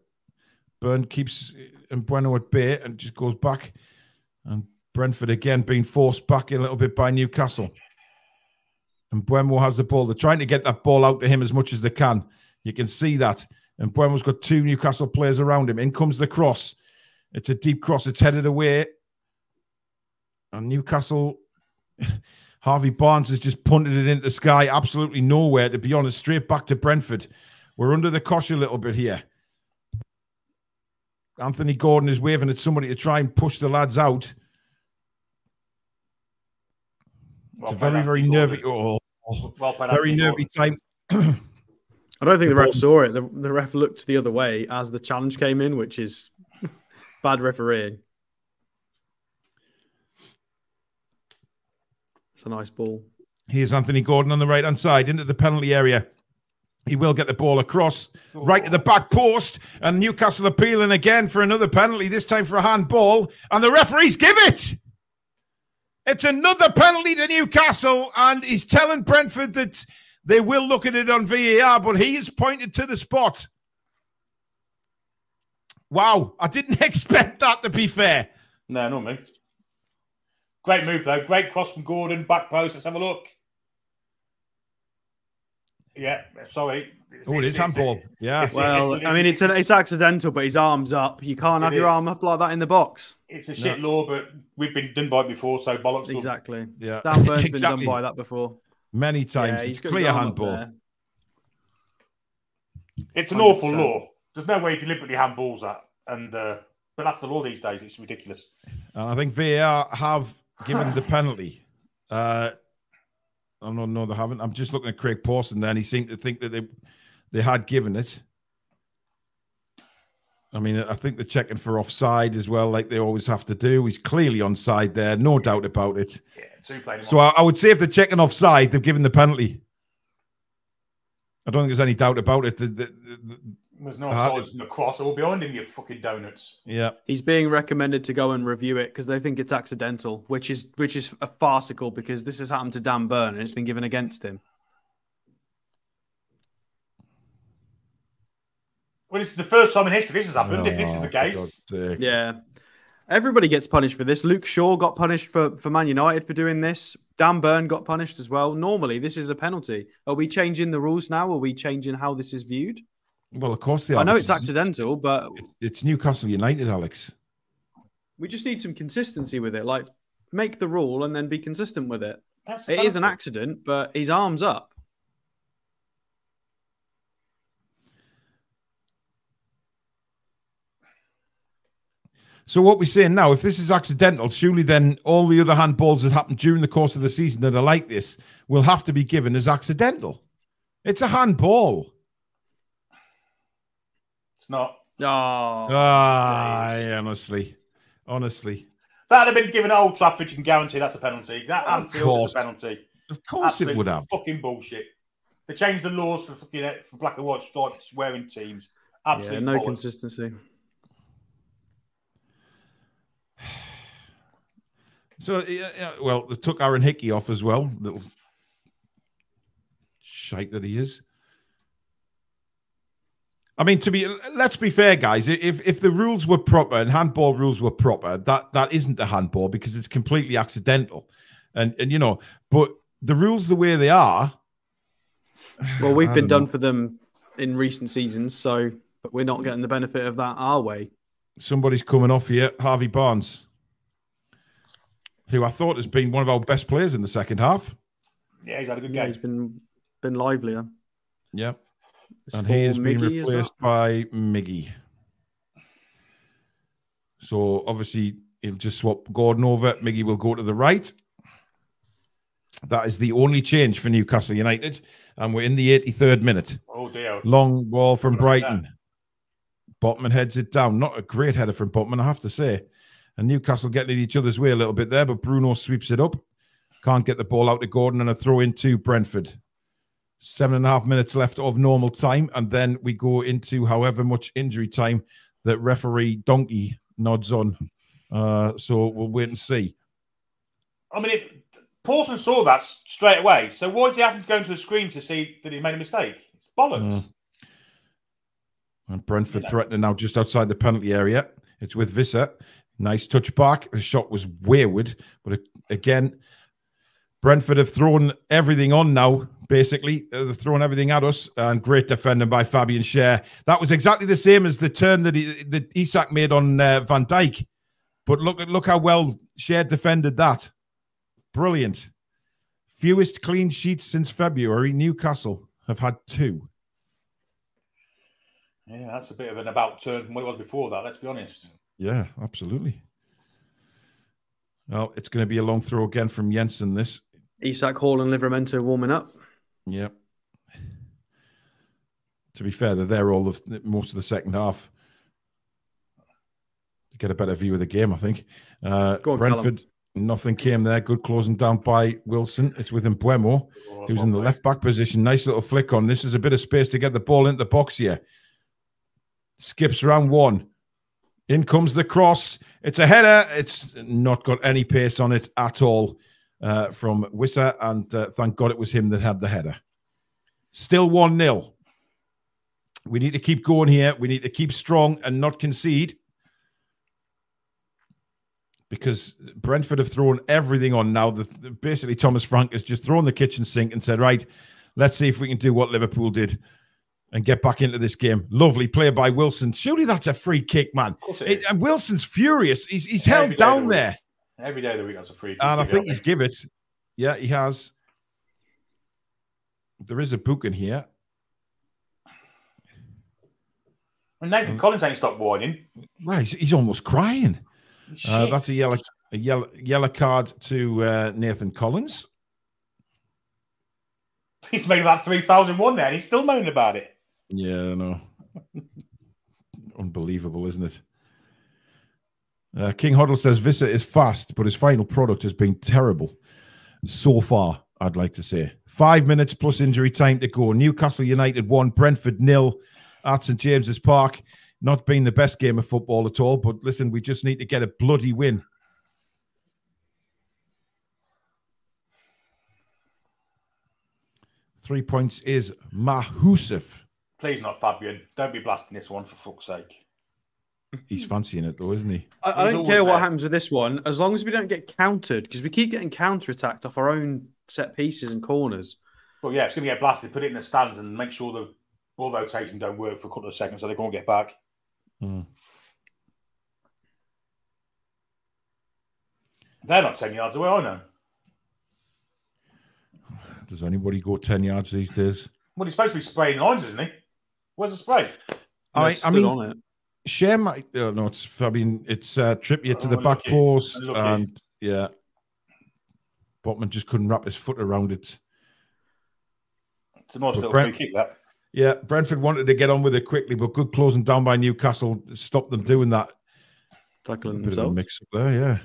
Burn keeps Mbuemo at bay and just goes back. And Brentford again being forced back a little bit by Newcastle. And Mbuemo has the ball. They're trying to get that ball out to him as much as they can. You can see that. And Mbuemo's got two Newcastle players around him. In comes the cross. It's a deep cross. It's headed away. And Newcastle... Harvey Barnes has just punted it into the sky. Absolutely nowhere, to be honest. Straight back to Brentford. We're under the cosh a little bit here. Anthony Gordon is waving at somebody to try and push the lads out. It's a very, very nervy... very nervy time. I don't think the ref saw it. The ref looked the other way as the challenge came in, which is bad refereeing. It's a nice ball. Here's Anthony Gordon on the right-hand side into the penalty area. He will get the ball across right to the back post. And Newcastle appealing again for another penalty, this time for a handball. And the referees give it. It's another penalty to Newcastle. And he's telling Brentford that they will look at it on VAR, but he has pointed to the spot. Wow. I didn't expect that, to be fair. No, not me. Great move, though. Great cross from Gordon. Back post. Let's have a look. Yeah, sorry. It is handball. Yeah. It's accidental, but his arm's up. You can't have your arm up like that in the box. It's a shit law, but we've been done by it before, so bollocks. Exactly. Yeah. Dan Burn's been done by that before. Many times. Yeah, it's clear handball. It's an awful law. There's no way he deliberately handballs that. But that's the law these days. It's ridiculous. And I think VAR have given the penalty. No, they haven't. I'm just looking at Craig Pawson there, and he seemed to think that they had given it. I mean, I think they're checking for offside as well, like they always have to do. He's clearly onside there, no doubt about it. Yeah, so I would say if they're checking offside, they've given the penalty. I don't think there's any doubt about it. There's no sides in the cross all behind him, you fucking donuts. Yeah. He's being recommended to go and review it because they think it's accidental, which is a farcical because this has happened to Dan Burn and it's been given against him. Well, this is the first time in history this has happened, if this is the case. Yeah. Everybody gets punished for this. Luke Shaw got punished for Man United for doing this. Dan Burn got punished as well. Normally, this is a penalty. Are we changing the rules now? Are we changing how this is viewed? Well, of course they are. I know it's accidental, but... It's Newcastle United, Alex. We just need some consistency with it. Like, make the rule and then be consistent with it. It is an accident, but his arm's up. So what we're saying now, if this is accidental, surely then all the other handballs that happen during the course of the season that are like this will have to be given as accidental. It's a handball. It's not. Oh, honestly. That'd have been given at Old Trafford, you can guarantee that's a penalty. That Anfield is a penalty. Of course it would have. Fucking bullshit. They changed the laws for black and white stripes wearing teams. Absolutely. Yeah, no consistency. So, well, they took Aaron Hickey off as well. Little shite that he is. I mean, let's be fair, guys. If the rules were proper and handball rules were proper, that isn't a handball because it's completely accidental. And you know, but the rules the way they are. Well, we've been done for them in recent seasons, but we're not getting the benefit of that our way. Somebody's coming off here, Harvey Barnes, who I thought has been one of our best players in the second half. Yeah, he's had a good game. He's been livelier. Yeah. And he has been replaced by Miggy. So, obviously, he'll just swap Gordon over. Miggy will go to the right. That is the only change for Newcastle United. And we're in the 83rd minute. Oh, dear. Long ball from Brighton. Botman heads it down. Not a great header from Botman, I have to say. And Newcastle getting in each other's way a little bit there, but Bruno sweeps it up. Can't get the ball out to Gordon and a throw into Brentford. 7.5 minutes left of normal time, and then we go into however much injury time that referee Donkey nods on. So we'll wait and see. I mean, Paulson saw that straight away. So why is he having to go into the screen to see that he made a mistake? It's bollocks. And Brentford threatening now just outside the penalty area. It's with Visser. Nice touch back. The shot was wayward, but again, Brentford have thrown everything on now, basically. They've thrown everything at us, and great defending by Fabian Schär. That was exactly the same as the turn that Isak made on Van Dijk. But look how well Schär defended that. Brilliant. Fewest clean sheets since February. Newcastle have had 2. Yeah, that's a bit of an about turn from what it was before that, let's be honest. Yeah, absolutely. Well, it's going to be a long throw again from Jensen, this. Isak, Hall and Livramento warming up. Yeah. To be fair, they're there most of the second half. To get a better view of the game, I think. Brentford, nothing came there. Good closing down by Wilson. It's with Mbuemo, who's in the left-back position. Nice little flick on. This is a bit of space to get the ball into the box here. Skips round 1. In comes the cross. It's a header. It's not got any pace on it at all. From Wisser, and thank God it was him that had the header. Still 1-0. We need to keep going here. We need to keep strong and not concede, because Brentford have thrown everything on now. Basically, Thomas Frank has just thrown the kitchen sink and said, right, let's see if we can do what Liverpool did and get back into this game. Lovely play by Wilson. Surely that's a free kick, man. Of course it is. And Wilson's furious. He's held down there. Every day of the week, that's a free kick. And I think he's give it. Yeah, he has. There is a book in here. And Nathan Collins ain't stopped whining. Right, he's almost crying. That's a yellow card to Nathan Collins. He's made about 3,001 there, and he's still moaning about it. Yeah, I know. Unbelievable, isn't it? King Hoddle says Visser is fast, but his final product has been terrible so far. I'd like to say. 5 minutes plus injury time to go. Newcastle United 1, Brentford 0 at St James's Park. Not been the best game of football at all, but listen, we just need to get a bloody win. Three points is Mahusif. Please not Fabian. Don't be blasting this one for fuck's sake. He's fancying it though, isn't he? I don't care what happens with this one, as long as we don't get countered, because we keep getting counter-attacked off our own set pieces and corners. Well, yeah, it's going to get blasted. Put it in the stands and make sure the ball rotation don't work for a couple of seconds so they can't get back. They're not 10 yards away, I know. Does anybody go 10 yards these days? Well, he's supposed to be spraying lines, isn't he? Where's the spray? I mean, on it. Share my... no, it's Fabian. It's Trippier to the back post. And, yeah. Botman just couldn't wrap his foot around it. It's a nice little free kick, that. Yeah, Brentford wanted to get on with it quickly, but good closing down by Newcastle stopped them doing that. Tackling themselves. A bit of a mix-up there, yeah.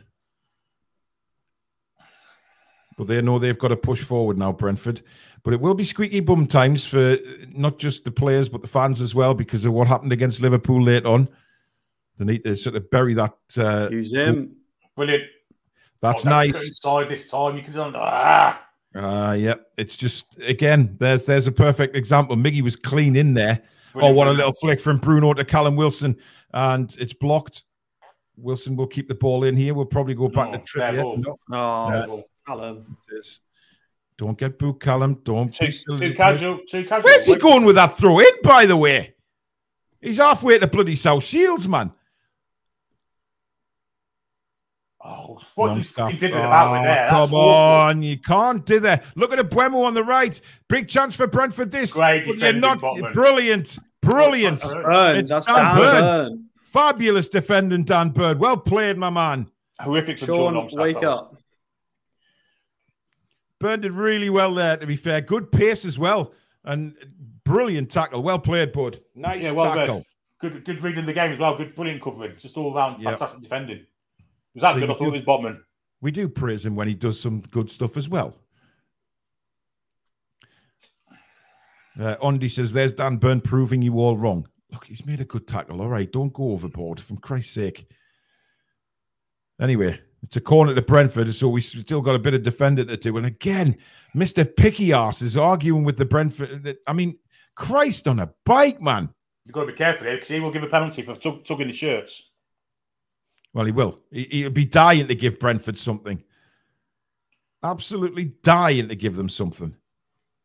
But they know they've got to push forward now, Brentford. But it will be squeaky bum times for not just the players, but the fans as well, because of what happened against Liverpool late on. They need to sort of bury that. Use him. Brilliant. That's nice. Inside this time, you could have done. Yeah. It's just, again, there's a perfect example. Miggy was clean in there. Brilliant. Oh, what a little flick from Bruno to Callum Wilson. And it's blocked. Wilson will keep the ball in here. We'll probably go back to Trippier. Callum. Don't get booed, Callum. Don't be too casual. Where's he going with that throw in, by the way? He's halfway to bloody South Shields, man. Oh, what you fucking did about with there? Come on, you can't do that. Look at Buemo on the right. Big chance for Brentford this. Great defending, Botman. Brilliant. It's that's Dan Bird. Fabulous defending, Dan Bird. Well played, my man. Horrific for Sean, Longstaff. wake up. Bird did really well there, to be fair. Good pace as well. And brilliant tackle. Well played, Bud. Nice tackle. Good reading the game as well. Brilliant covering. Just all round fantastic defending. Was that good? I thought it was Botman. We do praise him when he does some good stuff as well. Ondi says, there's Dan Burn proving you all wrong. Look, he's made a good tackle. All right, don't go overboard, for Christ's sake. Anyway, it's a corner to Brentford, so we still got a bit of defending to do. And again, Mr. Picky Arse is arguing with the Brentford. I mean, Christ on a bike, man. You've got to be careful here, because he will give a penalty for tugging the shirts. Well, he will. He'll be dying to give Brentford something. Absolutely dying to give them something.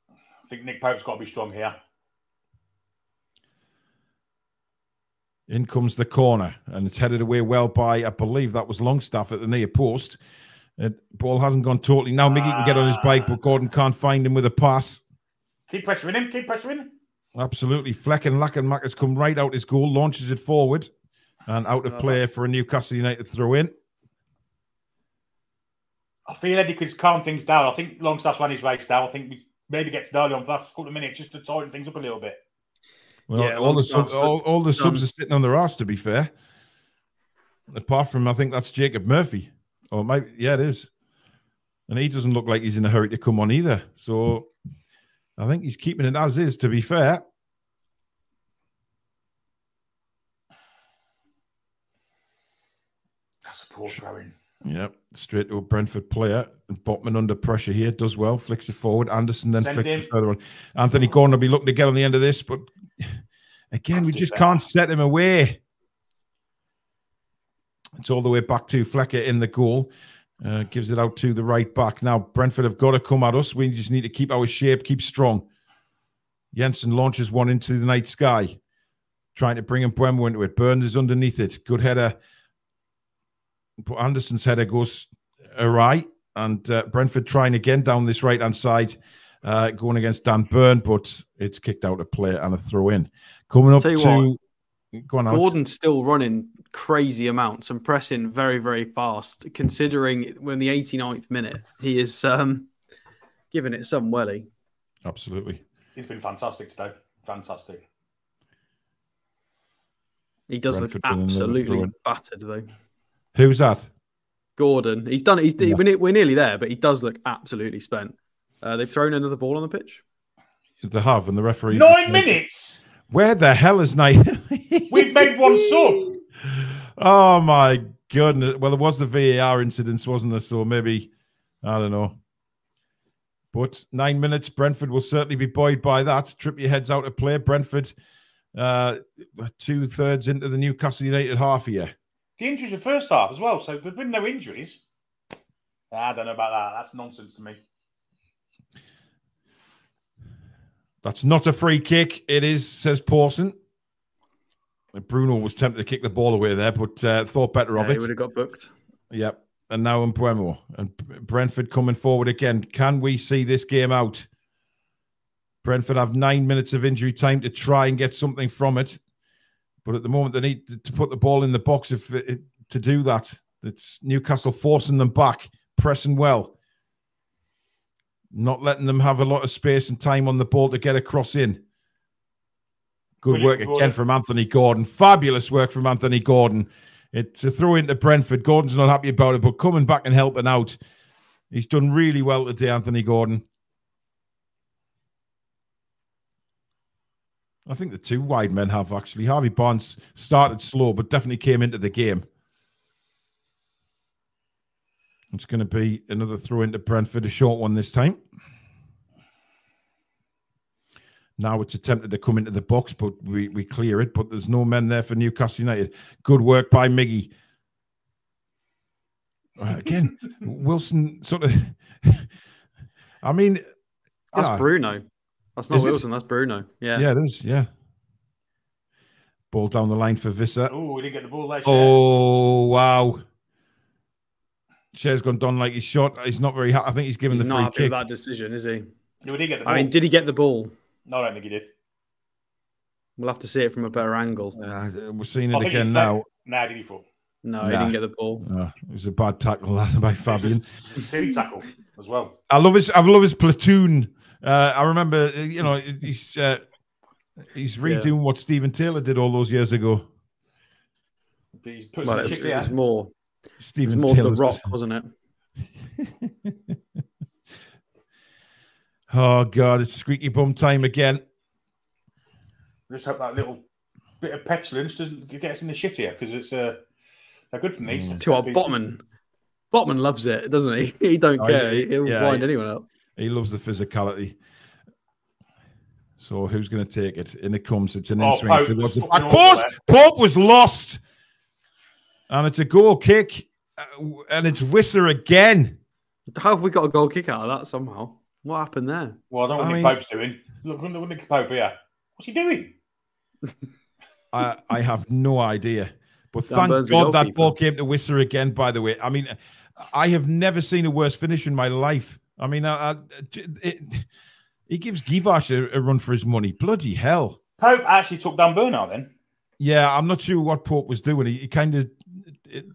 I think Nick Pope's got to be strong here. In comes the corner, and it's headed away well by, I believe that was Longstaff at the near post. Ball hasn't gone totally. Now Miggy can get on his bike, but Gordon can't find him with a pass. Keep pressuring him. Keep pressuring him. Absolutely. Fleck and Lackenmack has come right out his goal, launches it forward, and out of play for a Newcastle United throw in. I feel Eddie could calm things down. I think Longstaff's run his race now. I think we maybe get to early on for that couple of minutes just to tighten things up a little bit. Well, yeah, all the subs are sitting on their ass, to be fair. Apart from, I think that's Jacob Murphy. Or yeah, it is. And he doesn't look like he's in a hurry to come on either. So I think he's keeping it as is, to be fair. That's a poor throwing. Yep, straight to a Brentford player. And Botman under pressure here, does well, flicks it forward. Anderson then flicks it further on. Anthony Gordon will be looking to get on the end of this, but again, we just can't set him away. It's all the way back to Flecker in the goal. Gives it out to the right back. Now, Brentford have got to come at us. We just need to keep our shape, keep strong. Jensen launches one into the night sky, trying to bring Buemo into it. Burns is underneath it. Good header. But Anderson's header goes awry, and Brentford trying again down this right-hand side, going against Dan Burn, but it's kicked out of play and a throw in. Coming up to... Gordon's still running crazy amounts and pressing very, very fast, considering when the 89th minute, he is giving it some welly. Absolutely. He's been fantastic today. Fantastic. He does look absolutely battered, though. Who's that? Gordon. He's done it. We're nearly there, but he does look absolutely spent. They've thrown another ball on the pitch. They have, and the referee... 9 minutes? Where the hell is Night? We've made one sub. Oh, my goodness. Well, there was the VAR incident, wasn't there? So maybe, I don't know. But 9 minutes, Brentford will certainly be buoyed by that. Trippier heads out of play. Brentford, 2/3 into the Newcastle United half here. The injuries were first half as well, so there've been no injuries. I don't know about that. That's nonsense to me. That's not a free kick. It is, says Pawson. Bruno was tempted to kick the ball away there, but thought better of it. He would have got booked. Yep. And now Mbuemo. And Brentford coming forward again. Can we see this game out? Brentford have 9 minutes of injury time to try and get something from it. But at the moment, they need to put the ball in the box to do that. It's Newcastle forcing them back, pressing well. Not letting them have a lot of space and time on the ball to get a cross in. Good work again from Anthony Gordon. Fabulous work from Anthony Gordon. It's a throw into Brentford. Gordon's not happy about it, but coming back and helping out. He's done really well today, Anthony Gordon. I think the two wide men have, actually. Harvey Barnes started slow, but definitely came into the game. It's going to be another throw into Brentford, a short one this time. Now it's attempted to come into the box, but we clear it. But there's no men there for Newcastle United. Good work by Miggy. Again, Wilson sort of... I mean... That's Bruno. That's not Wilson, that's Bruno. Yeah. Yeah, it is, yeah. Ball down the line for Visser. Oh, we didn't get the ball there. Oh, wow. Cher's gone down like he's shot. He's not very happy. I think he's given the free not happy kick. with that decision, is he? No, we did get the ball. I mean, did he get the ball? No, I don't think he did. We'll have to see it from a better angle. We're seeing it again now. Nah, did he fall? No, he didn't get the ball. It was a bad tackle by Fabian. Silly tackle as well. I love his platoon. I remember, he's redoing what Stephen Taylor did all those years ago. But he's put some shit It was more Taylor's The Rock, wasn't it? Oh, God, it's squeaky bum time again. Just hope that little bit of petulance doesn't get us in the shit here, because they're good from these. To our Botman. Botman loves it, doesn't he? He don't care. He'll wind anyone up. He loves the physicality. So who's going to take it? In it comes. It's an in-swing towards the back. Pope was lost. And it's a goal kick. And it's Visser again. How have we got a goal kick out of that somehow? What happened there? Well, I don't know what Nick Pope's doing. Look at Nick Pope here. What's he doing? I have no idea. But thank God that ball came to Visser again, by the way. I mean, I have never seen a worse finish in my life. I mean, he gives Givash a run for his money. Bloody hell. Pope actually took down Bernard then? Yeah, I'm not sure what Pope was doing. He kind of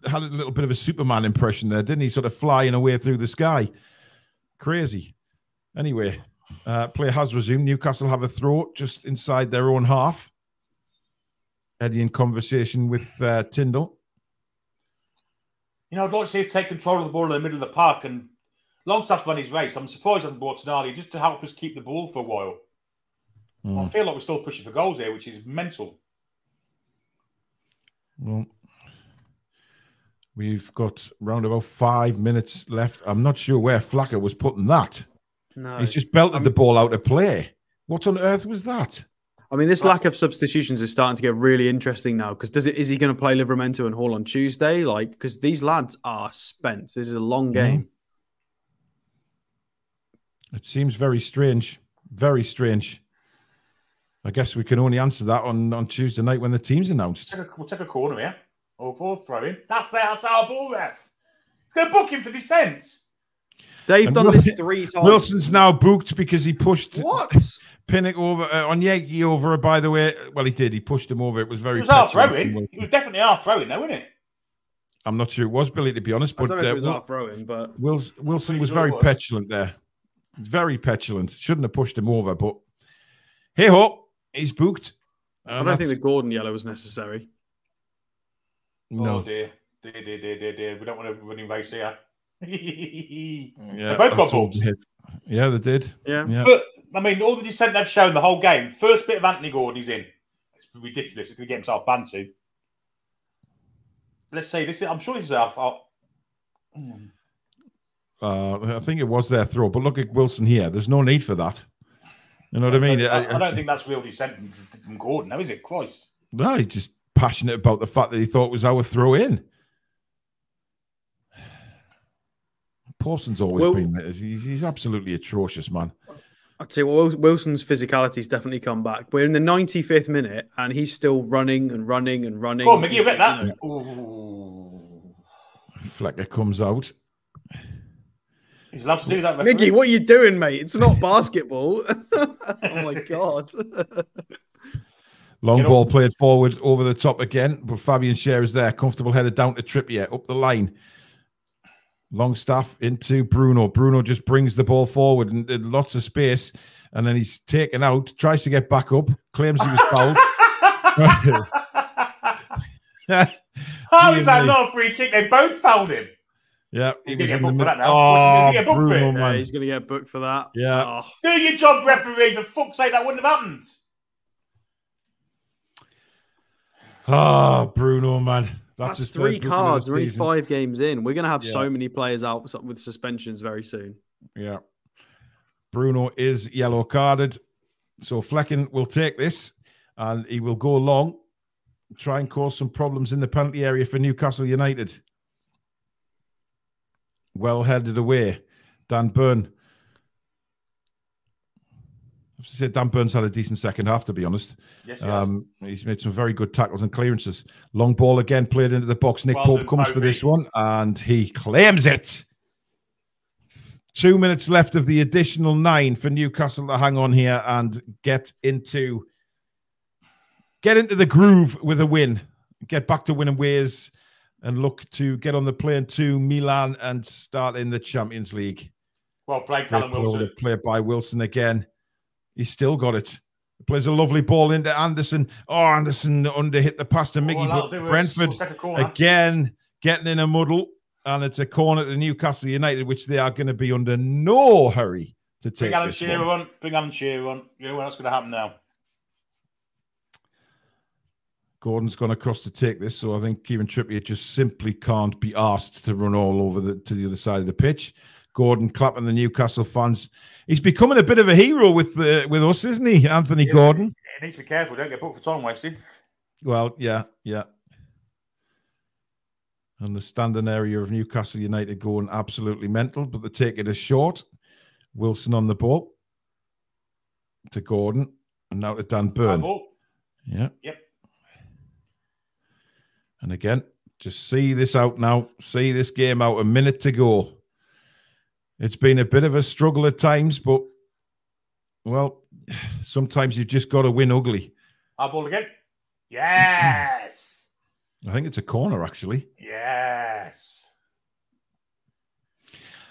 had a little bit of a Superman impression there, didn't he? Sort of flying away through the sky. Crazy. Anyway, play has resumed. Newcastle have a throw just inside their own half. Eddie in conversation with Tyndall. I'd like to see us take control of the ball in the middle of the park, and Longstaff's run his race. I'm surprised he hasn't brought Tonali just to help us keep the ball for a while. I feel like we're still pushing for goals here, which is mental. Well, we've got round about 5 minutes left. I'm not sure where Flacker was putting that. No. He's just belted the ball out of play. What on earth was that? I mean, this lack of substitutions is starting to get really interesting now, because is he going to play Livramento and Hall on Tuesday? Because these lads are spent. This is a long game. It seems very strange. Very strange. I guess we can only answer that on Tuesday night when the team's announced. We'll take a corner here. Or throw in. That's our ball, ref. He's going to book him for dissent. They've done this 3 times. Wilson's now booked because he pushed Pinnock over, Onyegi over, by the way. Well, he did. He pushed him over. It was very... It was half throwing. It was definitely half throwing, though, wasn't it? I'm not sure it was, Billy, to be honest. But I don't know if it was half throwing, but... Wilson was very petulant there. Very petulant. Shouldn't have pushed him over, but... Hey-ho, he's booked. I don't think the Gordon yellow was necessary. No. Oh, dear. Dear. We don't want a running race here. They both got booked. Yeah, they did. Yeah. But, I mean, all the dissent they've shown the whole game. First bit of Anthony Gordon, he's in. It's ridiculous. He's going to get himself banned soon. Let's see. I'm sure this is our fault. I think it was their throw, but look at Wilson here. There's no need for that. You know what I mean? I don't think that's real dissent from Gordon, now is it? Christ. No, he's just passionate about the fact that he thought it was our throw in. Paulson's always been there. He's absolutely atrocious, man. I'll tell you what, Wilson's physicality's definitely come back. We're in the 95th minute and he's still running and running and running. Go on, Mickey, you bet that. Flecker comes out. He's allowed to do that, referee. Mickey, what are you doing, mate? It's not basketball. Oh, my God. Long ball played forward over the top again, but Fabian Schär is there. Comfortable headed down to Trippier, up the line. Longstaff into Bruno. Bruno just brings the ball forward and lots of space, and then he's taken out, tries to get back up, claims he was fouled. How is that not a free kick? They both fouled him. Yeah, he was in the middle. Oh, Bruno, man. He's going to get booked for that. Yeah. Oh. Do your job, referee. For fuck's sake, that wouldn't have happened. Oh, Bruno, man. That's 3 cards. We're only 5 games in. We're going to have so many players out with suspensions very soon. Yeah. Bruno is yellow carded. So Flecken will take this and he will go long, try and cause some problems in the penalty area for Newcastle United. Well headed away. Dan Burn. I have to say Dan Burn's had a decent second half, to be honest. Yes, he has. He's made some very good tackles and clearances. Long ball again played into the box. Nick Pope comes for this one, and he claims it. 2 minutes left of the additional 9 for Newcastle to hang on here and get into the groove with a win. Get back to winning ways and look to get on the plane to Milan and start in the Champions League. Well played, Callum Wilson. Played by Wilson again. He's still got it. Plays a lovely ball into Anderson. Oh, Anderson under hit the pass to Mickey. But Brentford again getting in a muddle. And it's a corner to Newcastle United, which they are going to be under no hurry to take. Bring Alan Shearer on. Bring Alan Shearer on. You know what's going to happen now. Gordon's gone across to take this. So I think Kieran Trippier just simply can't be asked to run all over to the other side of the pitch. Gordon clapping the Newcastle fans. He's becoming a bit of a hero with us, isn't he, Anthony Gordon? He needs to be careful. Don't get booked for time wasting. Well, yeah. And the standing area of Newcastle United going absolutely mental, but they take it as short. Wilson on the ball to Gordon, and now to Dan Burn. Yeah. Yep. And again, just see this out now. See this game out. A minute to go. It's been a bit of a struggle at times, but, well, sometimes you've just got to win ugly. Our ball again. Yes. I think it's a corner, actually. Yes.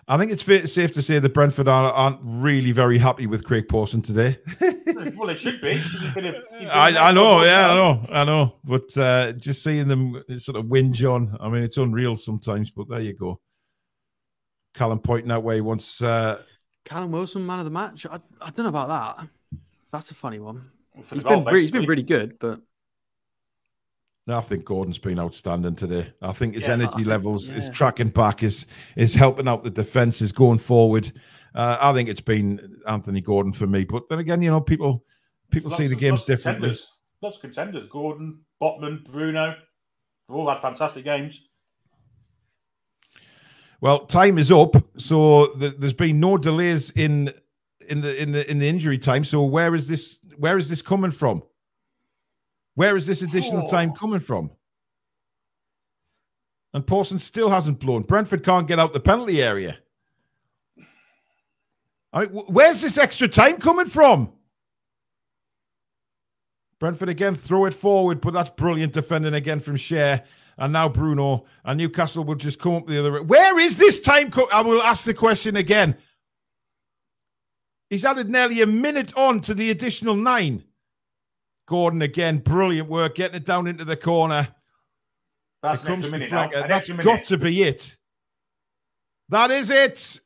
I think it's safe to say that Brentford aren't really very happy with Craig Pawson today. Well, it should be. I know. But just seeing them sort of whinge on, I mean, it's unreal sometimes, but there you go. Callum pointing out where he wants... Callum Wilson, man of the match? I don't know about that. That's a funny one. He's been really good, but... I think Gordon's been outstanding today. I think his energy levels, his tracking back, is helping out the defence, is going forward. I think it's been Anthony Gordon for me. But then again, you know, people see the games differently. Lots of contenders. Gordon, Botman, Bruno. They've all had fantastic games. Well, time is up, so there's been no delays in the injury time. So where is this coming from? Where is this additional time coming from? And Pawson still hasn't blown. Brentford can't get out the penalty area. All right, where's this extra time coming from? Brentford again throw it forward, but that's brilliant defending again from Schär. And now Bruno. And Newcastle will just come up the other way. Where is this time? I will ask the question again. He's added nearly a minute on to the additional 9. Gordon again, brilliant work, getting it down into the corner. That's an extra minute now. That's got to be it. That is it.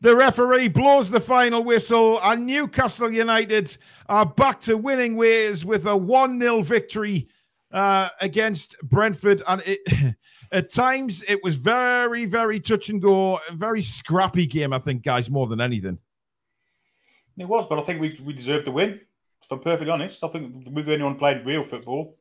The referee blows the final whistle, and Newcastle United are back to winning ways with a 1-0 victory against Brentford. And at times, it was very, very touch and go, a very scrappy game, I think, guys, more than anything. It was, but I think we deserved the win. If I'm perfectly honest, I think with anyone playing real football,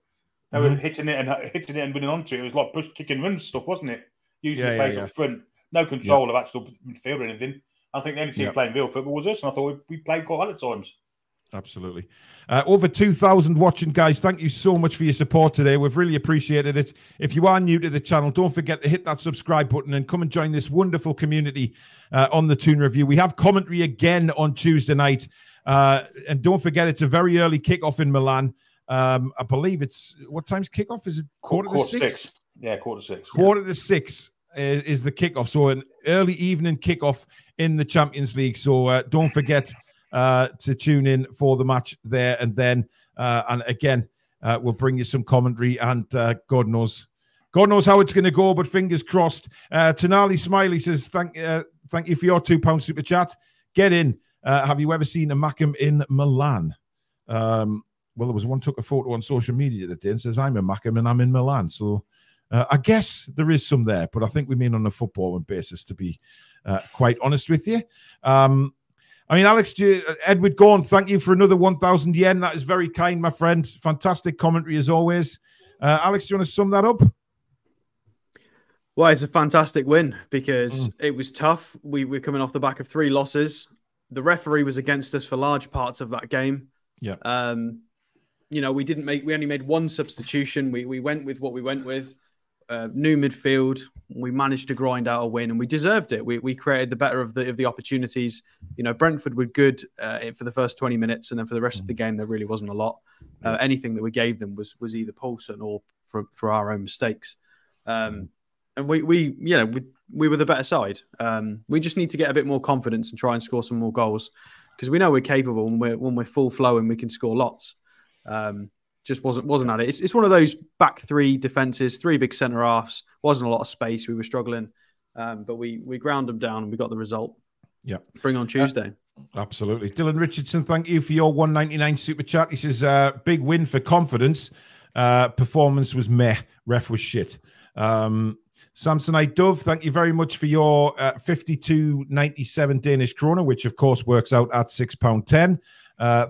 they were hitting it and winning onto it. It was like push, kick and run stuff, wasn't it? Using the pace up front, no control of actual midfield or anything. I think the only team playing real football was us, and I thought we played quite well at times. Absolutely. Over 2,000 watching, guys. Thank you so much for your support today. We've really appreciated it. If you are new to the channel, don't forget to hit that subscribe button and come and join this wonderful community on the Toon Review. We have commentary again on Tuesday night. And don't forget, it's a very early kickoff in Milan. I believe it's, what time's kickoff? Is it quarter to six? Yeah, quarter to six. Quarter to six is the kickoff. So an early evening kickoff in the Champions League. So don't forget to tune in for the match there and then. And again, we'll bring you some commentary, and God knows how it's going to go, but fingers crossed. Tonali Smiley says, thank you for your £2 super chat. Get in. Have you ever seen a Mackem in Milan? Well, there was one took a photo on social media today and says, I'm a Mackem and I'm in Milan. So I guess there is some there, but I think we mean on a footballing basis, to be quite honest with you. I mean, Alex, Edward Gorn, thank you for another 1,000 yen. That is very kind, my friend. Fantastic commentary as always. Alex, do you want to sum that up? Well, it's a fantastic win because it was tough. We're coming off the back of 3 losses. The referee was against us for large parts of that game. Yeah. You know, we only made 1 substitution. We went with what we went with. New midfield. We managed to grind out a win, and we deserved it. We created the better of the opportunities. You know, Brentford were good for the first 20 minutes, and then for the rest of the game, there really wasn't a lot. Anything that we gave them was either Paulson or for our own mistakes. And we were the better side. We just need to get a bit more confidence and try and score some more goals, because we know we're capable, and when we're full flowing, we can score lots. Just wasn't at it. It's one of those back 3 defenses, 3 big centre halves. Wasn't a lot of space. We were struggling, but we ground them down and we got the result. Yeah, bring on Tuesday. Absolutely. Dylan Richardson, thank you for your 199 super chat. He says, big win for confidence. Performance was meh. Ref was shit. Samsonite Dove, thank you very much for your 52.97 Danish kroner, which of course works out at £6.10.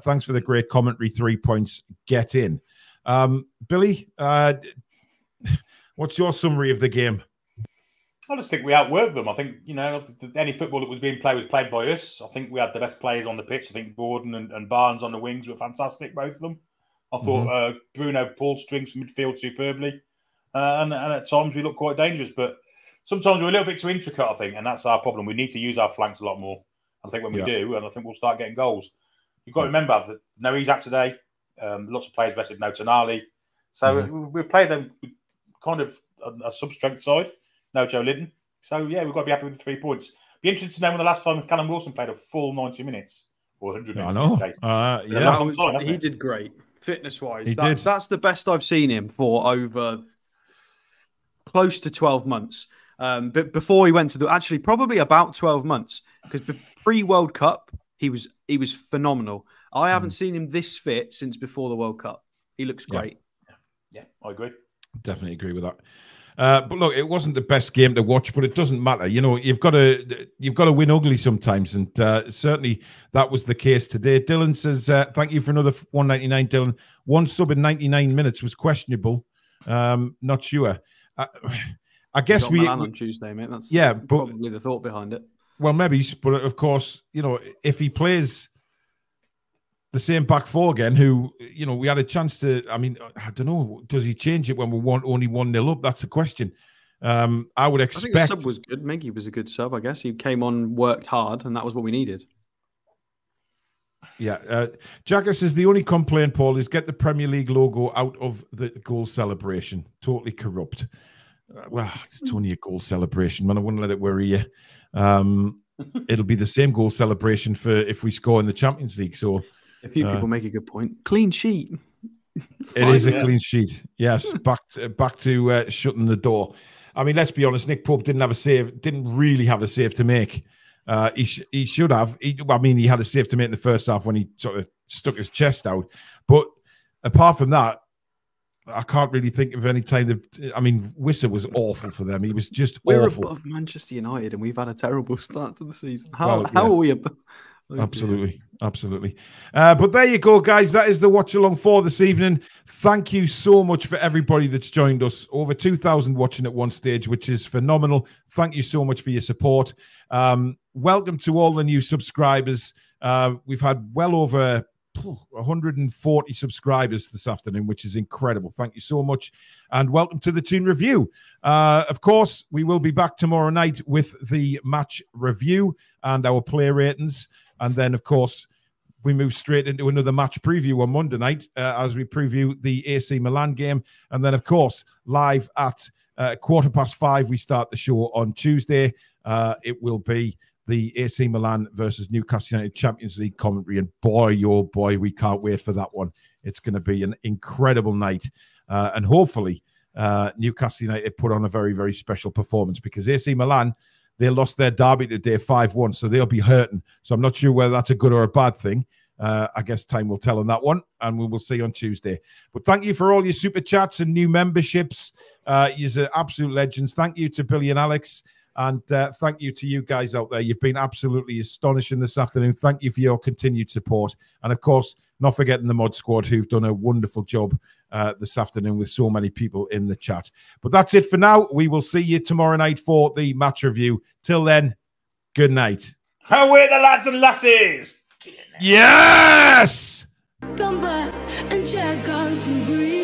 Thanks for the great commentary. 3 points. Get in. Billy, what's your summary of the game? I just think we outworked them. I think, you know, any football that was being played was played by us. I think we had the best players on the pitch. I think Gordon and Barnes on the wings were fantastic, both of them. I thought Bruno pulled strings from midfield superbly. And at times we looked quite dangerous. But sometimes we're a little bit too intricate, I think, and that's our problem. We need to use our flanks a lot more. I think when we do, and I think we'll start getting goals. You've got to remember that no Isaac today. Lots of players rested, no Tonali. So we play them kind of a sub-strength side. No Joe Linton. So, yeah, we've got to be happy with the 3 points. Be interested to know when the last time Callum Wilson played a full 90 minutes or 100 minutes in this case. Yeah, he did great, fitness-wise. That's the best I've seen him for over close to 12 months. But before he went to actually probably about 12 months, because pre-World Cup, he was phenomenal. I haven't seen him this fit since before the World Cup. He looks great. Yeah, I agree. Definitely agree with that. But look, it wasn't the best game to watch, but it doesn't matter. You know, you've got to win ugly sometimes, and certainly that was the case today. Dylan says, "Thank you for another 199, Dylan. 1 sub in 99 minutes was questionable. Not sure. I guess we on Tuesday, mate. That's probably the thought behind it. Well, maybe, but of course, you know, if he plays the same back 4 again, who, you know, we had a chance to, I mean, I don't know, does he change it when we want only 1-0 up? That's a question. I would expect. I think the sub was good. Miggy was a good sub, I guess. He came on, worked hard, and that was what we needed. Yeah. Jagger says the only complaint, Paul, is get the Premier League logo out of the goal celebration. Totally corrupt. Well, it's only a goal celebration, man. I wouldn't let it worry you. It'll be the same goal celebration for if we score in the Champions League. So a few people make a good point. Clean sheet. It is a clean sheet. Yes, back to shutting the door. I mean, let's be honest. Nick Pope didn't really have a save to make. He should have. He had a save to make in the first half when he sort of stuck his chest out. But apart from that, I can't really think of any time that. I mean, Wissa was awful for them. He was just We're awful. above Manchester United, and we've had a terrible start to the season. How are we above? Oh, absolutely. But there you go, guys. That is the watch along for this evening. Thank you so much for everybody that's joined us. Over 2,000 watching at one stage, which is phenomenal. Thank you so much for your support. Welcome to all the new subscribers. We've had well over 140 subscribers this afternoon, which is incredible. Thank you so much. And welcome to the Toon Review. Of course, we will be back tomorrow night with the match review and our player ratings. And then, of course, we move straight into another match preview on Monday night as we preview the AC Milan game. And then, of course, live at 5:15, we start the show on Tuesday. It will be the AC Milan versus Newcastle United Champions League commentary. And boy, oh boy, we can't wait for that one. It's going to be an incredible night. And hopefully, Newcastle United put on a very, very special performance, because AC Milan, they lost their derby today 5-1, so they'll be hurting. So I'm not sure whether that's a good or a bad thing. I guess time will tell on that one, and we will see on Tuesday. But thank you for all your super chats and new memberships. You're absolute legends. Thank you to Billy and Alex, and thank you to you guys out there. You've been absolutely astonishing this afternoon. Thank you for your continued support. And, of course, not forgetting the Mod Squad, who've done a wonderful job this afternoon with so many people in the chat. But that's it for now. We will see you tomorrow night for the match review. Till then, good night. Away the lads and lasses! Yes! Come back and check out some green.